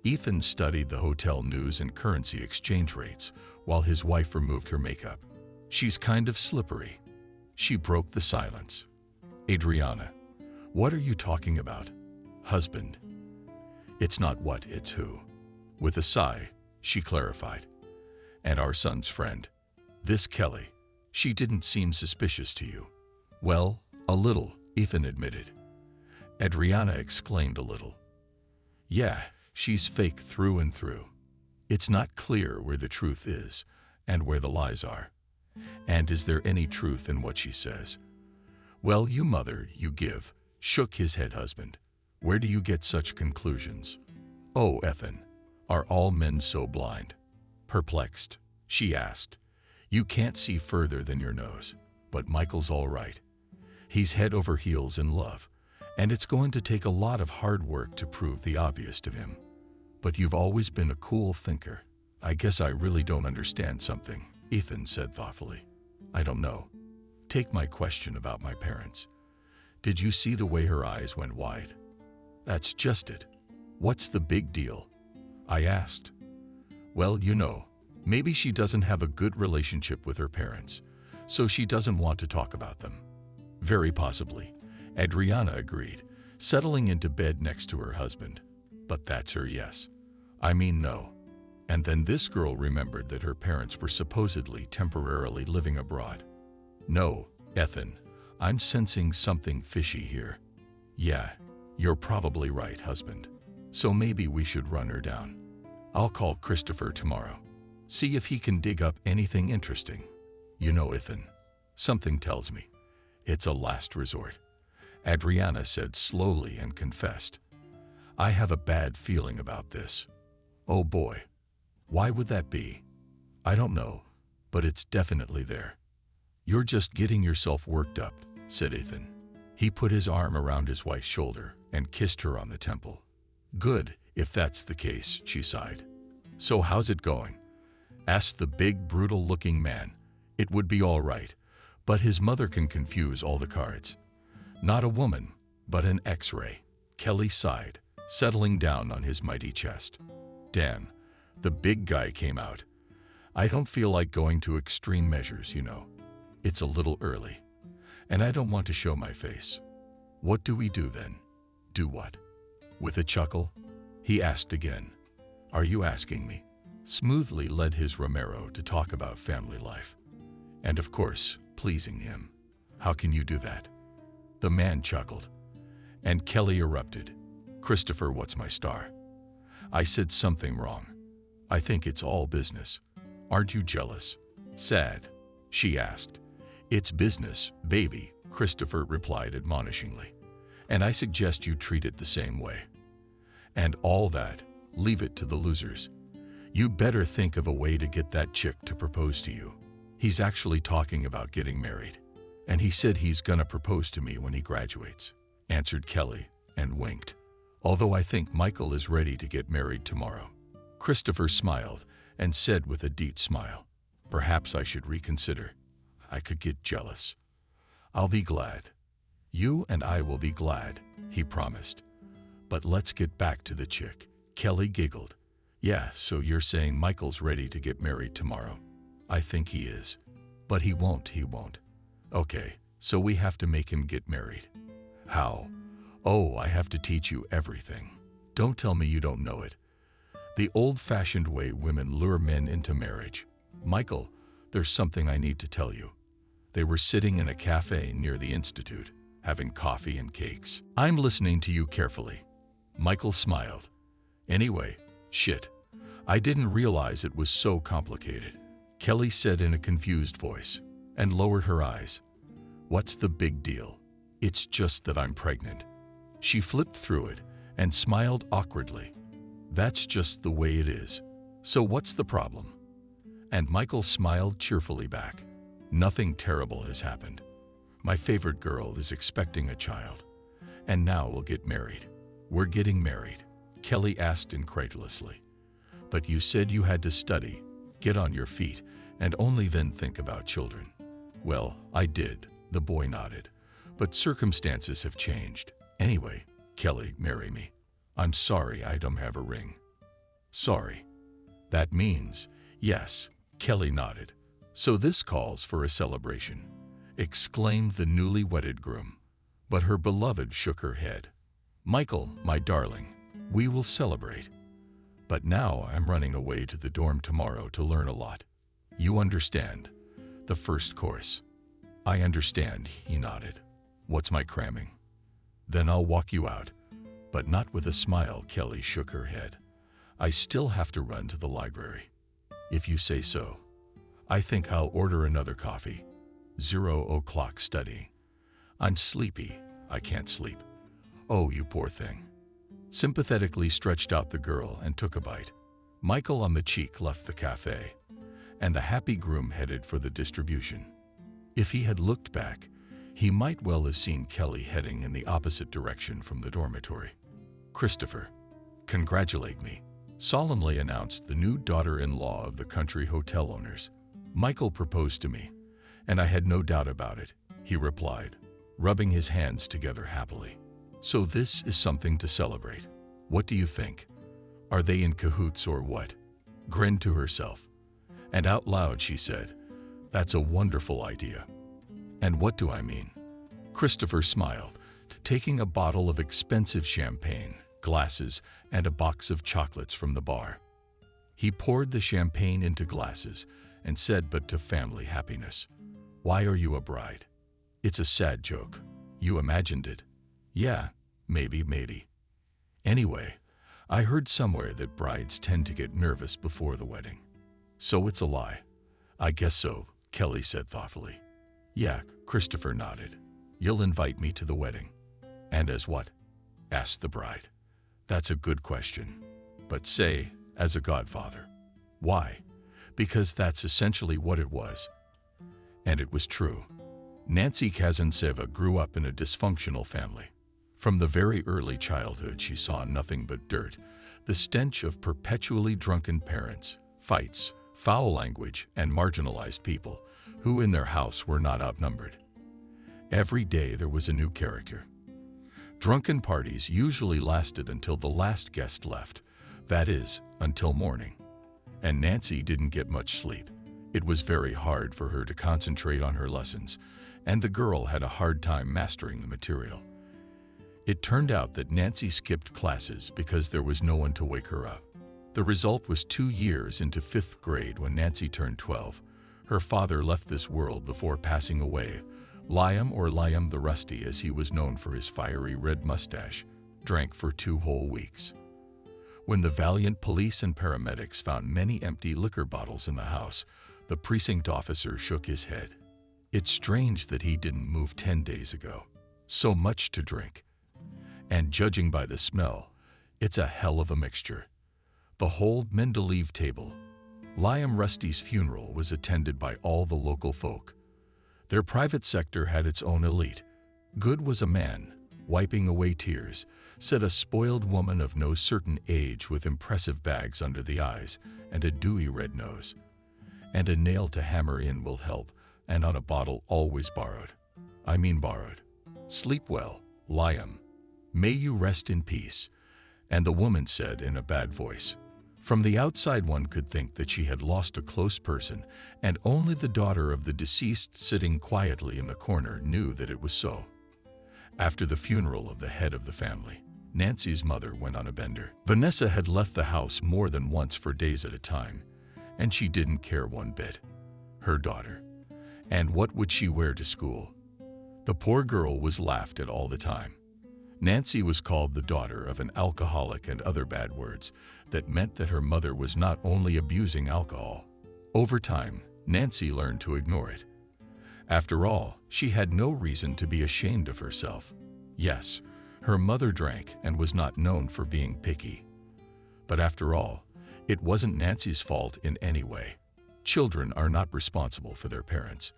Ethan studied the hotel news and currency exchange rates while his wife removed her makeup. She's kind of slippery. She broke the silence. Adriana, what are you talking about? Husband. It's not what, it's who. With a sigh, she clarified. And our son's friend. This Kelly. She didn't seem suspicious to you. Well, a little, Ethan admitted. Adriana exclaimed a little. Yeah, she's fake through and through. It's not clear where the truth is and where the lies are. And is there any truth in what she says? Well, you mother, you give, shook his head husband. Where do you get such conclusions? Oh, Ethan, are all men so blind? Perplexed, she asked. You can't see further than your nose, but Michael's all right. He's head over heels in love, and it's going to take a lot of hard work to prove the obvious to him. But you've always been a cool thinker. I guess I really don't understand something, Ethan said thoughtfully. I don't know. Take my question about my parents. Did you see the way her eyes went wide? That's just it. What's the big deal? I asked. Well, you know, maybe she doesn't have a good relationship with her parents, so she doesn't want to talk about them. Very possibly, Adriana agreed, settling into bed next to her husband. But that's her yes. I mean no. And then this girl remembered that her parents were supposedly temporarily living abroad. No, Ethan, I'm sensing something fishy here. Yeah, you're probably right, husband. So maybe we should run her down. I'll call Christopher tomorrow. See if he can dig up anything interesting. You know, Ethan, something tells me it's a last resort. Adriana said slowly and confessed. I have a bad feeling about this. Oh boy. Why would that be? I don't know, but it's definitely there. You're just getting yourself worked up, said Ethan. He put his arm around his wife's shoulder and kissed her on the temple. Good, if that's the case, she sighed. So how's it going? Asked the big, brutal-looking man. It would be all right, but his mother can confuse all the cards. Not a woman, but an X-ray. Kelly sighed, settling down on his mighty chest. Dan, the big guy, came out. I don't feel like going to extreme measures, you know. It's a little early, and I don't want to show my face. What do we do then? Do what? With a chuckle, he asked again. Are you asking me? Smoothly led his Romero to talk about family life. And of course, pleasing him. How can you do that? The man chuckled. And Kelly erupted. Christopher, what's my star? I said something wrong. I think it's all business. Aren't you jealous? Sad? She asked. It's business, baby, Christopher replied admonishingly. And I suggest you treat it the same way. And all that, leave it to the losers. You better think of a way to get that chick to propose to you. He's actually talking about getting married. And he said he's gonna propose to me when he graduates, answered Kelly and winked. Although I think Michael is ready to get married tomorrow. Christopher smiled and said with a deep smile, perhaps I should reconsider. I could get jealous. I'll be glad. You and I will be glad, he promised. But let's get back to the chick. Kelly giggled. Yeah, so you're saying Michael's ready to get married tomorrow? I think he is. But he won't. Okay, so we have to make him get married. How? Oh, I have to teach you everything. Don't tell me you don't know it. The old-fashioned way women lure men into marriage. Michael, there's something I need to tell you. They were sitting in a cafe near the Institute, having coffee and cakes. I'm listening to you carefully. Michael smiled. Anyway, shit. I didn't realize it was so complicated, Kelly said in a confused voice, and lowered her eyes. What's the big deal? It's just that I'm pregnant. She flipped through it and smiled awkwardly. That's just the way it is. So what's the problem? And Michael smiled cheerfully back. Nothing terrible has happened. My favorite girl is expecting a child. And now we'll get married. We're getting married, Kelly asked incredulously. But you said you had to study, get on your feet, and only then think about children. Well, I did, the boy nodded. But circumstances have changed. Anyway, Kelly, marry me. I'm sorry I don't have a ring. Sorry. That means, yes, Kelly nodded. So this calls for a celebration, exclaimed the newly wedded groom. But her beloved shook her head. Michael, my darling, we will celebrate. But now I'm running away to the dorm tomorrow to learn a lot. You understand? The first course. I understand, he nodded. What's my cramming? Then I'll walk you out. But not with a smile, Kelly shook her head. I still have to run to the library. If you say so. I think I'll order another coffee. 0:00 studying. I'm sleepy. I can't sleep. Oh, you poor thing. Sympathetically stretched out the girl and took a bite. Michael on the cheek left the cafe, and the happy groom headed for the distribution. If he had looked back, he might well have seen Kelly heading in the opposite direction from the dormitory. Christopher, congratulate me, solemnly announced the new daughter-in-law of the country hotel owners. Michael proposed to me, and I had no doubt about it, he replied, rubbing his hands together happily. So this is something to celebrate. What do you think? Are they in cahoots or what? Grinned to herself. And out loud she said, that's a wonderful idea. And what do I mean? Christopher smiled, taking a bottle of expensive champagne, glasses, and a box of chocolates from the bar. He poured the champagne into glasses and said, but to family happiness. Why are you a bride? It's a sad joke. You imagined it. Yeah, maybe. Anyway, I heard somewhere that brides tend to get nervous before the wedding. So it's a lie. I guess so, Kelly said thoughtfully. Yeah, Christopher nodded. You'll invite me to the wedding. And as what? Asked the bride. That's a good question. But say, as a godfather. Why? Because that's essentially what it was. And it was true. Nancy Kazantseva grew up in a dysfunctional family. From the very early childhood, she saw nothing but dirt, the stench of perpetually drunken parents, fights, foul language, and marginalized people who in their house were not outnumbered. Every day there was a new character. Drunken parties usually lasted until the last guest left, that is, until morning. And Nancy didn't get much sleep. It was very hard for her to concentrate on her lessons, and the girl had a hard time mastering the material. It turned out that Nancy skipped classes because there was no one to wake her up. The result was 2 years into 5th grade when Nancy turned 12. Her father left this world before passing away. Liam, or Liam the Rusty as he was known for his fiery red mustache, drank for 2 whole weeks. When the valiant police and paramedics found many empty liquor bottles in the house, the precinct officer shook his head. It's strange that he didn't move 10 days ago. So much to drink. And judging by the smell, it's a hell of a mixture. The whole Mendeleev table. Liam Rusty's funeral was attended by all the local folk. Their private sector had its own elite. Good was a man, wiping away tears, said a spoiled woman of no certain age with impressive bags under the eyes and a dewy red nose. And a nail to hammer in will help, and on a bottle always borrowed. I mean borrowed. Sleep well, Liam. May you rest in peace. And the woman said in a bad voice. From the outside one could think that she had lost a close person, and only the daughter of the deceased sitting quietly in the corner knew that it was so. After the funeral of the head of the family, Nancy's mother went on a bender. Vanessa had left the house more than once for days at a time, and she didn't care one bit. Her daughter. And what would she wear to school? The poor girl was laughed at all the time. Nancy was called the daughter of an alcoholic and other bad words that meant that her mother was not only abusing alcohol. Over time, Nancy learned to ignore it. After all, she had no reason to be ashamed of herself. Yes, her mother drank and was not known for being picky. But after all, it wasn't Nancy's fault in any way. Children are not responsible for their parents.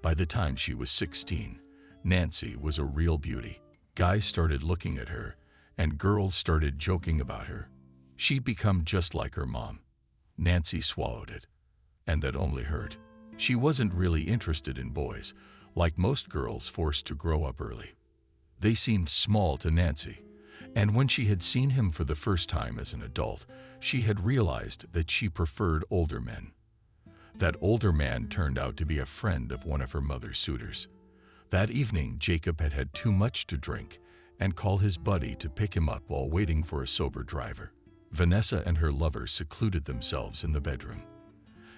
By the time she was 16, Nancy was a real beauty. Guys started looking at her, and girls started joking about her. She'd become just like her mom. Nancy swallowed it, and that only hurt. She wasn't really interested in boys, like most girls forced to grow up early. They seemed small to Nancy, and when she had seen him for the first time as an adult, she had realized that she preferred older men. That older man turned out to be a friend of one of her mother's suitors. That evening, Jacob had had too much to drink and called his buddy to pick him up while waiting for a sober driver. Vanessa and her lover secluded themselves in the bedroom,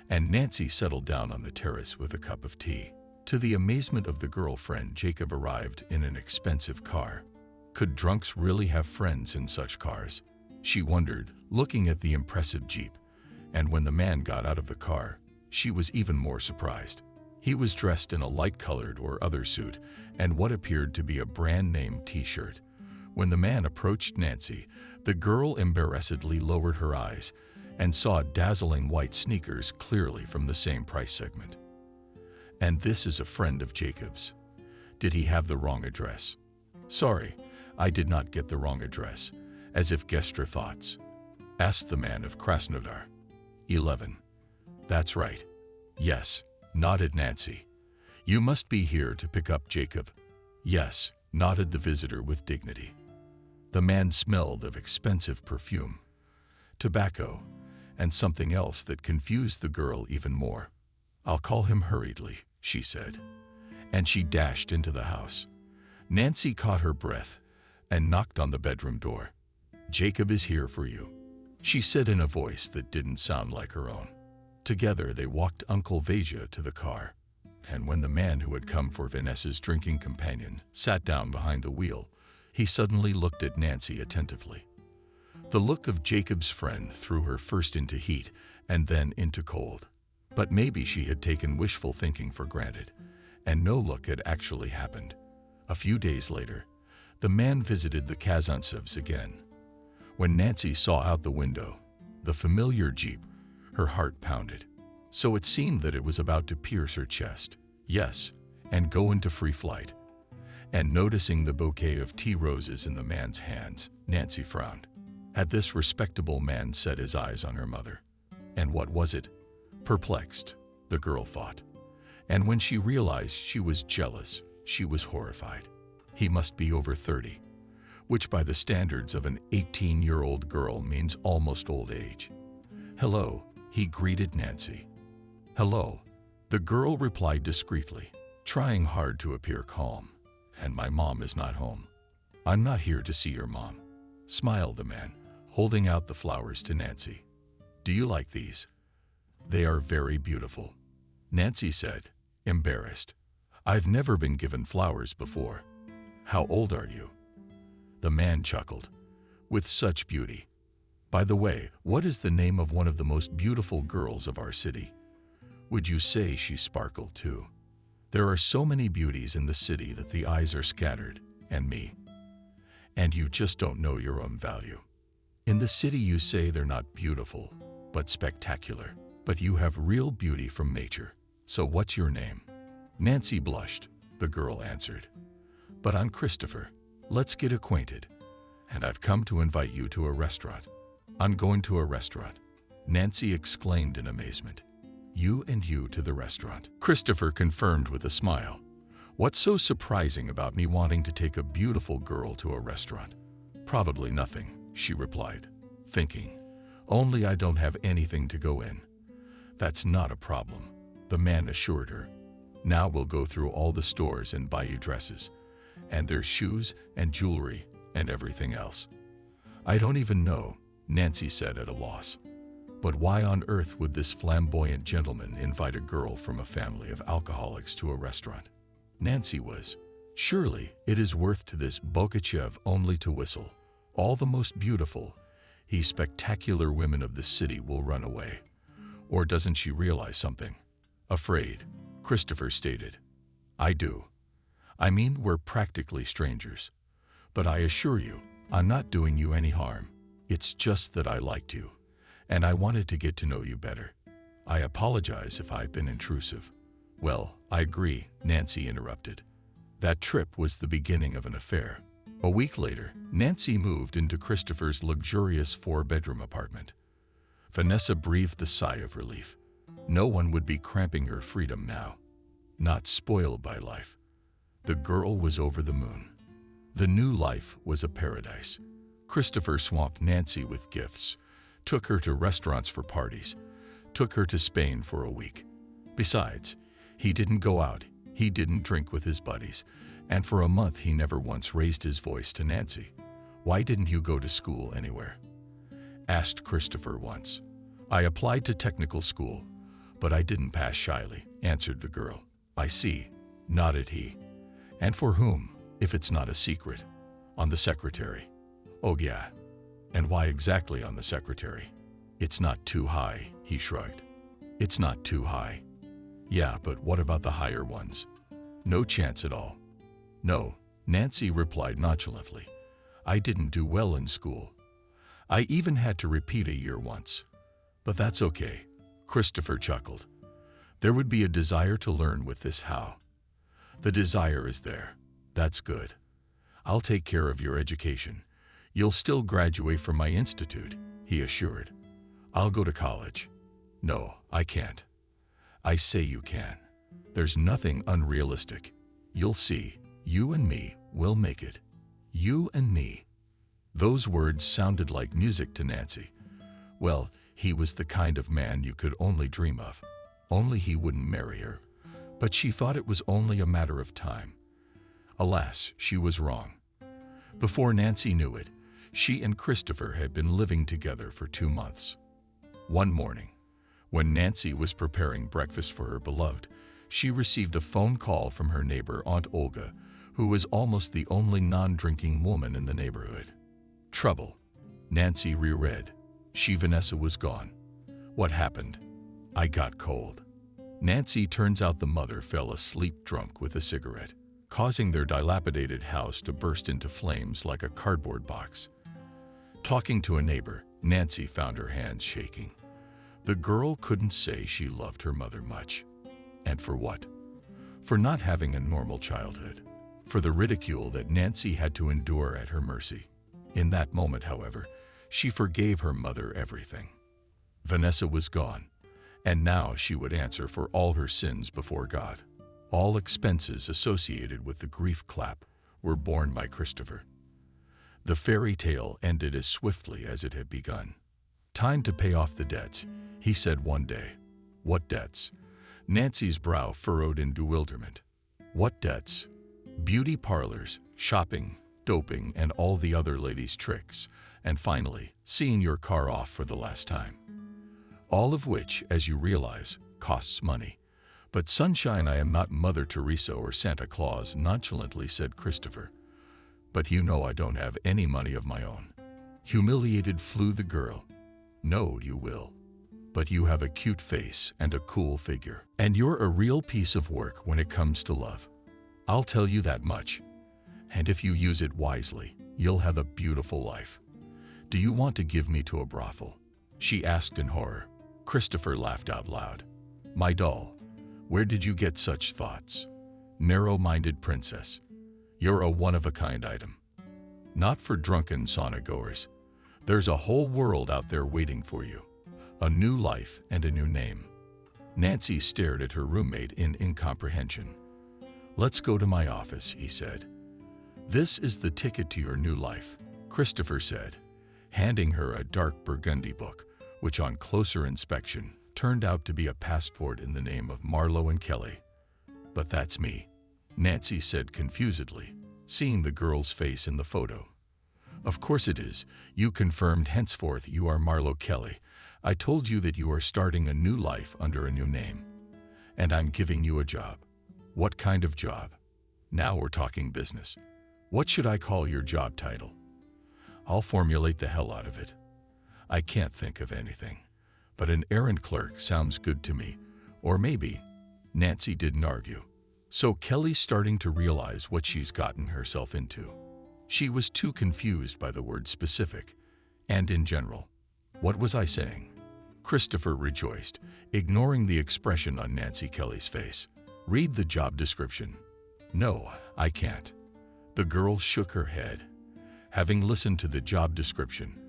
and Nancy settled down on the terrace with a cup of tea. To the amazement of the girlfriend, Jacob arrived in an expensive car. Could drunks really have friends in such cars? She wondered, looking at the impressive Jeep, and when the man got out of the car, she was even more surprised. He was dressed in a light-colored or other suit and what appeared to be a brand-name t-shirt. When the man approached Nancy, the girl embarrassedly lowered her eyes and saw dazzling white sneakers clearly from the same price segment. And this is a friend of Jacob's. Did he have the wrong address? Sorry, I did not get the wrong address, as if guessed her thoughts. Asked the man of Krasnodar. 11. That's right. Yes, nodded Nancy. You must be here to pick up Jacob. Yes, nodded the visitor with dignity. The man smelled of expensive perfume, tobacco, and something else that confused the girl even more. I'll call him hurriedly, she said, and she dashed into the house. Nancy caught her breath and knocked on the bedroom door. Jacob is here for you, she said in a voice that didn't sound like her own. Together they walked Uncle Vasia to the car, and when the man who had come for Vanessa's drinking companion sat down behind the wheel, he suddenly looked at Nancy attentively. The look of Jacob's friend threw her first into heat and then into cold. But maybe she had taken wishful thinking for granted, and no look had actually happened. A few days later, the man visited the Kazantsevs again. When Nancy saw out the window the familiar Jeep, her heart pounded. So it seemed that it was about to pierce her chest. Yes, and go into free flight. And noticing the bouquet of tea roses in the man's hands, Nancy frowned. Had this respectable man set his eyes on her mother? And what was it? Perplexed, the girl thought. And when she realized she was jealous, she was horrified. He must be over 30. which by the standards of an 18-year-old girl means almost old age. "Hello," he greeted Nancy. "Hello," the girl replied discreetly, trying hard to appear calm. "And my mom is not home." "I'm not here to see your mom," smiled the man, holding out the flowers to Nancy. "Do you like these?" "They are very beautiful," Nancy said, embarrassed. "I've never been given flowers before." "How old are you?" The man chuckled. "With such beauty. By the way, what is the name of one of the most beautiful girls of our city?" "Would you say she sparkled too?" "There are so many beauties in the city that the eyes are scattered, and me. And you just don't know your own value. In the city you say they're not beautiful, but spectacular. But you have real beauty from nature. So what's your name?" Nancy blushed. The girl answered, "But I'm Christopher. Let's get acquainted. And I've come to invite you to a restaurant." "I'm going to a restaurant," Nancy exclaimed in amazement. "You and you to the restaurant?" Christopher confirmed with a smile. "What's so surprising about me wanting to take a beautiful girl to a restaurant?" "Probably nothing," she replied, thinking, "Only I don't have anything to go in." "That's not a problem," the man assured her. "Now we'll go through all the stores and buy you dresses. And there's shoes and jewelry and everything else." "I don't even know," Nancy said at a loss. "But why on earth would this flamboyant gentleman invite a girl from a family of alcoholics to a restaurant?" Nancy was. "Surely it is worth to this Bogachev only to whistle. All the most beautiful, spectacular women of the city will run away. Or doesn't she realize something?" "Afraid," Christopher stated. "I do. I mean, we're practically strangers. But I assure you, I'm not doing you any harm. It's just that I liked you, and I wanted to get to know you better. I apologize if I've been intrusive." "Well, I agree," Nancy interrupted. That trip was the beginning of an affair. A week later, Nancy moved into Christopher's luxurious 4-bedroom apartment. Vanessa breathed a sigh of relief. No one would be cramping her freedom now. Not spoiled by life. The girl was over the moon. The new life was a paradise. Christopher swamped Nancy with gifts, took her to restaurants for parties, took her to Spain for a week. Besides, he didn't go out, he didn't drink with his buddies, and for a month he never once raised his voice to Nancy. "Why didn't you go to school anywhere?" asked Christopher once. "I applied to technical school, but I didn't pass shyly," answered the girl. "I see," nodded he. "And for whom, if it's not a secret?" "On the secretary." "Oh yeah. And why exactly on the secretary?" "It's not too high," he shrugged. "It's not too high." "Yeah, but what about the higher ones?" "No chance at all." "No," Nancy replied nonchalantly. "I didn't do well in school. I even had to repeat a year once. But that's okay," Christopher chuckled. "There would be a desire to learn with this how." "The desire is there. That's good. I'll take care of your education. You'll still graduate from my institute," he assured. "I'll go to college." "No, I can't." "I say you can. There's nothing unrealistic. You'll see, you and me will make it. You and me." Those words sounded like music to Nancy. Well, he was the kind of man you could only dream of. Only he wouldn't marry her. But she thought it was only a matter of time. Alas, she was wrong. Before Nancy knew it, she and Christopher had been living together for 2 months. One morning, when Nancy was preparing breakfast for her beloved, she received a phone call from her neighbor, Aunt Olga, who was almost the only non-drinking woman in the neighborhood. Trouble. Nancy reread. Vanessa was gone. What happened? I got cold. Nancy turns out the mother fell asleep drunk with a cigarette, causing their dilapidated house to burst into flames like a cardboard box. Talking to a neighbor, Nancy found her hands shaking. The girl couldn't say she loved her mother much. And for what? For not having a normal childhood. For the ridicule that Nancy had to endure at her mercy. In that moment, however, she forgave her mother everything. Vanessa was gone, and now she would answer for all her sins before God. All expenses associated with the grief clap were borne by Christopher. The fairy tale ended as swiftly as it had begun. "Time to pay off the debts," he said one day. "What debts?" Nancy's brow furrowed in bewilderment. "What debts?" "Beauty parlors, shopping, doping, and all the other ladies' tricks, and finally, seeing your car off for the last time. All of which, as you realize, costs money." "But Sunshine, I am not Mother Teresa or Santa Claus," nonchalantly said Christopher. "But you know I don't have any money of my own." Humiliated flew the girl. "No, you will. But you have a cute face and a cool figure. And you're a real piece of work when it comes to love. I'll tell you that much. And if you use it wisely, you'll have a beautiful life. Do you want to give me to a brothel?" she asked in horror. Christopher laughed out loud. "My doll, where did you get such thoughts? Narrow-minded princess. You're a one-of-a-kind item. Not for drunken sauna-goers. There's a whole world out there waiting for you. A new life and a new name." Nancy stared at her roommate in incomprehension. "Let's go to my office," he said. "This is the ticket to your new life," Christopher said, handing her a dark burgundy book, which on closer inspection turned out to be a passport in the name of Marlowe and Kelly. "But that's me," Nancy said confusedly, seeing the girl's face in the photo. "Of course it is. You confirmed henceforth you are Marlowe Kelly. I told you that you are starting a new life under a new name. And I'm giving you a job." "What kind of job?" "Now we're talking business. What should I call your job title?" "I'll formulate the hell out of it. I can't think of anything. But an errand clerk sounds good to me. Or maybe..." Nancy didn't argue. So Kelly's starting to realize what she's gotten herself into. She was too confused by the word specific, and in general. "What was I saying?" Christopher rejoiced, ignoring the expression on Nancy Kelly's face. "Read the job description." "No, I can't." The girl shook her head. Having listened to the job description,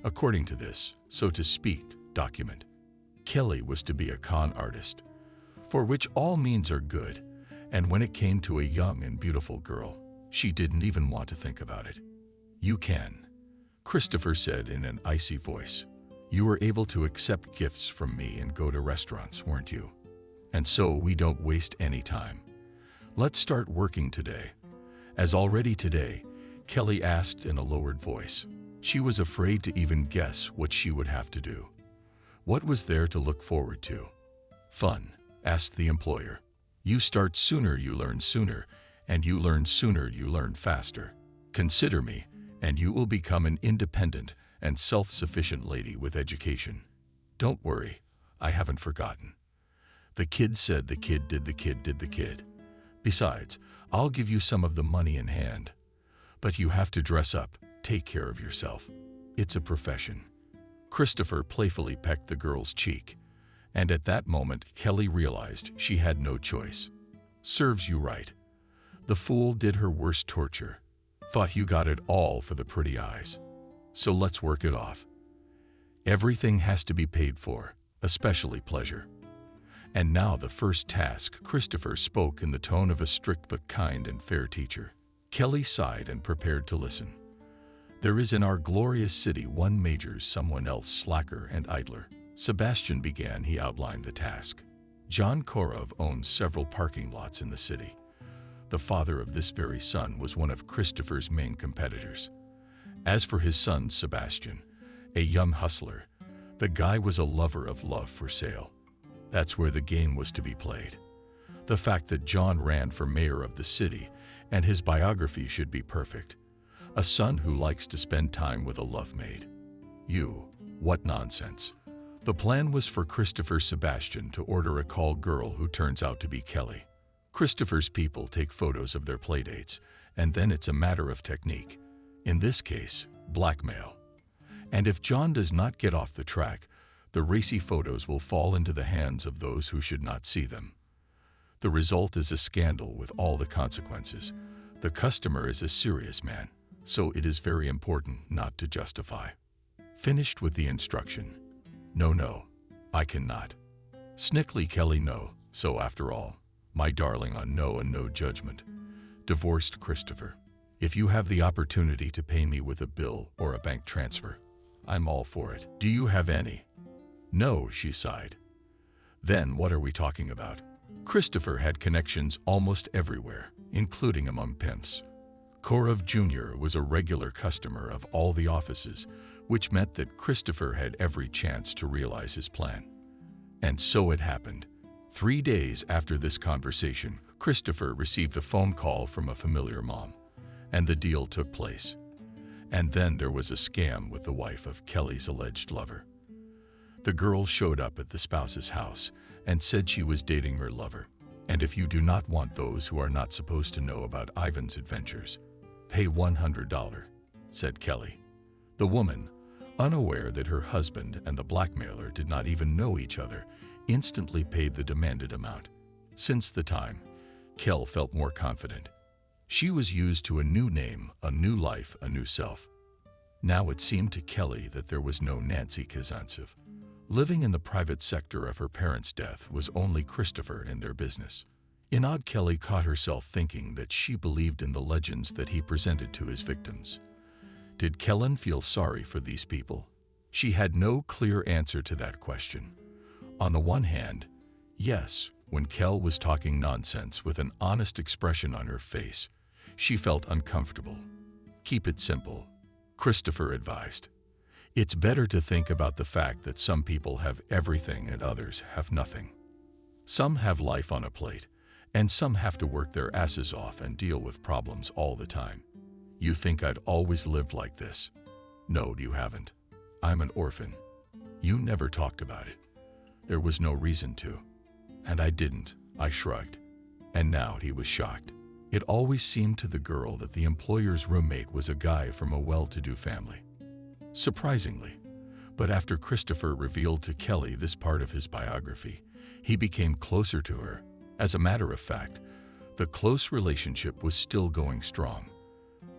according to this, so to speak, document, Kelly was to be a con artist, for which all means are good, and when it came to a young and beautiful girl, she didn't even want to think about it. "You can," Christopher said in an icy voice. "You were able to accept gifts from me and go to restaurants, weren't you? And so we don't waste any time. Let's start working today." As already today, Kelly asked in a lowered voice. She was afraid to even guess what she would have to do. What was there to look forward to? "Fun," asked the employer. "You start sooner, you learn sooner, and you learn sooner, you learn faster. Consider me, and you will become an independent and self-sufficient lady with education. Don't worry, I haven't forgotten. The kid said the kid did the kid did the kid. Besides, I'll give you some of the money in hand. But you have to dress up, take care of yourself. It's a profession." Christopher playfully pecked the girl's cheek, and at that moment Kelly realized she had no choice. "Serves you right. The fool did her worst torture. Thought you got it all for the pretty eyes. So let's work it off. Everything has to be paid for, especially pleasure." And now the first task. Christopher spoke in the tone of a strict but kind and fair teacher. Kelly sighed and prepared to listen. "There is in our glorious city one major, someone else slacker and idler." Sebastian began. He outlined the task. "John Korov owns several parking lots in the city. The father of this very son was one of Christopher's main competitors. As for his son, Sebastian, a young hustler, the guy was a lover of love for sale. That's where the game was to be played. The fact that John ran for mayor of the city and his biography should be perfect. A son who likes to spend time with a love maid. What nonsense." The plan was for Christopher Sebastian to order a call girl who turns out to be Kelly. Christopher's people take photos of their playdates, and then it's a matter of technique. In this case, blackmail. And if John does not get off the track, the racy photos will fall into the hands of those who should not see them. The result is a scandal with all the consequences. The customer is a serious man, so it is very important not to justify. Finished with the instruction. No, I cannot. Snickly Kelly no, so after all, my darling on no and no judgment. Divorced Christopher. If you have the opportunity to pay me with a bill or a bank transfer, I'm all for it. Do you have any? No, she sighed. Then what are we talking about? Christopher had connections almost everywhere, including among pimps. Korov Jr. was a regular customer of all the offices, which meant that Christopher had every chance to realize his plan. And so it happened. 3 days after this conversation, Christopher received a phone call from a familiar mom, and the deal took place. And then there was a scam with the wife of Kelly's alleged lover. The girl showed up at the spouse's house and said she was dating her lover. And if you do not want those who are not supposed to know about Ivan's adventures, pay $100, said Kelly. The woman, unaware that her husband and the blackmailer did not even know each other, instantly paid the demanded amount. Since the time, Kel felt more confident. She was used to a new name, a new life, a new self. Now it seemed to Kelly that there was no Nancy Kazantsev. Living in the private sector of her parents' death was only Christopher in their business. In odd, Kelly caught herself thinking that she believed in the legends that he presented to his victims. Did Kellen feel sorry for these people? She had no clear answer to that question. On the one hand, yes, when Kel was talking nonsense with an honest expression on her face, she felt uncomfortable. Keep it simple, Christopher advised. It's better to think about the fact that some people have everything and others have nothing. Some have life on a plate, and some have to work their asses off and deal with problems all the time. You think I'd always lived like this? No, you haven't. I'm an orphan. You never talked about it. There was no reason to. And I didn't. I shrugged. And now he was shocked. It always seemed to the girl that the employer's roommate was a guy from a well-to-do family. Surprisingly, but after Christopher revealed to Kelly this part of his biography, he became closer to her. As a matter of fact, the close relationship was still going strong.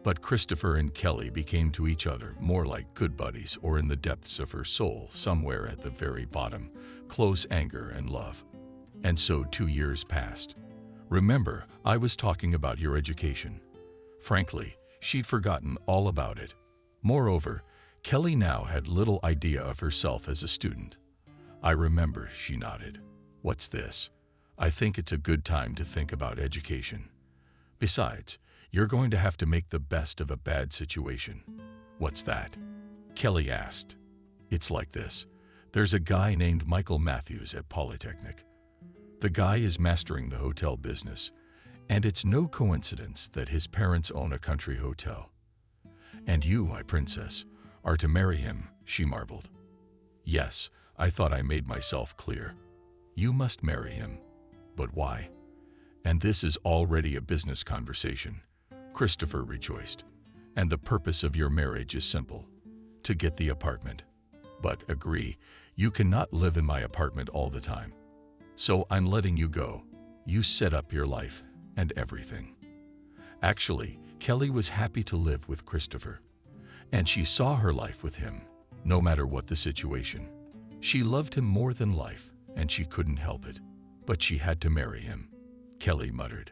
But Christopher and Kelly became to each other more like good buddies, or in the depths of her soul, somewhere at the very bottom, close anger and love. And so 2 years passed. Remember, I was talking about your education. Frankly, she'd forgotten all about it. Moreover, Kelly now had little idea of herself as a student. I remember, she nodded. What's this? I think it's a good time to think about education. Besides, you're going to have to make the best of a bad situation. What's that? Kelly asked. It's like this. There's a guy named Michael Matthews at Polytechnic. The guy is mastering the hotel business, and it's no coincidence that his parents own a country hotel. And you, my princess, are to marry him, she marveled. Yes, I thought I made myself clear. You must marry him. But why? And this is already a business conversation, Christopher rejoiced. And the purpose of your marriage is simple, to get the apartment. But agree, you cannot live in my apartment all the time. So I'm letting you go. You set up your life and everything. Actually, Kelly was happy to live with Christopher. And she saw her life with him, no matter what the situation. She loved him more than life, and she couldn't help it. But she had to marry him, Kelly muttered.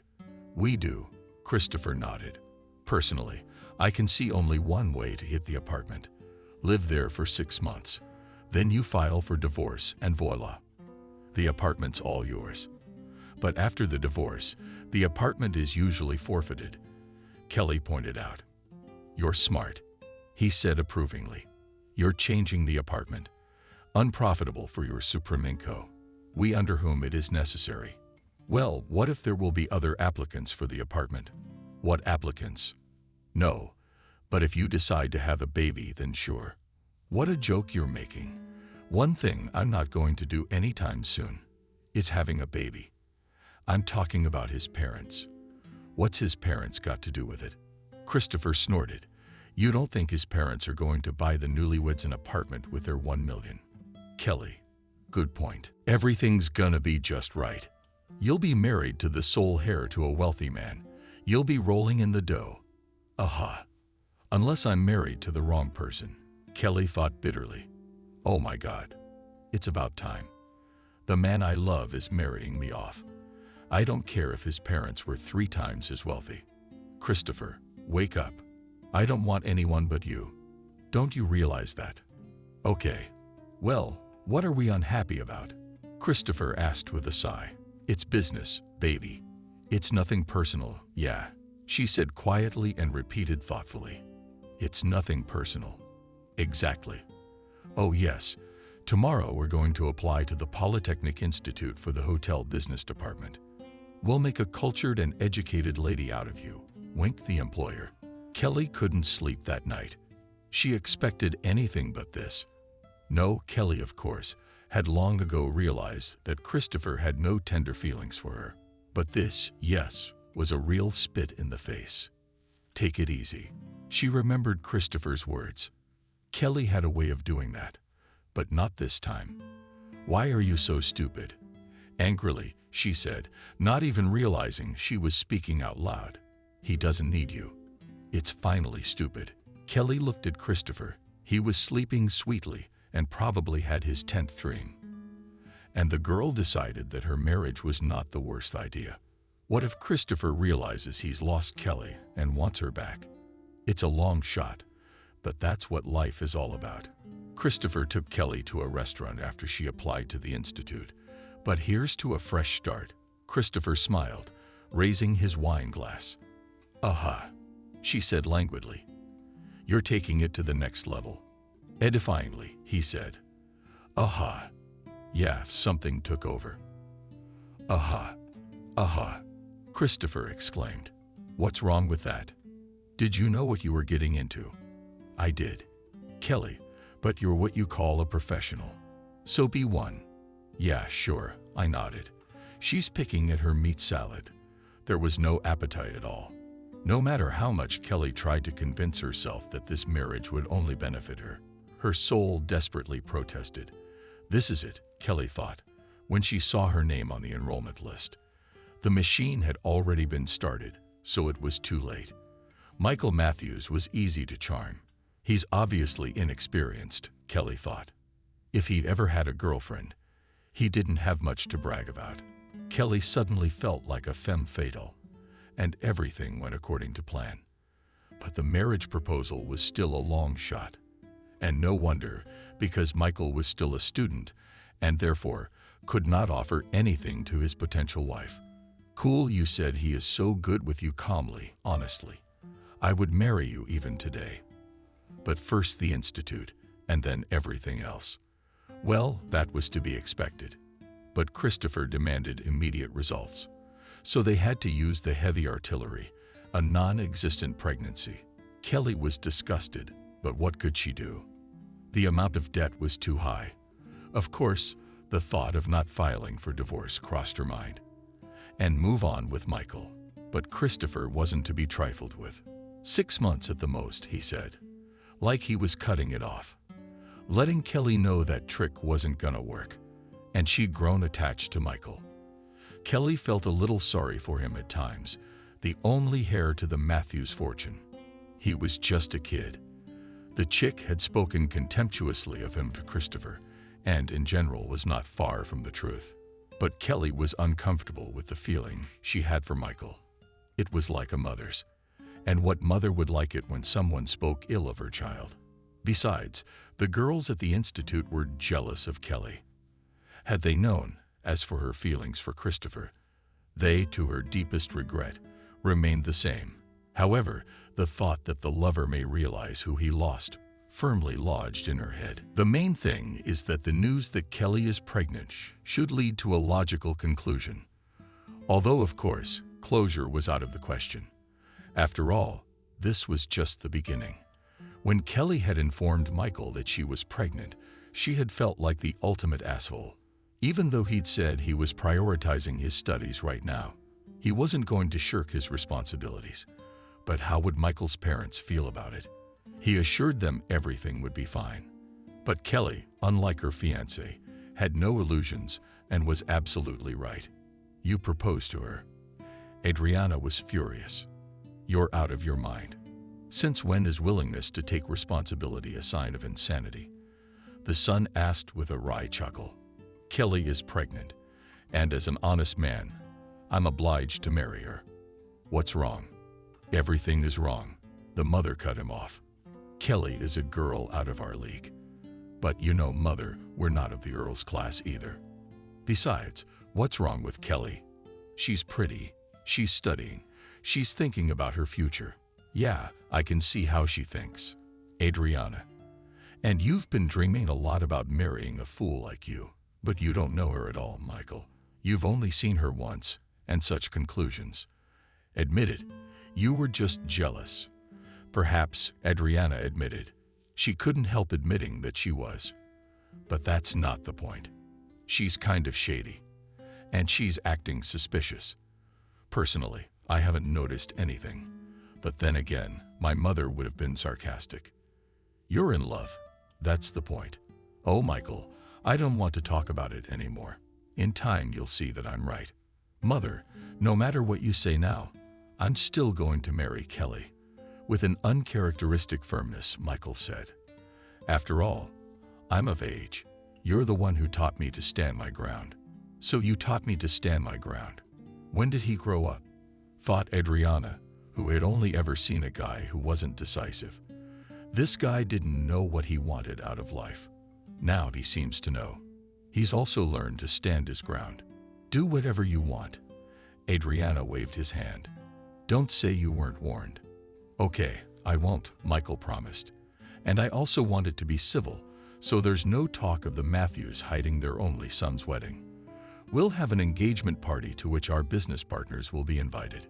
We do, Christopher nodded. Personally, I can see only one way to get the apartment. Live there for 6 months. Then you file for divorce and voila. The apartment's all yours. But after the divorce, the apartment is usually forfeited, Kelly pointed out. You're smart, he said approvingly. You're changing the apartment. Unprofitable for your Supreminco. We under whom it is necessary. Well, what if there will be other applicants for the apartment? What applicants? No, but if you decide to have a baby, then sure. What a joke you're making. One thing I'm not going to do anytime soon. It's having a baby. I'm talking about his parents. What's his parents got to do with it? Christopher snorted. You don't think his parents are going to buy the newlyweds an apartment with their $1 million? Kelly, good point. Everything's gonna be just right. You'll be married to the sole heir to a wealthy man. You'll be rolling in the dough. Aha. Unless I'm married to the wrong person, Kelly thought bitterly. Oh my God. It's about time. The man I love is marrying me off. I don't care if his parents were 3 times as wealthy. Christopher, Wake up. I don't want anyone but you. Don't you realize that? Okay. Well, what are we unhappy about? Christopher asked with a sigh. It's business, baby. It's nothing personal, yeah, she said quietly and repeated thoughtfully. It's nothing personal. Exactly. Oh yes, tomorrow we're going to apply to the Polytechnic Institute for the hotel business department. We'll make a cultured and educated lady out of you, winked the employer. Kelly couldn't sleep that night. She expected anything but this. No, Kelly, of course, had long ago realized that Christopher had no tender feelings for her. But this, yes, was a real spit in the face. Take it easy. She remembered Christopher's words. Kelly had a way of doing that, but not this time. Why are you so stupid? Angrily, she said, not even realizing she was speaking out loud. He doesn't need you. It's finally stupid. Kelly looked at Christopher. He was sleeping sweetly and probably had his 10th dream. And the girl decided that her marriage was not the worst idea. What if Christopher realizes he's lost Kelly and wants her back? It's a long shot, but that's what life is all about. Christopher took Kelly to a restaurant after she applied to the institute. But here's to a fresh start. Christopher smiled, raising his wine glass. Aha, she said languidly. You're taking it to the next level. Edifyingly, he said. Aha. Yeah, something took over. Aha. Aha. Christopher exclaimed. What's wrong with that? Did you know what you were getting into? I did. Kelly, but you're what you call a professional. So be one. Yeah, sure, I nodded. She's picking at her meat salad. There was no appetite at all. No matter how much Kelly tried to convince herself that this marriage would only benefit her, her soul desperately protested. This is it, Kelly thought, when she saw her name on the enrollment list. The machine had already been started, so it was too late. Michael Matthews was easy to charm. He's obviously inexperienced, Kelly thought. If he'd ever had a girlfriend, he didn't have much to brag about. Kelly suddenly felt like a femme fatale, and everything went according to plan. But the marriage proposal was still a long shot. And no wonder, because Michael was still a student, and therefore could not offer anything to his potential wife. Cool, you said he is so good with you calmly, honestly. I would marry you even today. But first the institute, and then everything else. Well, that was to be expected. But Christopher demanded immediate results. So they had to use the heavy artillery, a non-existent pregnancy. Kelly was disgusted, but what could she do? The amount of debt was too high. Of course, the thought of not filing for divorce crossed her mind. And move on with Michael. But Christopher wasn't to be trifled with. 6 months at the most, he said. Like he was cutting it off. Letting Kelly know that trick wasn't gonna work. And she'd grown attached to Michael. Kelly felt a little sorry for him at times, the only heir to the Matthews fortune. He was just a kid. The chick had spoken contemptuously of him to Christopher, and in general was not far from the truth. But Kelly was uncomfortable with the feeling she had for Michael. It was like a mother's. And what mother would like it when someone spoke ill of her child? Besides, the girls at the institute were jealous of Kelly. Had they known, as for her feelings for Christopher, they, to her deepest regret, remained the same. However, the thought that the lover may realize who he lost firmly lodged in her head. The main thing is that the news that Kelly is pregnant should lead to a logical conclusion. Although, of course, closure was out of the question. After all, this was just the beginning. When Kelly had informed Michael that she was pregnant, she had felt like the ultimate asshole. Even though he'd said he was prioritizing his studies right now, he wasn't going to shirk his responsibilities. But how would Michael's parents feel about it? He assured them everything would be fine. But Kelly, unlike her fiancé, had no illusions and was absolutely right. You proposed to her. Adriana was furious. You're out of your mind. Since when is willingness to take responsibility a sign of insanity? The son asked with a wry chuckle. Kelly is pregnant, and as an honest man, I'm obliged to marry her. What's wrong? Everything is wrong. The mother cut him off. Kelly is a girl out of our league. But you know, Mother, we're not of the Earl's class either. Besides, what's wrong with Kelly? She's pretty, she's studying, she's thinking about her future. Yeah, I can see how she thinks. Adriana. And you've been dreaming a lot about marrying a fool like you. But you don't know her at all, Michael. You've only seen her once, and such conclusions. Admit it, you were just jealous. Perhaps, Adriana admitted. She couldn't help admitting that she was. But that's not the point. She's kind of shady. And she's acting suspicious. Personally, I haven't noticed anything. But then again, my mother would have been sarcastic. You're in love. That's the point. Oh, Michael, I don't want to talk about it anymore. In time, you'll see that I'm right. Mother, no matter what you say now, I'm still going to marry Kelly. With an uncharacteristic firmness, Michael said. After all, I'm of age. You're the one who taught me to stand my ground. So you taught me to stand my ground. When did he grow up? Thought Adriana, who had only ever seen a guy who wasn't decisive. This guy didn't know what he wanted out of life. Now he seems to know. He's also learned to stand his ground. Do whatever you want. Adriana waved his hand. Don't say you weren't warned. Okay, I won't, Michael promised. And I also wanted to be civil, so there's no talk of the Matthews hiding their only son's wedding. We'll have an engagement party to which our business partners will be invited.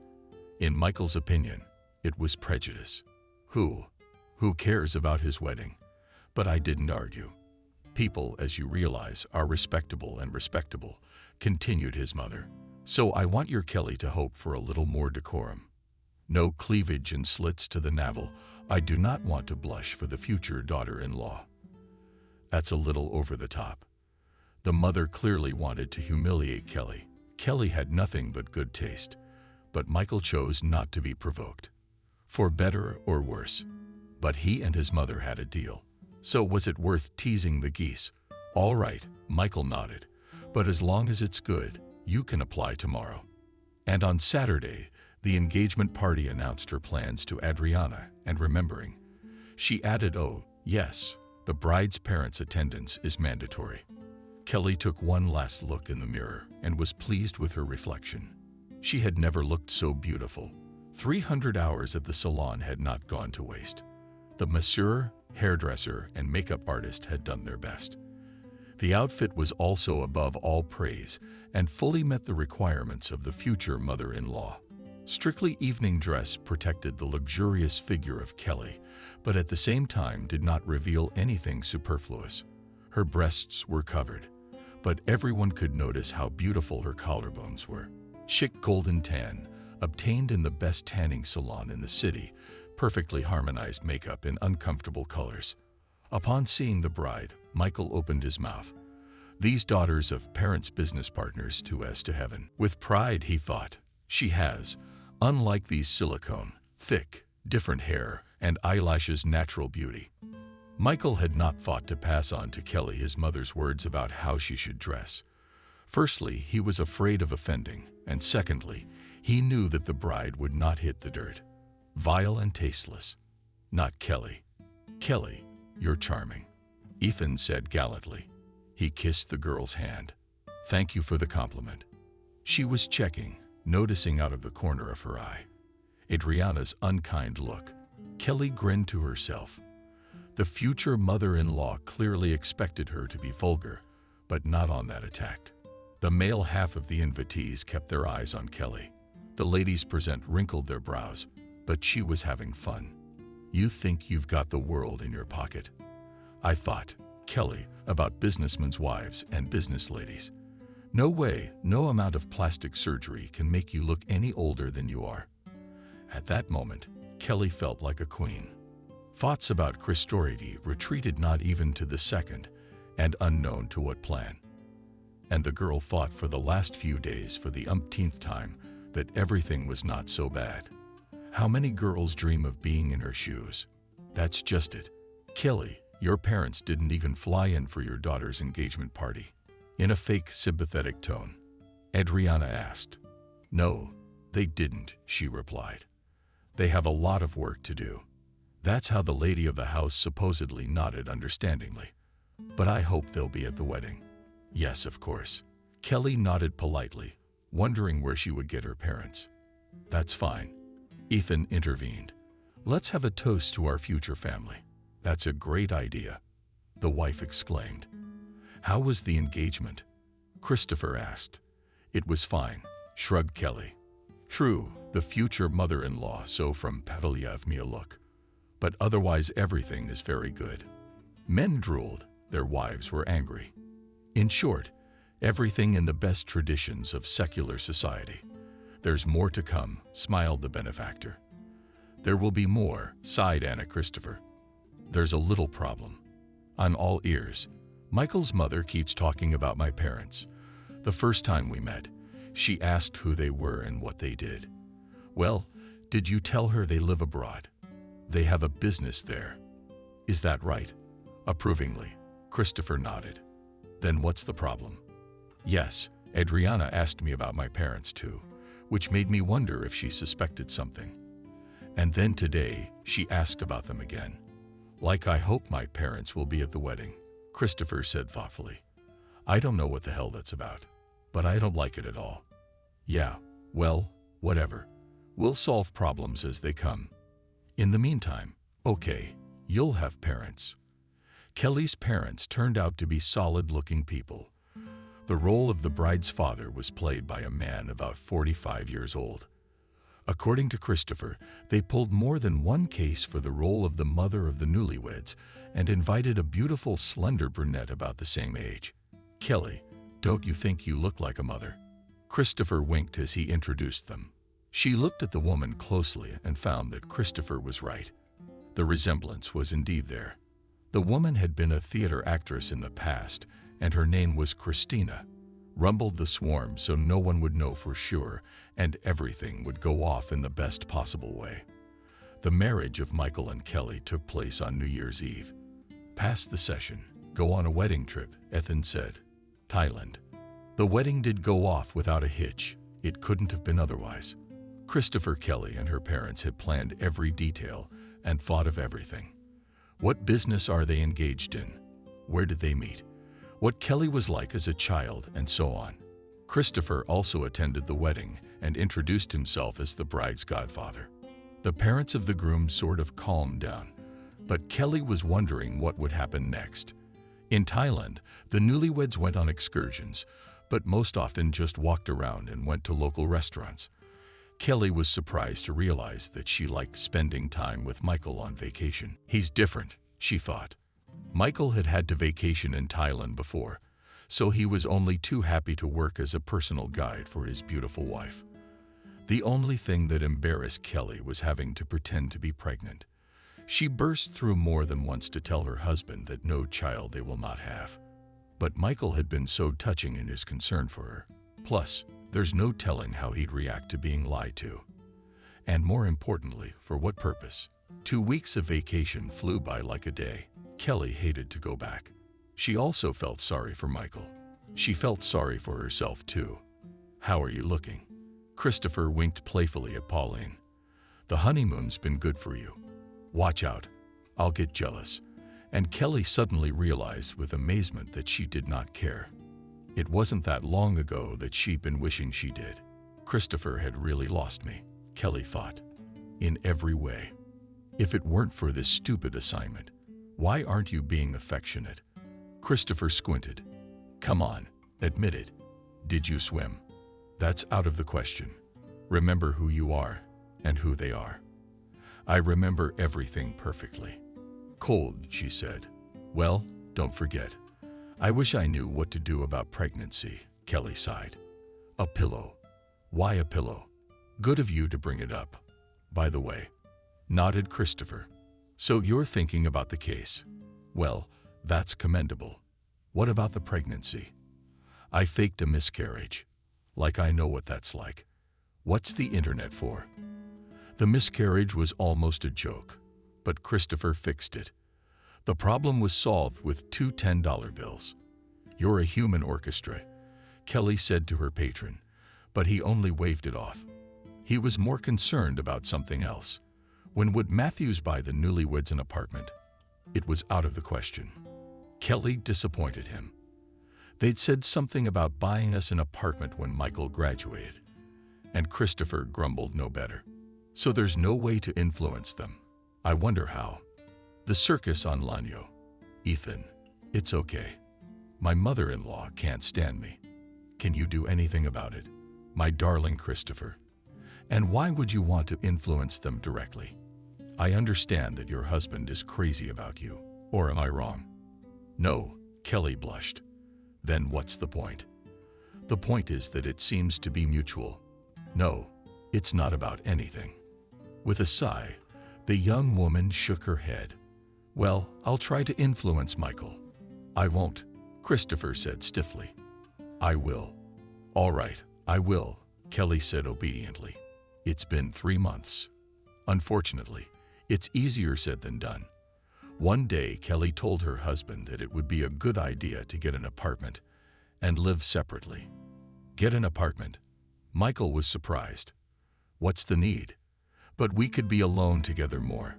In Michael's opinion, it was prejudice. Who cares about his wedding? But I didn't argue. People, as you realize, are respectable and respectable, continued his mother. So I want your Kelly to hope for a little more decorum. No cleavage and slits to the navel. I do not want to blush for the future daughter-in-law. That's a little over the top. The mother clearly wanted to humiliate Kelly. Kelly had nothing but good taste, but Michael chose not to be provoked. For better or worse. But he and his mother had a deal. So was it worth teasing the geese? All right, Michael nodded. But as long as it's good, you can apply tomorrow. And on Saturday, the engagement party announced her plans to Adriana, and remembering, she added, oh, yes, the bride's parents' attendance is mandatory. Kelly took one last look in the mirror and was pleased with her reflection. She had never looked so beautiful. 300 hours at the salon had not gone to waste. The masseur, hairdresser, and makeup artist had done their best. The outfit was also above all praise and fully met the requirements of the future mother-in-law. Strictly evening dress protected the luxurious figure of Kelly, but at the same time did not reveal anything superfluous. Her breasts were covered, but everyone could notice how beautiful her collarbones were. Chic golden tan, obtained in the best tanning salon in the city, perfectly harmonized makeup in uncomfortable colors. Upon seeing the bride, Michael opened his mouth. These daughters of parents' business partners to heaven. With pride, he thought, she has, unlike these silicone, thick, different hair and eyelashes, natural beauty. Michael had not thought to pass on to Kelly his mother's words about how she should dress. Firstly, he was afraid of offending, and secondly, he knew that the bride would not hit the dirt. Vile and tasteless. Not Kelly. Kelly, you're charming, Ethan said gallantly. He kissed the girl's hand. Thank you for the compliment. She was checking, noticing out of the corner of her eye Adriana's unkind look. Kelly grinned to herself. The future mother-in-law clearly expected her to be vulgar, but not on that attack. The male half of the invitees kept their eyes on Kelly. The ladies present wrinkled their brows, but she was having fun. You think you've got the world in your pocket? I thought, Kelly, about businessmen's wives and business ladies. No way, no amount of plastic surgery can make you look any older than you are. At that moment, Kelly felt like a queen. Thoughts about Christority retreated not even to the second, and unknown to what plan. And the girl thought for the last few days for the umpteenth time that everything was not so bad. How many girls dream of being in her shoes? That's just it. Kelly, your parents didn't even fly in for your daughter's engagement party. In a fake sympathetic tone, Adriana asked. No, they didn't, she replied. They have a lot of work to do. That's how the lady of the house supposedly nodded understandingly. But I hope they'll be at the wedding. Yes, of course. Kelly nodded politely, wondering where she would get her parents. That's fine. Ethan intervened. Let's have a toast to our future family. That's a great idea, the wife exclaimed. How was the engagement? Christopher asked. It was fine, shrugged Kelly. True, the future mother-in-law so from Pavliev me a look. But otherwise everything is very good. Men drooled, their wives were angry. In short, everything in the best traditions of secular society. There's more to come, smiled the benefactor. There will be more, sighed Anna Christopher. There's a little problem. On all ears, Michael's mother keeps talking about my parents. The first time we met, she asked who they were and what they did. Well, did you tell her they live abroad? They have a business there. Is that right? Approvingly, Christopher nodded. Then what's the problem? Yes, Adriana asked me about my parents too, which made me wonder if she suspected something. And then today, she asked about them again. Like I hope my parents will be at the wedding, Christopher said thoughtfully. I don't know what the hell that's about, but I don't like it at all. Yeah, well, whatever. We'll solve problems as they come. In the meantime, okay, you'll have parents. Kelly's parents turned out to be solid-looking people. The role of the bride's father was played by a man about 45 years old. According to Christopher, they pulled more than one case for the role of the mother of the newlyweds and invited a beautiful, slender brunette about the same age. Kelly, don't you think you look like a mother? Christopher winked as he introduced them. She looked at the woman closely and found that Christopher was right. The resemblance was indeed there. The woman had been a theater actress in the past, and her name was Christina. Rumbled the swarm so no one would know for sure, and everything would go off in the best possible way. The marriage of Michael and Kelly took place on New Year's Eve. Past the session, go on a wedding trip, Ethan said. Thailand. The wedding did go off without a hitch. It couldn't have been otherwise. Christopher Kelly and her parents had planned every detail and thought of everything. What business are they engaged in? Where did they meet? What Kelly was like as a child, and so on. Christopher also attended the wedding and introduced himself as the bride's godfather. The parents of the groom sort of calmed down, but Kelly was wondering what would happen next. In Thailand, the newlyweds went on excursions, but most often just walked around and went to local restaurants. Kelly was surprised to realize that she liked spending time with Michael on vacation. He's different, she thought. Michael had had to vacation in Thailand before, so he was only too happy to work as a personal guide for his beautiful wife. The only thing that embarrassed Kelly was having to pretend to be pregnant. She burst through more than once to tell her husband that no child they will not have. But Michael had been so touching in his concern for her. Plus, there's no telling how he'd react to being lied to. And more importantly, for what purpose? 2 weeks of vacation flew by like a day. Kelly hated to go back. She also felt sorry for Michael. She felt sorry for herself too. How are you looking? Christopher winked playfully at Pauline. The honeymoon's been good for you. Watch out, I'll get jealous. And Kelly suddenly realized with amazement that she did not care. It wasn't that long ago that she'd been wishing she did. Christopher had really lost me, Kelly thought. In every way. If it weren't for this stupid assignment, why aren't you being affectionate? Christopher squinted. Come on, admit it. Did you swim? That's out of the question. Remember who you are and who they are. I remember everything perfectly. Cold, she said. Well, don't forget. I wish I knew what to do about pregnancy, Kelly sighed. A pillow. Why a pillow? Good of you to bring it up. By the way, nodded Christopher. So you're thinking about the case. Well, that's commendable. What about the pregnancy? I faked a miscarriage. Like I know what that's like. What's the internet for? The miscarriage was almost a joke, but Christopher fixed it. The problem was solved with 2 $10 bills. You're a human orchestra, Kelly said to her patron, but he only waved it off. He was more concerned about something else. When would Matthews buy the newlyweds an apartment? It was out of the question. Kelly disappointed him. They'd said something about buying us an apartment when Michael graduated, and Christopher grumbled no better. So there's no way to influence them. I wonder how. The circus on Lanyo. Ethan, it's okay. My mother-in-law can't stand me. Can you do anything about it? My darling Christopher. And why would you want to influence them directly? I understand that your husband is crazy about you, or am I wrong? No, Kelly blushed. Then what's the point? The point is that it seems to be mutual. No, it's not about anything. With a sigh, the young woman shook her head. Well, I'll try to influence Michael. I won't, Christopher said stiffly. I will. All right, I will, Kelly said obediently. It's been 3 months. Unfortunately, it's easier said than done. One day, Kelly told her husband that it would be a good idea to get an apartment and live separately. Get an apartment? Michael was surprised. What's the need? But we could be alone together more.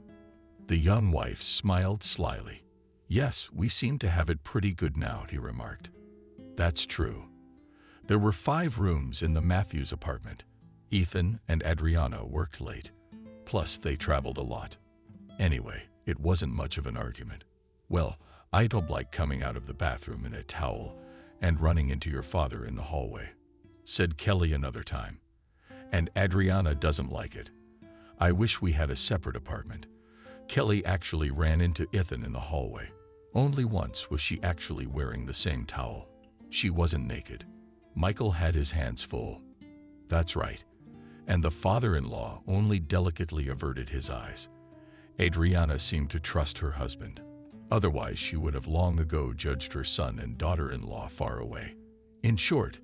The young wife smiled slyly. Yes, we seem to have it pretty good now, he remarked. That's true. There were 5 rooms in the Matthews apartment. Ethan and Adriana worked late. Plus, they traveled a lot. Anyway, it wasn't much of an argument. Well, I don't like coming out of the bathroom in a towel and running into your father in the hallway, said Kelly another time. And Adriana doesn't like it. I wish we had a separate apartment. Kelly actually ran into Ethan in the hallway. Only once was she actually wearing the same towel. She wasn't naked. Michael had his hands full. That's right. And the father-in-law only delicately averted his eyes. Adriana seemed to trust her husband. Otherwise, she would have long ago judged her son and daughter-in-law far away. In short,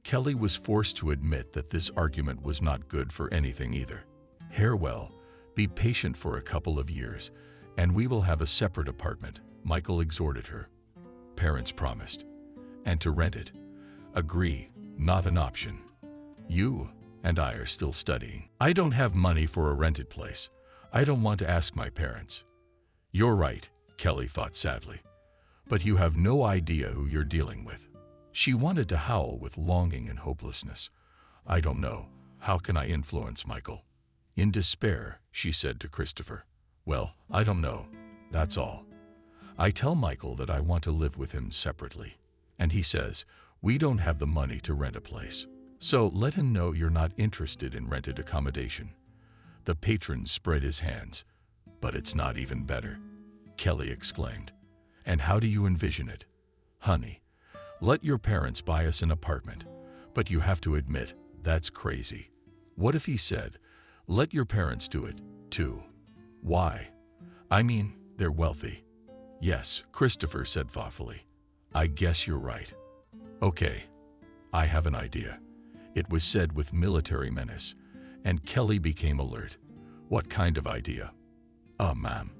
Kelly was forced to admit that this argument was not good for anything either. Harewell, be patient for a couple of years, and we will have a separate apartment, Michael exhorted her. Parents promised. And to rent it. Agree, not an option. You and I are still studying. I don't have money for a rented place. I don't want to ask my parents. You're right, Kelly thought sadly. But you have no idea who you're dealing with. She wanted to howl with longing and hopelessness. I don't know. How can I influence Michael? In despair, she said to Christopher. Well, I don't know. That's all. I tell Michael that I want to live with him separately. And he says, we don't have the money to rent a place. So let him know you're not interested in rented accommodation. The patron spread his hands. But it's not even better, Kelly exclaimed. And how do you envision it? Honey, let your parents buy us an apartment. But you have to admit, that's crazy. What if he said, let your parents do it, too? Why? I mean, they're wealthy. Yes, Christopher said thoughtfully. I guess you're right. Okay, I have an idea. It was said with military menace, and Kelly became alert. What kind of idea? Ma'am.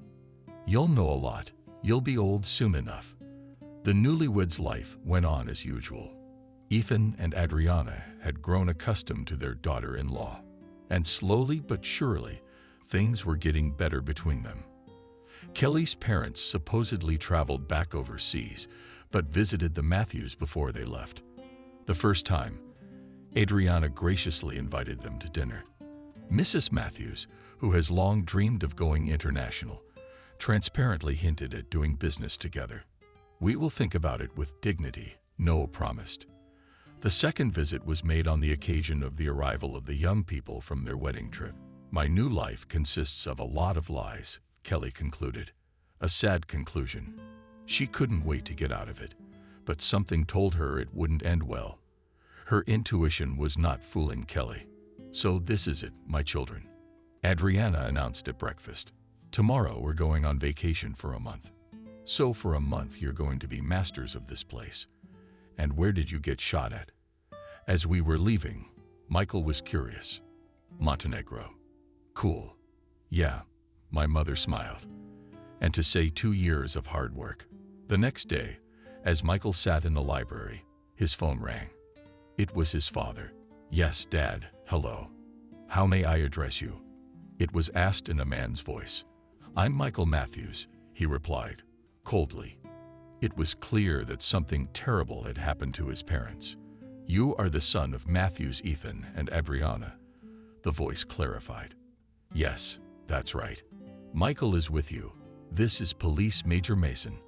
You'll know a lot. You'll be old soon enough. The newlyweds' life went on as usual. Ethan and Adriana had grown accustomed to their daughter-in-law, and slowly but surely, things were getting better between them. Kelly's parents supposedly traveled back overseas, but visited the Matthews before they left. The first time, Adriana graciously invited them to dinner. Mrs. Matthews, who has long dreamed of going international, transparently hinted at doing business together. We will think about it with dignity, Noah promised. The second visit was made on the occasion of the arrival of the young people from their wedding trip. My new life consists of a lot of lies, Kelly concluded. A sad conclusion. She couldn't wait to get out of it, but something told her it wouldn't end well. Her intuition was not fooling Kelly. So this is it, my children. Adriana announced at breakfast. Tomorrow we're going on vacation for a month. So for a month you're going to be masters of this place. And where did you get shot at? As we were leaving, Michael was curious. Montenegro. Cool. Yeah, my mother smiled. And to say 2 years of hard work. The next day, as Michael sat in the library, his phone rang. It was his father. Yes, Dad, hello. How may I address you? It was asked in a man's voice. "I'm Michael Matthews," he replied, coldly. It was clear that something terrible had happened to his parents. "You are the son of Matthews, Ethan, and Adriana," the voice clarified. "Yes, that's right. Michael is with you. This is Police Major Mason.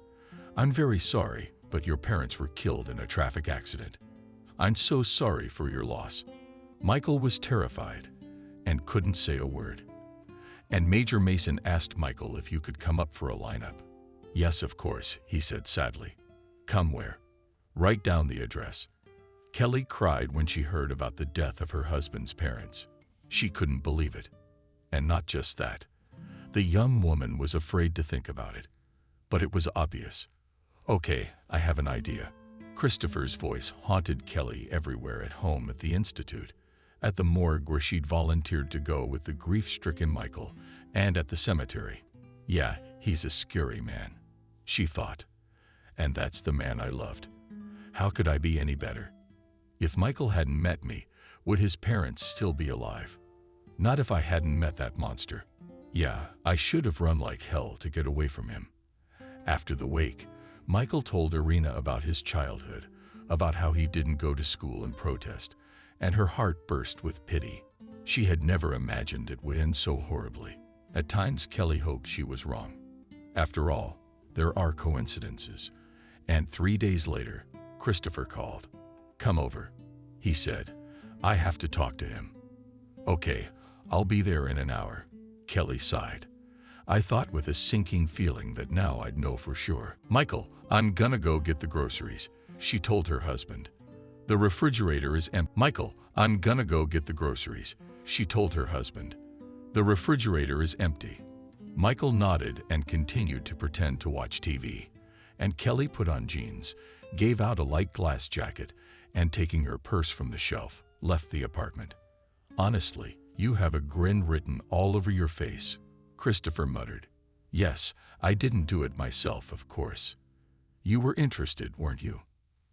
I'm very sorry, but your parents were killed in a traffic accident. I'm so sorry for your loss." Michael was terrified and couldn't say a word. And Major Mason asked Michael if you could come up for a lineup. "Yes, of course," he said sadly. "Come where?" "Write down the address." Kelly cried when she heard about the death of her husband's parents. She couldn't believe it. And not just that. The young woman was afraid to think about it. But it was obvious. "Okay, I have an idea." Christopher's voice haunted Kelly everywhere, at home, at the Institute, at the morgue where she'd volunteered to go with the grief-stricken Michael, and at the cemetery. "Yeah, he's a scary man," she thought. "And that's the man I loved. How could I be any better? If Michael hadn't met me, would his parents still be alive? Not if I hadn't met that monster. Yeah, I should have run like hell to get away from him." After the wake, Michael told Irina about his childhood, about how he didn't go to school and protest, and her heart burst with pity. She had never imagined it would end so horribly. At times, Kelly hoped she was wrong. After all, there are coincidences. And 3 days later, Christopher called. "Come over," he said. "I have to talk to him." "Okay, I'll be there in an hour," Kelly sighed. "I thought with a sinking feeling that now I'd know for sure." "Michael, I'm gonna go get the groceries," she told her husband. "The refrigerator is empty." "Michael, I'm gonna go get the groceries," she told her husband. "The refrigerator is empty." Michael nodded and continued to pretend to watch TV. And Kelly put on jeans, gave out a light glass jacket, and taking her purse from the shelf, left the apartment. "Honestly, you have a grin written all over your face," Christopher muttered. "Yes, I didn't do it myself, of course. You were interested, weren't you?"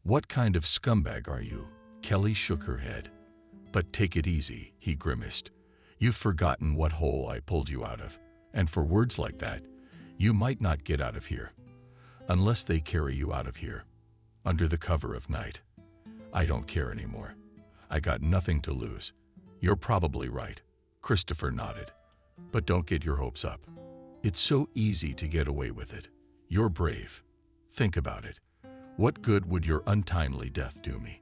"What kind of scumbag are you?" Kelly shook her head. "But take it easy," he grimaced. "You've forgotten what hole I pulled you out of, and for words like that, you might not get out of here. Unless they carry you out of here, under the cover of night. I don't care anymore. I got nothing to lose." "You're probably right," Christopher nodded. "But don't get your hopes up. It's so easy to get away with it. You're brave. Think about it. What good would your untimely death do me?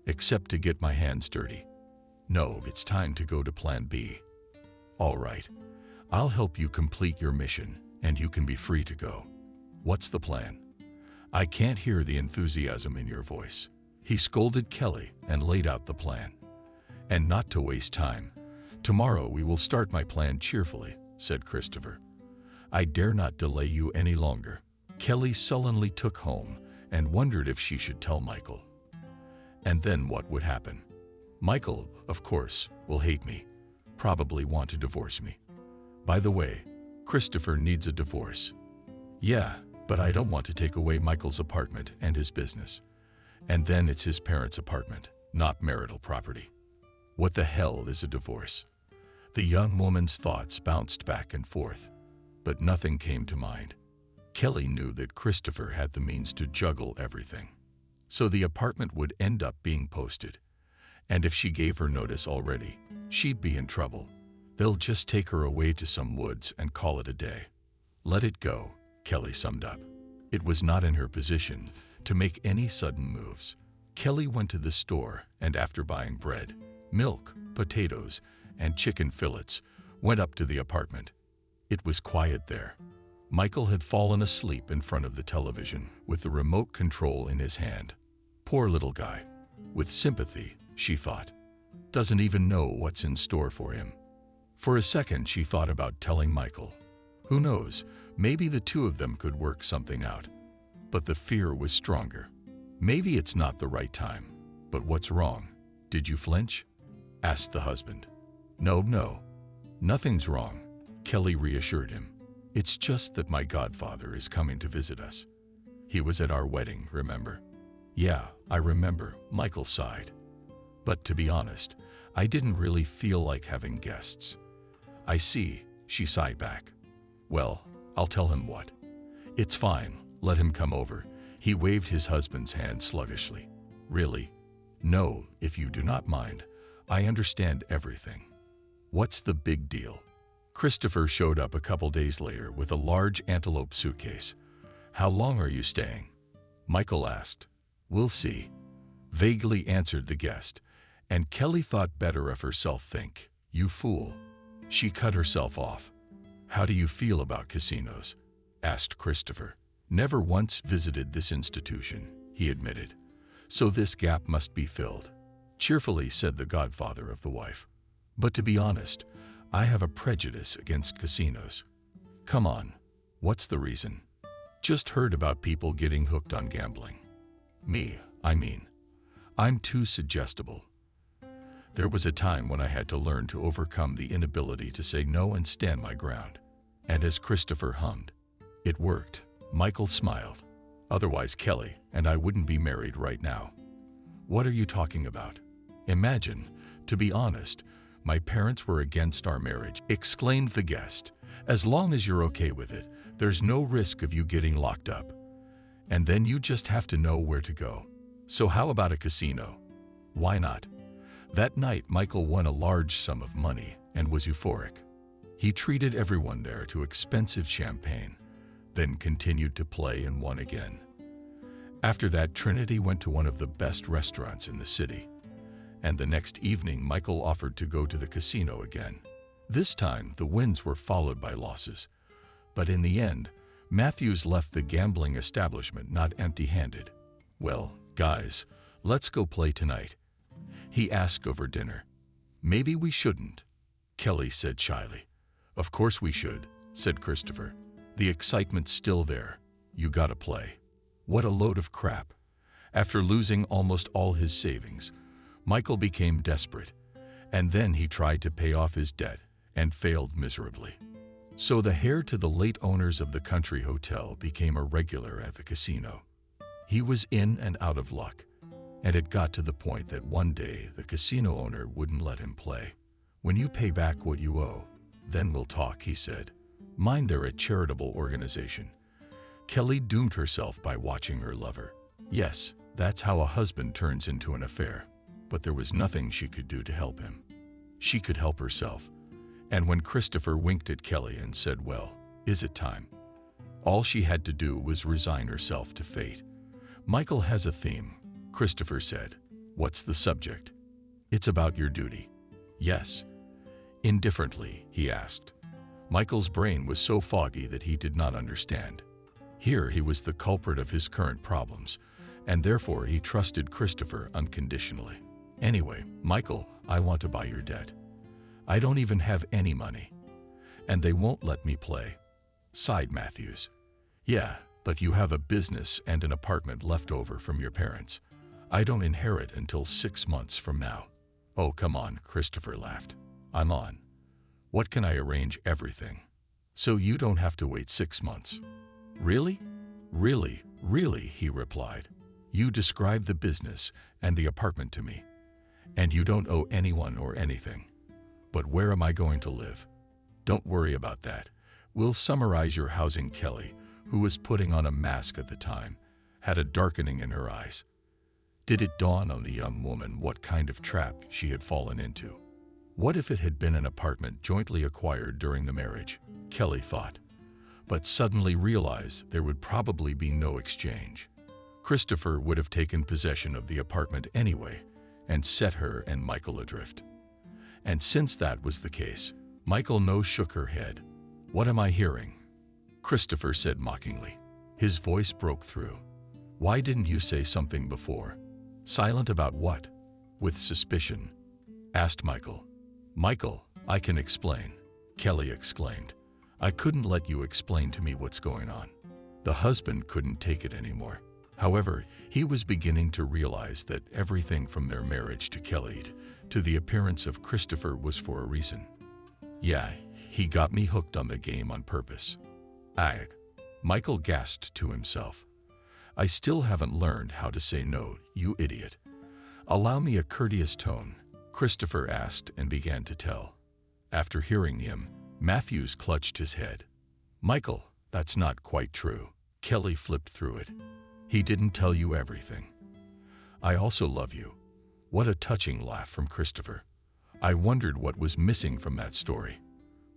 Except to get my hands dirty. No, it's time to go to Plan B. All right. I'll help you complete your mission, and you can be free to go. What's the plan?" "I can't hear the enthusiasm in your voice." He scolded Kelly and laid out the plan. "And not to waste time, tomorrow we will start my plan cheerfully," said Christopher. "I dare not delay you any longer." Kelly sullenly took home and wondered if she should tell Michael. And then what would happen? Michael, of course, will hate me, probably want to divorce me. By the way, Christopher needs a divorce. Yeah, but I don't want to take away Michael's apartment and his business. And then it's his parents' apartment, not marital property. What the hell is a divorce? The young woman's thoughts bounced back and forth, but nothing came to mind. Kelly knew that Christopher had the means to juggle everything. So the apartment would end up being posted. And if she gave her notice already, she'd be in trouble. They'll just take her away to some woods and call it a day. Let it go, Kelly summed up. It was not in her position to make any sudden moves. Kelly went to the store and after buying bread, milk, potatoes, and chicken fillets, went up to the apartment. It was quiet there. Michael had fallen asleep in front of the television with the remote control in his hand. Poor little guy. With sympathy, she thought. Doesn't even know what's in store for him. For a second, she thought about telling Michael. Who knows, maybe the two of them could work something out. But the fear was stronger. Maybe it's not the right time. But what's wrong? Did you flinch? Asked the husband. No, nothing's wrong, Kelly reassured him. It's just that my godfather is coming to visit us. He was at our wedding, remember? Yeah, I remember, Michael sighed. But to be honest, I didn't really feel like having guests. I see, she sighed back. Well, I'll tell him what. It's fine, let him come over. He waved his husband's hand sluggishly. Really? No, if you do not mind. I understand everything. What's the big deal? Christopher showed up a couple days later with a large antelope suitcase. How long are you staying? Michael asked. We'll see. Vaguely answered the guest, and Kelly thought better of herself. Think, you fool. She cut herself off. How do you feel about casinos? Asked Christopher. Never once visited this institution, he admitted. So this gap must be filled. Cheerfully said the godfather of the wife. But to be honest, I have a prejudice against casinos. Come on, what's the reason? Just heard about people getting hooked on gambling. I'm too suggestible. There was a time when I had to learn to overcome the inability to say no and stand my ground. And as Christopher hummed, it worked. Michael smiled. Otherwise, Kelly and I wouldn't be married right now. What are you talking about? Imagine, to be honest, my parents were against our marriage, exclaimed the guest. As long as you're okay with it, there's no risk of you getting locked up. And then you just have to know where to go. So how about a casino? Why not? That night, Michael won a large sum of money and was euphoric. He treated everyone there to expensive champagne, then continued to play and won again. After that, Trinity went to one of the best restaurants in the city. And the next evening, Michael offered to go to the casino again. This time, the wins were followed by losses. But in the end, Matthews left the gambling establishment not empty-handed. Well, guys, let's go play tonight, he asked over dinner. Maybe we shouldn't, Kelly said shyly. Of course we should, said Christopher. The excitement's still there. You gotta play. What a load of crap. After losing almost all his savings, Michael became desperate, and then he tried to pay off his debt and failed miserably. So the heir to the late owners of the country hotel became a regular at the casino. He was in and out of luck, and it got to the point that one day the casino owner wouldn't let him play. When you pay back what you owe, then we'll talk, he said. Mind they're a charitable organization. Kelly doomed herself by watching her lover. Yes, that's how a husband turns into an affair. But there was nothing she could do to help him. She could help herself. And when Christopher winked at Kelly and said, well, is it time? All she had to do was resign herself to fate. Michael has a theme, Christopher said. What's the subject? It's about your duty. Yes. Indifferently, he asked. Michael's brain was so foggy that he did not understand. Here he was the culprit of his current problems, and therefore he trusted Christopher unconditionally. Anyway, Michael, I want to buy your debt. I don't even have any money. And they won't let me play, sighed Matthews. Yeah, but you have a business and an apartment left over from your parents. I don't inherit until 6 months from now. Oh, come on, Christopher laughed. I'm on. What can I arrange? Everything. So you don't have to wait 6 months. Really? Really, he replied. You describe the business and the apartment to me, and you don't owe anyone or anything. But where am I going to live? Don't worry about that. We'll summarize your housing. Kelly, who was putting on a mask at the time, had a darkening in her eyes. Did it dawn on the young woman what kind of trap she had fallen into? What if it had been an apartment jointly acquired during the marriage? Kelly thought, but suddenly realized there would probably be no exchange. Christopher would have taken possession of the apartment anyway and set her and Michael adrift. And since that was the case, Michael shook her head. What am I hearing? Christopher said mockingly. His voice broke through. Why didn't you say something before? Silent about what? With suspicion, asked Michael. Michael, I can explain, Kelly exclaimed. I couldn't let you explain to me what's going on. The husband couldn't take it anymore. However, he was beginning to realize that everything from their marriage to Kelly to the appearance of Christopher was for a reason. Yeah, he got me hooked on the game on purpose. Michael gasped to himself. I still haven't learned how to say no, you idiot. Allow me a courteous tone, Christopher asked and began to tell. After hearing him, Matthews clutched his head. Michael, that's not quite true. Kelly flipped through it. He didn't tell you everything. I also love you. What a touching laugh from Christopher. I wondered what was missing from that story.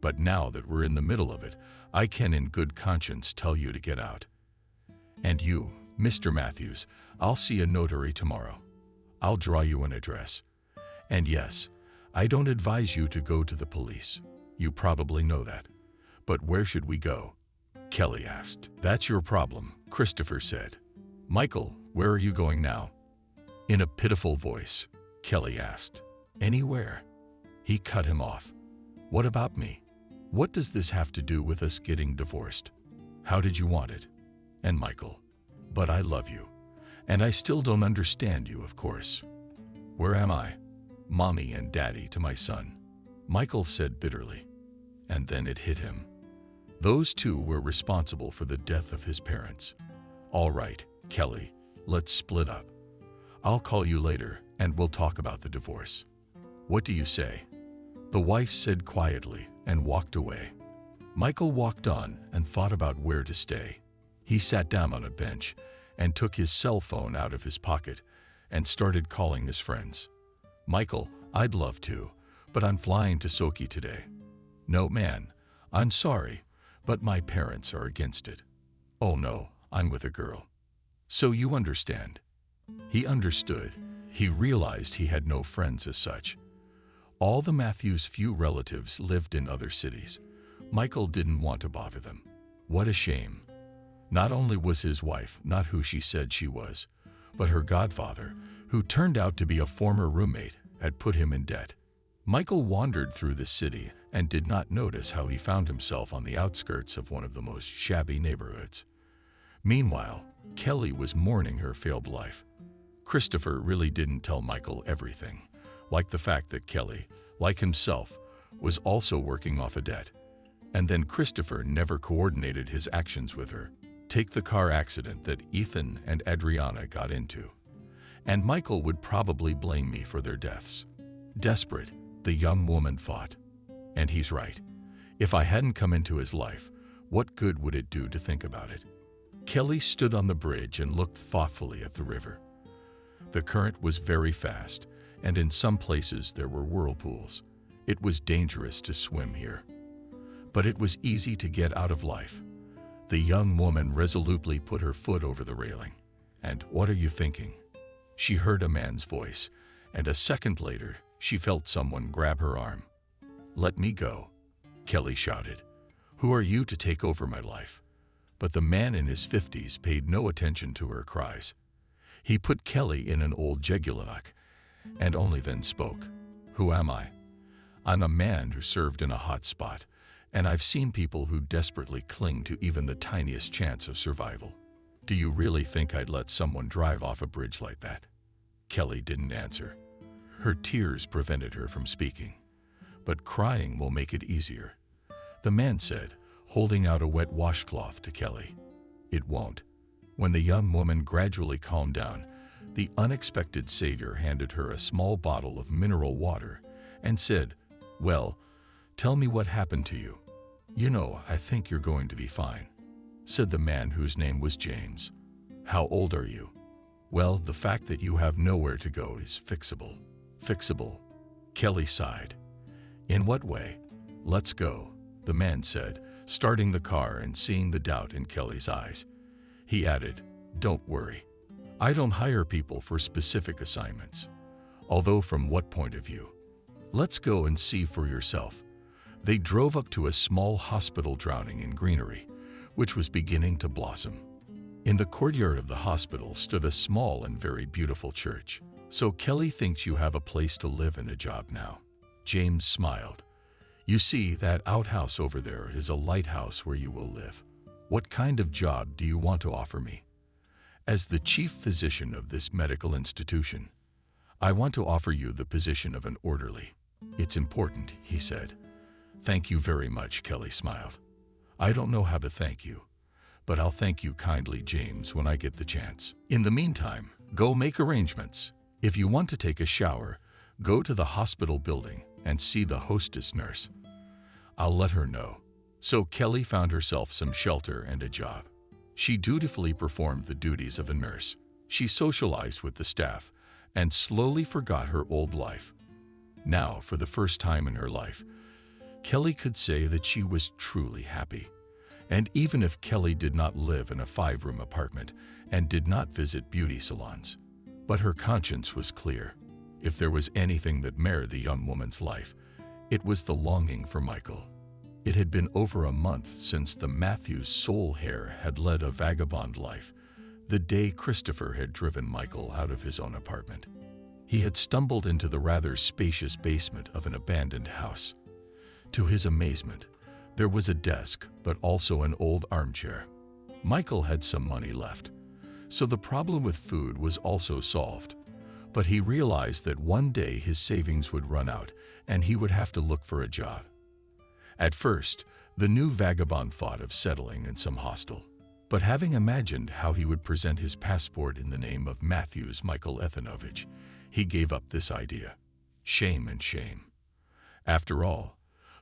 But now that we're in the middle of it, I can in good conscience tell you to get out. And you, Mr. Matthews, I'll see a notary tomorrow. I'll draw you an address. And yes, I don't advise you to go to the police. You probably know that. But where should we go? Kelly asked. That's your problem, Christopher said. Michael, where are you going now? In a pitiful voice, Kelly asked. Anywhere. He cut him off. What about me? What does this have to do with us getting divorced? How did you want it? And Michael, but I love you. And I still don't understand you, of course. Where am I? Mommy and Daddy to my son, Michael said bitterly. And then it hit him. Those two were responsible for the death of his parents. All right, Kelly, let's split up. I'll call you later and we'll talk about the divorce. What do you say? The wife said quietly and walked away. Michael walked on and thought about where to stay. He sat down on a bench and took his cell phone out of his pocket and started calling his friends. Michael, I'd love to, but I'm flying to Sochi today. No, man, I'm sorry, but my parents are against it. Oh no, I'm with a girl. So you understand. He understood. He realized he had no friends as such. All the Matthews' few relatives lived in other cities. Michael didn't want to bother them. What a shame. Not only was his wife not who she said she was, but her godfather, who turned out to be a former roommate, had put him in debt. Michael wandered through the city and did not notice how he found himself on the outskirts of one of the most shabby neighborhoods. Meanwhile, Kelly was mourning her failed life. Christopher really didn't tell Michael everything, like the fact that Kelly, like himself, was also working off a debt. And then Christopher never coordinated his actions with her. Take the car accident that Ethan and Adriana got into. And Michael would probably blame me for their deaths. Desperate, the young woman thought. And he's right. If I hadn't come into his life, what good would it do to think about it? Kelly stood on the bridge and looked thoughtfully at the river. The current was very fast, and in some places there were whirlpools. It was dangerous to swim here. But it was easy to get out of life. The young woman resolutely put her foot over the railing. And what are you thinking? She heard a man's voice, and a second later, she felt someone grab her arm. Let me go, Kelly shouted. Who are you to take over my life? But the man in his 50s paid no attention to her cries. He put Kelly in an old Jegulonok, and only then spoke. Who am I? I'm a man who served in a hot spot, and I've seen people who desperately cling to even the tiniest chance of survival. Do you really think I'd let someone drive off a bridge like that? Kelly didn't answer. Her tears prevented her from speaking. But crying will make it easier, the man said, holding out a wet washcloth to Kelly. It won't. When the young woman gradually calmed down, the unexpected savior handed her a small bottle of mineral water and said, Well, tell me what happened to you. You know, I think you're going to be fine, said the man whose name was James. How old are you? Well, the fact that you have nowhere to go is fixable. Fixable? Kelly sighed. In what way? Let's go, the man said, starting the car and seeing the doubt in Kelly's eyes. He added, Don't worry. I don't hire people for specific assignments. Although from what point of view? Let's go and see for yourself. They drove up to a small hospital drowning in greenery, which was beginning to blossom. In the courtyard of the hospital stood a small and very beautiful church. So Kelly thinks you have a place to live and a job now. James smiled. You see, that outhouse over there is a lighthouse where you will live. What kind of job do you want to offer me? As the chief physician of this medical institution, I want to offer you the position of an orderly. It's important, he said. Thank you very much, Kelly smiled. I don't know how to thank you, but I'll thank you kindly, James, when I get the chance. In the meantime, go make arrangements. If you want to take a shower, go to the hospital building and see the hostess nurse. I'll let her know. So Kelly found herself some shelter and a job. She dutifully performed the duties of a nurse. She socialized with the staff and slowly forgot her old life. Now, for the first time in her life, Kelly could say that she was truly happy. And even if Kelly did not live in a 5-room apartment and did not visit beauty salons, but her conscience was clear. If there was anything that marred the young woman's life, it was the longing for Michael. It had been over a month since the Matthews soul heir had led a vagabond life, the day Christopher had driven Michael out of his own apartment. He had stumbled into the rather spacious basement of an abandoned house. To his amazement, there was a desk, but also an old armchair. Michael had some money left, so the problem with food was also solved. But he realized that one day his savings would run out and he would have to look for a job. At first, the new vagabond thought of settling in some hostel. But having imagined how he would present his passport in the name of Matthews Michael Ethanovich, he gave up this idea. Shame and shame. After all,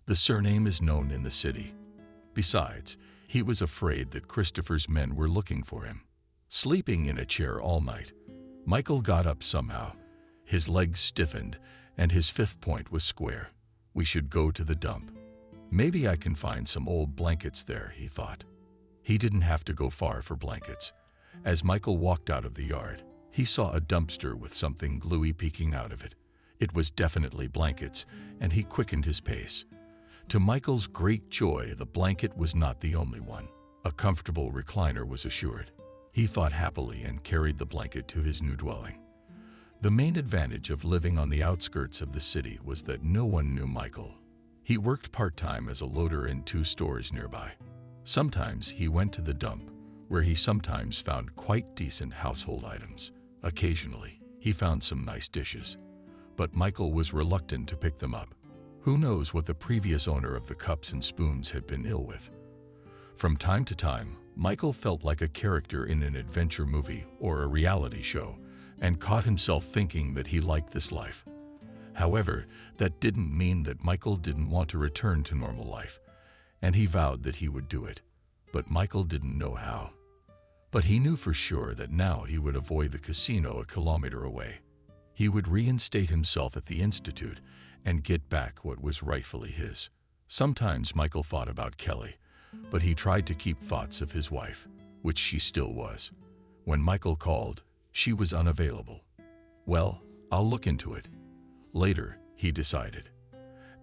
the surname is known in the city. Besides, he was afraid that Christopher's men were looking for him. Sleeping in a chair all night, Michael got up somehow. His legs stiffened, and his 5th point was square. We should go to the dump. Maybe I can find some old blankets there, he thought. He didn't have to go far for blankets. As Michael walked out of the yard, he saw a dumpster with something gluey peeking out of it. It was definitely blankets, and he quickened his pace. To Michael's great joy, the blanket was not the only one. A comfortable recliner was assured. He thought happily and carried the blanket to his new dwelling. The main advantage of living on the outskirts of the city was that no one knew Michael. He worked part-time as a loader in 2 stores nearby. Sometimes he went to the dump, where he sometimes found quite decent household items. Occasionally, he found some nice dishes. But Michael was reluctant to pick them up. Who knows what the previous owner of the cups and spoons had been ill with? From time to time, Michael felt like a character in an adventure movie or a reality show and caught himself thinking that he liked this life. However, that didn't mean that Michael didn't want to return to normal life, and he vowed that he would do it. But Michael didn't know how. But he knew for sure that now he would avoid the casino a kilometer away. He would reinstate himself at the Institute and get back what was rightfully his. Sometimes Michael thought about Kelly, but he tried to keep thoughts of his wife, which she still was. When Michael called, she was unavailable. Well, I'll look into it. Later, he decided.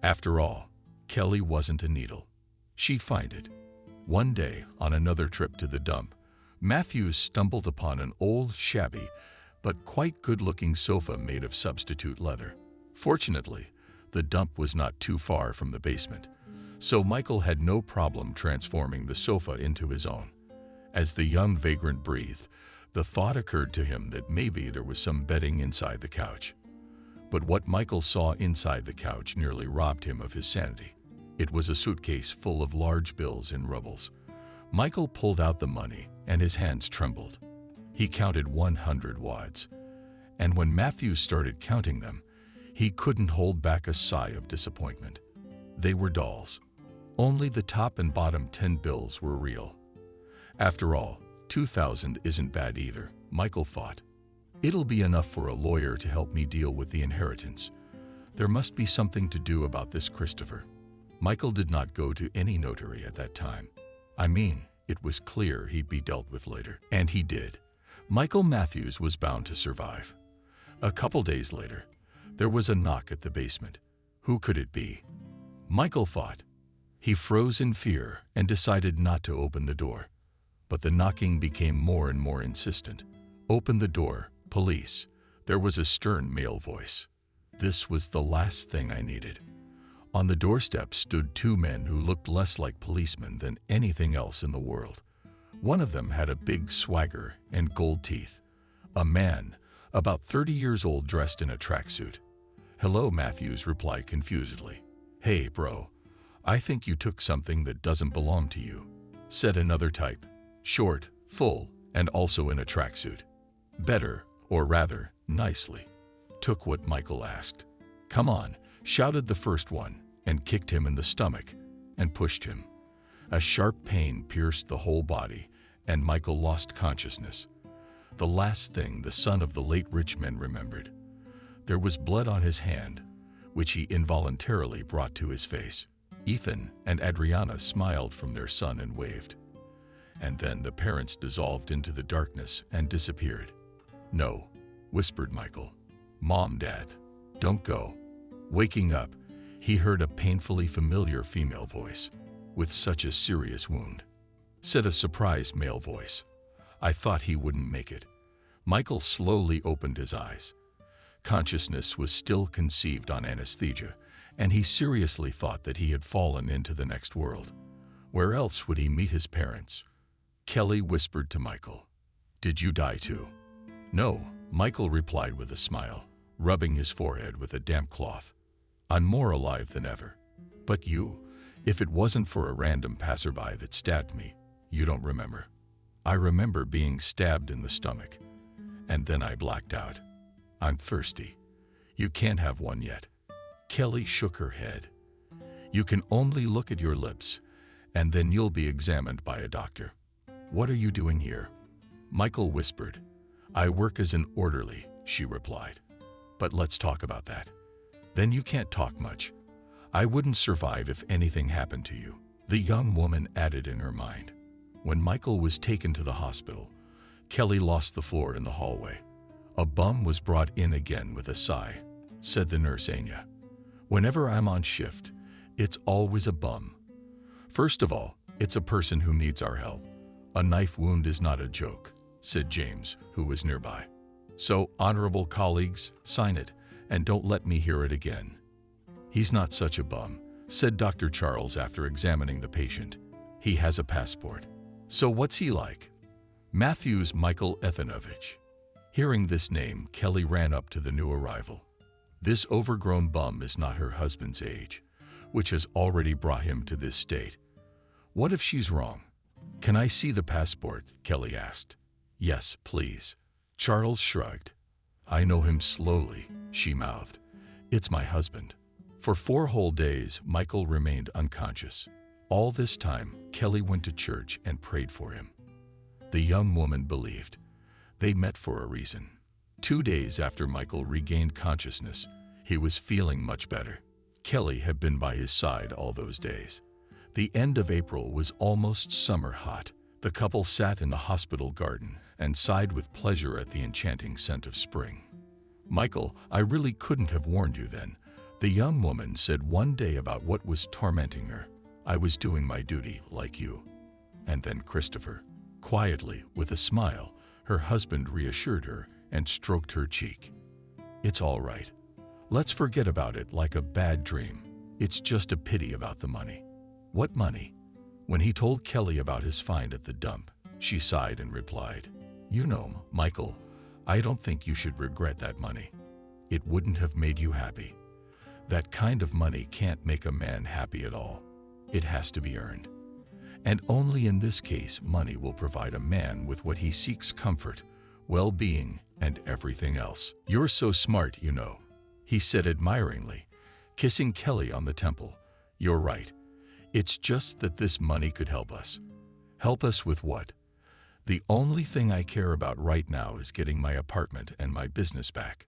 After all, Kelly wasn't a needle. She'd find it. One day, on another trip to the dump, Matthews stumbled upon an old, shabby, but quite good-looking sofa made of substitute leather. Fortunately, the dump was not too far from the basement, so Michael had no problem transforming the sofa into his own. As the young vagrant breathed, the thought occurred to him that maybe there was some bedding inside the couch. But what Michael saw inside the couch nearly robbed him of his sanity. It was a suitcase full of large bills and rubles. Michael pulled out the money, and his hands trembled. He counted 100 wads, and when Matthews started counting them, he couldn't hold back a sigh of disappointment. They were dolls. Only the top and bottom 10 bills were real. After all, 2,000 isn't bad either, Michael thought. It'll be enough for a lawyer to help me deal with the inheritance. There must be something to do about this Christopher. Michael did not go to any notary at that time. I mean, it was clear he'd be dealt with later. And he did. Michael Matthews was bound to survive. A couple days later, there was a knock at the basement. Who could it be? Michael thought. He froze in fear and decided not to open the door. But the knocking became more and more insistent. Open the door, police. There was a stern male voice. This was the last thing I needed. On the doorstep stood 2 men who looked less like policemen than anything else in the world. One of them had a big swagger and gold teeth. A man, about 30 years old, dressed in a tracksuit. "Hello," Matthews replied confusedly. "Hey, bro, I think you took something that doesn't belong to you," said another type, short, full, and also in a tracksuit. "Better, or rather, nicely." Took what Michael asked. "Come on," shouted the first one, and kicked him in the stomach. and pushed him. A sharp pain pierced the whole body, and Michael lost consciousness. The last thing the son of the late rich man remembered. There was blood on his hand, which he involuntarily brought to his face. Ethan and Adriana smiled from their son and waved. And then the parents dissolved into the darkness and disappeared. "No," whispered Michael. "Mom, Dad, don't go." Waking up, he heard a painfully familiar female voice. "With such a serious wound," said a surprised male voice. "I thought he wouldn't make it." Michael slowly opened his eyes. Consciousness was still conceived on anesthesia, and he seriously thought that he had fallen into the next world. Where else would he meet his parents? Kelly whispered to Michael, "Did you die too?" "No," Michael replied with a smile, rubbing his forehead with a damp cloth. "I'm more alive than ever." "But you, if it wasn't for a random passerby that stabbed me, you don't remember." "I remember being stabbed in the stomach, and then I blacked out." "I'm thirsty." "You can't have one yet." Kelly shook her head. "You can only look at your lips, and then you'll be examined by a doctor." "What are you doing here?" Michael whispered. "I work as an orderly," she replied. "But let's talk about that." "Then you can't talk much. I wouldn't survive if anything happened to you," the young woman added in her mind. When Michael was taken to the hospital, Kelly lost the floor in the hallway. "A bum was brought in again with a sigh," said the nurse Anya. "Whenever I'm on shift, it's always a bum. First of all, it's a person who needs our help. A knife wound is not a joke," said James, who was nearby. "So, honorable colleagues, sign it, and don't let me hear it again." "He's not such a bum," said Dr. Charles after examining the patient. "He has a passport." "So what's he like?" "Matthews Michael Ethanovich." Hearing this name, Kelly ran up to the new arrival. This overgrown bum is not her husband's age, which has already brought him to this state. What if she's wrong? "Can I see the passport?" Kelly asked. "Yes, please." Charles shrugged. "I know him slowly," she mouthed. "It's my husband." For 4 whole days, Michael remained unconscious. All this time, Kelly went to church and prayed for him. The young woman believed. They met for a reason. 2 days after Michael regained consciousness, he was feeling much better. Kelly had been by his side all those days. The end of April was almost summer hot. The couple sat in the hospital garden and sighed with pleasure at the enchanting scent of spring. "Michael, I really couldn't have warned you then," the young woman said one day about what was tormenting her. "I was doing my duty, like you." And then Christopher. Quietly, with a smile, her husband reassured her and stroked her cheek. "It's all right. Let's forget about it like a bad dream. It's just a pity about the money." "What money?" When he told Kelly about his find at the dump, she sighed and replied, "You know, Michael, I don't think you should regret that money. It wouldn't have made you happy. That kind of money can't make a man happy at all. It has to be earned. And only in this case money will provide a man with what he seeks: comfort, well-being, and everything else." "You're so smart, you know," he said admiringly, kissing Kelly on the temple. "You're right. It's just that this money could help us." "Help us with what?" "The only thing I care about right now is getting my apartment and my business back."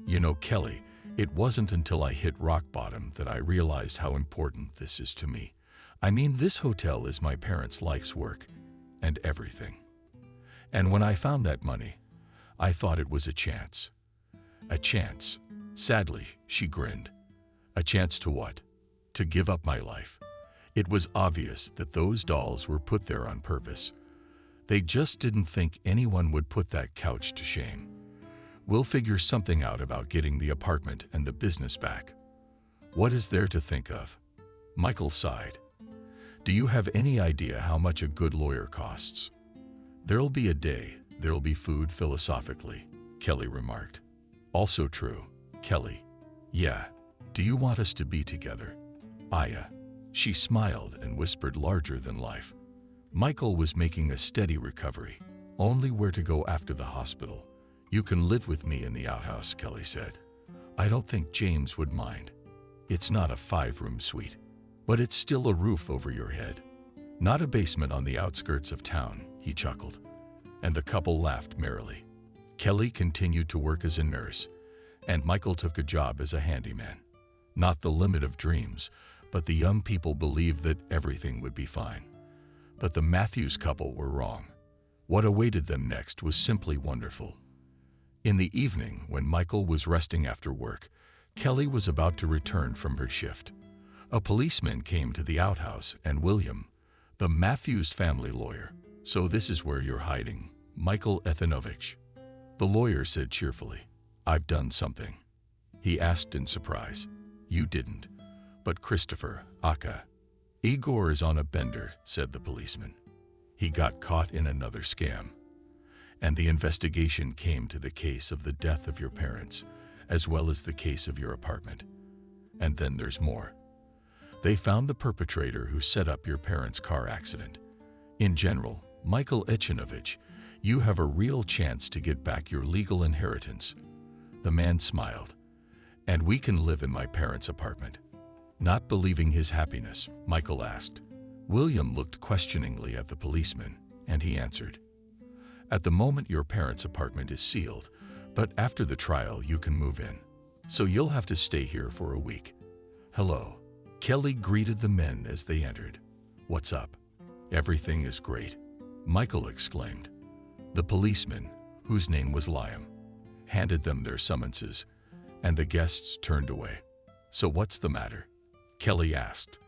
"You know, Kelly, it wasn't until I hit rock bottom that I realized how important this is to me. I mean, this hotel is my parents' life's work and everything. And when I found that money, I thought it was a chance." "A chance?" Sadly, she grinned. "A chance to what?" "To give up my life." It was obvious that those dolls were put there on purpose. They just didn't think anyone would put that couch to shame. "We'll figure something out about getting the apartment and the business back." "What is there to think of?" Michael sighed. "Do you have any idea how much a good lawyer costs?" "There'll be a day, there'll be food," philosophically, Kelly remarked. "Also true, Kelly." "Yeah. Do you want us to be together?" "Aya." She smiled and whispered larger than life. Michael was making a steady recovery. "Only where to go after the hospital. You can live with me in the outhouse," Kelly said. "I don't think James would mind. It's not a 5-room suite." But it's still a roof over your head. Not a basement on the outskirts of town, he chuckled, and the couple laughed merrily. Kelly continued to work as a nurse, and Michael took a job as a handyman. Not the limit of dreams, but the young people believed that everything would be fine. But the Matthews couple were wrong. What awaited them next was simply wonderful. In the evening, when Michael was resting after work, Kelly was about to return from her shift. A policeman came to the outhouse, and William, the Matthews family lawyer, "So this is where you're hiding, Michael Ethanovich." The lawyer said cheerfully, "I've done something." He asked in surprise, "You didn't, but Christopher, aka Igor, is on a bender," said the policeman. "He got caught in another scam. And the investigation came to the case of the death of your parents, as well as the case of your apartment. And then there's more. They found the perpetrator who set up your parents' car accident. In general, Michael Ethanovich, you have a real chance to get back your legal inheritance." The man smiled. "And we can live in my parents' apartment." Not believing his happiness, Michael asked. William looked questioningly at the policeman, and he answered, "At the moment your parents' apartment is sealed, but after the trial you can move in. So you'll have to stay here for a week." "Hello." Kelly greeted the men as they entered. "What's up?" "Everything is great," Michael exclaimed. The policeman, whose name was Liam, handed them their summonses, and the guests turned away. "So what's the matter?" Kelly asked.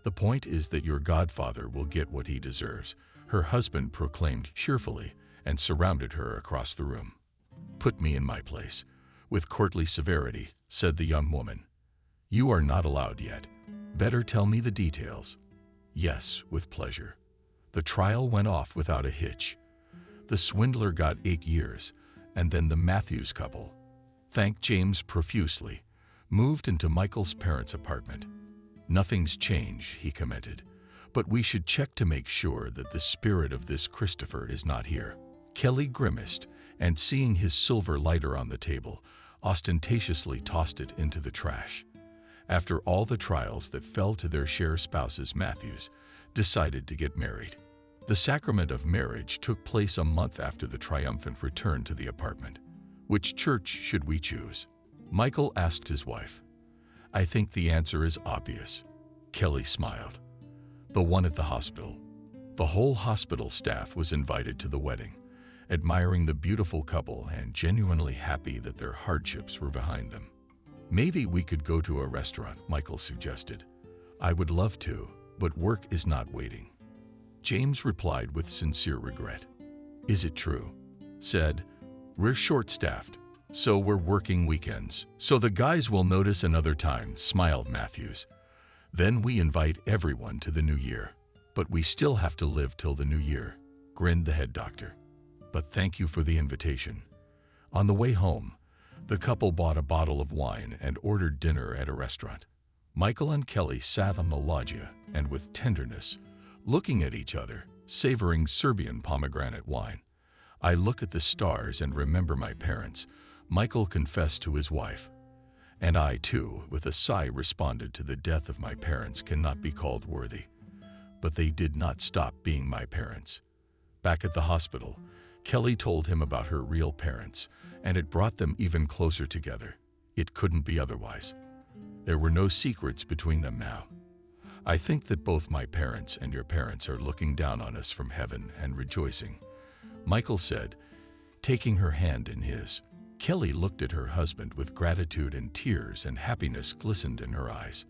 "The point is that your godfather will get what he deserves," her husband proclaimed cheerfully, and surrounded her across the room. "Put me in my place," with courtly severity, said the young woman. "You are not allowed yet. Better tell me the details." "Yes, with pleasure." The trial went off without a hitch. The swindler got 8 years, and then the Matthews couple, thanked James profusely, moved into Michael's parents' apartment. "Nothing's changed," he commented, "but we should check to make sure that the spirit of this Christopher is not here." Kelly grimaced, and seeing his silver lighter on the table, ostentatiously tossed it into the trash. After all the trials that fell to their share, spouses Matthews decided to get married. The sacrament of marriage took place a month after the triumphant return to the apartment. "Which church should we choose?" Michael asked his wife. "I think the answer is obvious." Kelly smiled. "The one at the hospital." The whole hospital staff was invited to the wedding, admiring the beautiful couple and genuinely happy that their hardships were behind them. "Maybe we could go to a restaurant," Michael suggested. "I would love to, but work is not waiting." James replied with sincere regret. "Is it true?" said, "We're short-staffed, so we're working weekends. So the guys will notice another time," smiled Matthews. "Then we invite everyone to the new year. But we still have to live till the new year," grinned the head doctor. "But thank you for the invitation." On the way home, the couple bought a bottle of wine and ordered dinner at a restaurant. Michael and Kelly sat on the loggia and with tenderness, looking at each other, savoring Serbian pomegranate wine. "I look at the stars and remember my parents," Michael confessed to his wife. "And I, too, with a sigh responded to the death of my parents cannot be called worthy. But they did not stop being my parents." Back at the hospital, Kelly told him about her real parents, and it brought them even closer together. It couldn't be otherwise. There were no secrets between them now. "I think that both my parents and your parents are looking down on us from heaven and rejoicing," Michael said, taking her hand in his. Kelly looked at her husband with gratitude, and tears and happiness glistened in her eyes.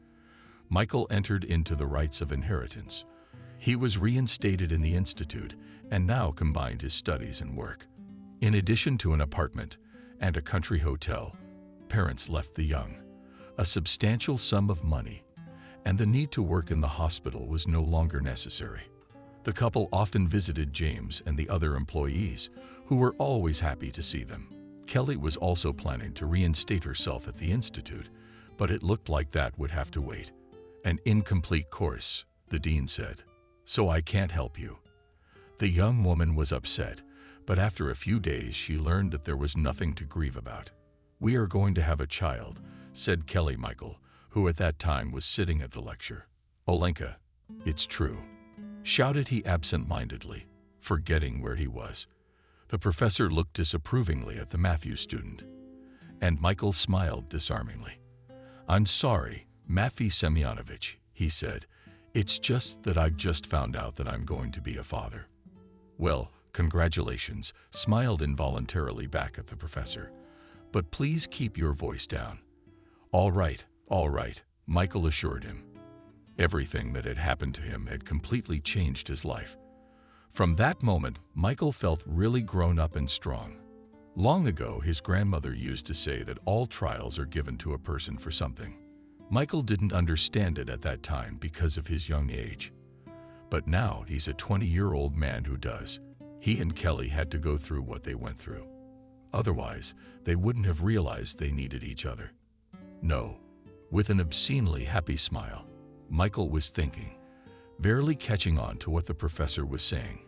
Michael entered into the rights of inheritance. He was reinstated in the institute and now combined his studies and work. In addition to an apartment and a country hotel, parents left the young a substantial sum of money, and the need to work in the hospital was no longer necessary. The couple often visited James and the other employees, who were always happy to see them. Kelly was also planning to reinstate herself at the institute, but it looked like that would have to wait. "An incomplete course," the dean said, "so I can't help you." The young woman was upset, but after a few days she learned that there was nothing to grieve about. "We are going to have a child," said Kelly Michael, who at that time was sitting at the lecture. Olenka, it's true, shouted he absent-mindedly, forgetting where he was. The professor looked disapprovingly at the Matthew student, and Michael smiled disarmingly. I'm sorry, Matvey Semyonovich, he said. It's just that I've just found out that I'm going to be a father. Well, congratulations, smiled involuntarily back at the professor. But please keep your voice down. All right, Michael assured him. Everything that had happened to him had completely changed his life. From that moment, Michael felt really grown up and strong. Long ago, his grandmother used to say that all trials are given to a person for something. Michael didn't understand it at that time because of his young age. But now he's a 20-year-old man who does. He and Kelly had to go through what they went through. Otherwise, they wouldn't have realized they needed each other. No, with an obscenely happy smile, Michael was thinking, barely catching on to what the professor was saying.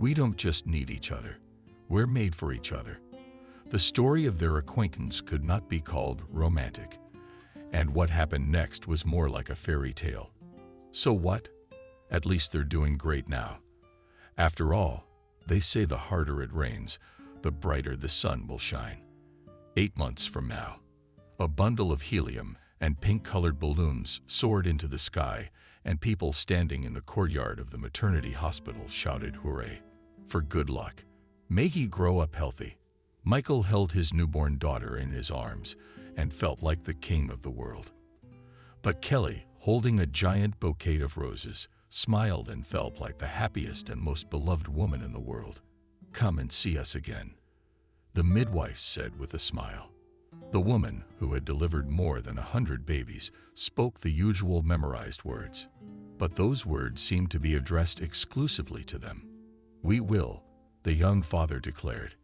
We don't just need each other. We're made for each other. The story of their acquaintance could not be called romantic, and what happened next was more like a fairy tale. So what? At least they're doing great now. After all, they say the harder it rains, the brighter the sun will shine. 8 months from now, a bundle of helium and pink-colored balloons soared into the sky, and people standing in the courtyard of the maternity hospital shouted hooray for good luck. May he grow up healthy. Michael held his newborn daughter in his arms and felt like the king of the world. But Kelly, holding a giant bouquet of roses, smiled and felt like the happiest and most beloved woman in the world. Come and see us again, the midwife said with a smile. The woman, who had delivered more than 100 babies, spoke the usual memorized words. But those words seemed to be addressed exclusively to them. We will, the young father declared.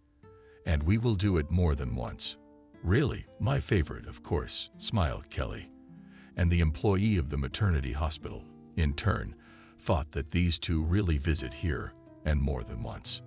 And we will do it more than once. Really, my favorite, of course, smiled Kelly. And the employee of the maternity hospital, in turn, thought that these two really visit here and more than once.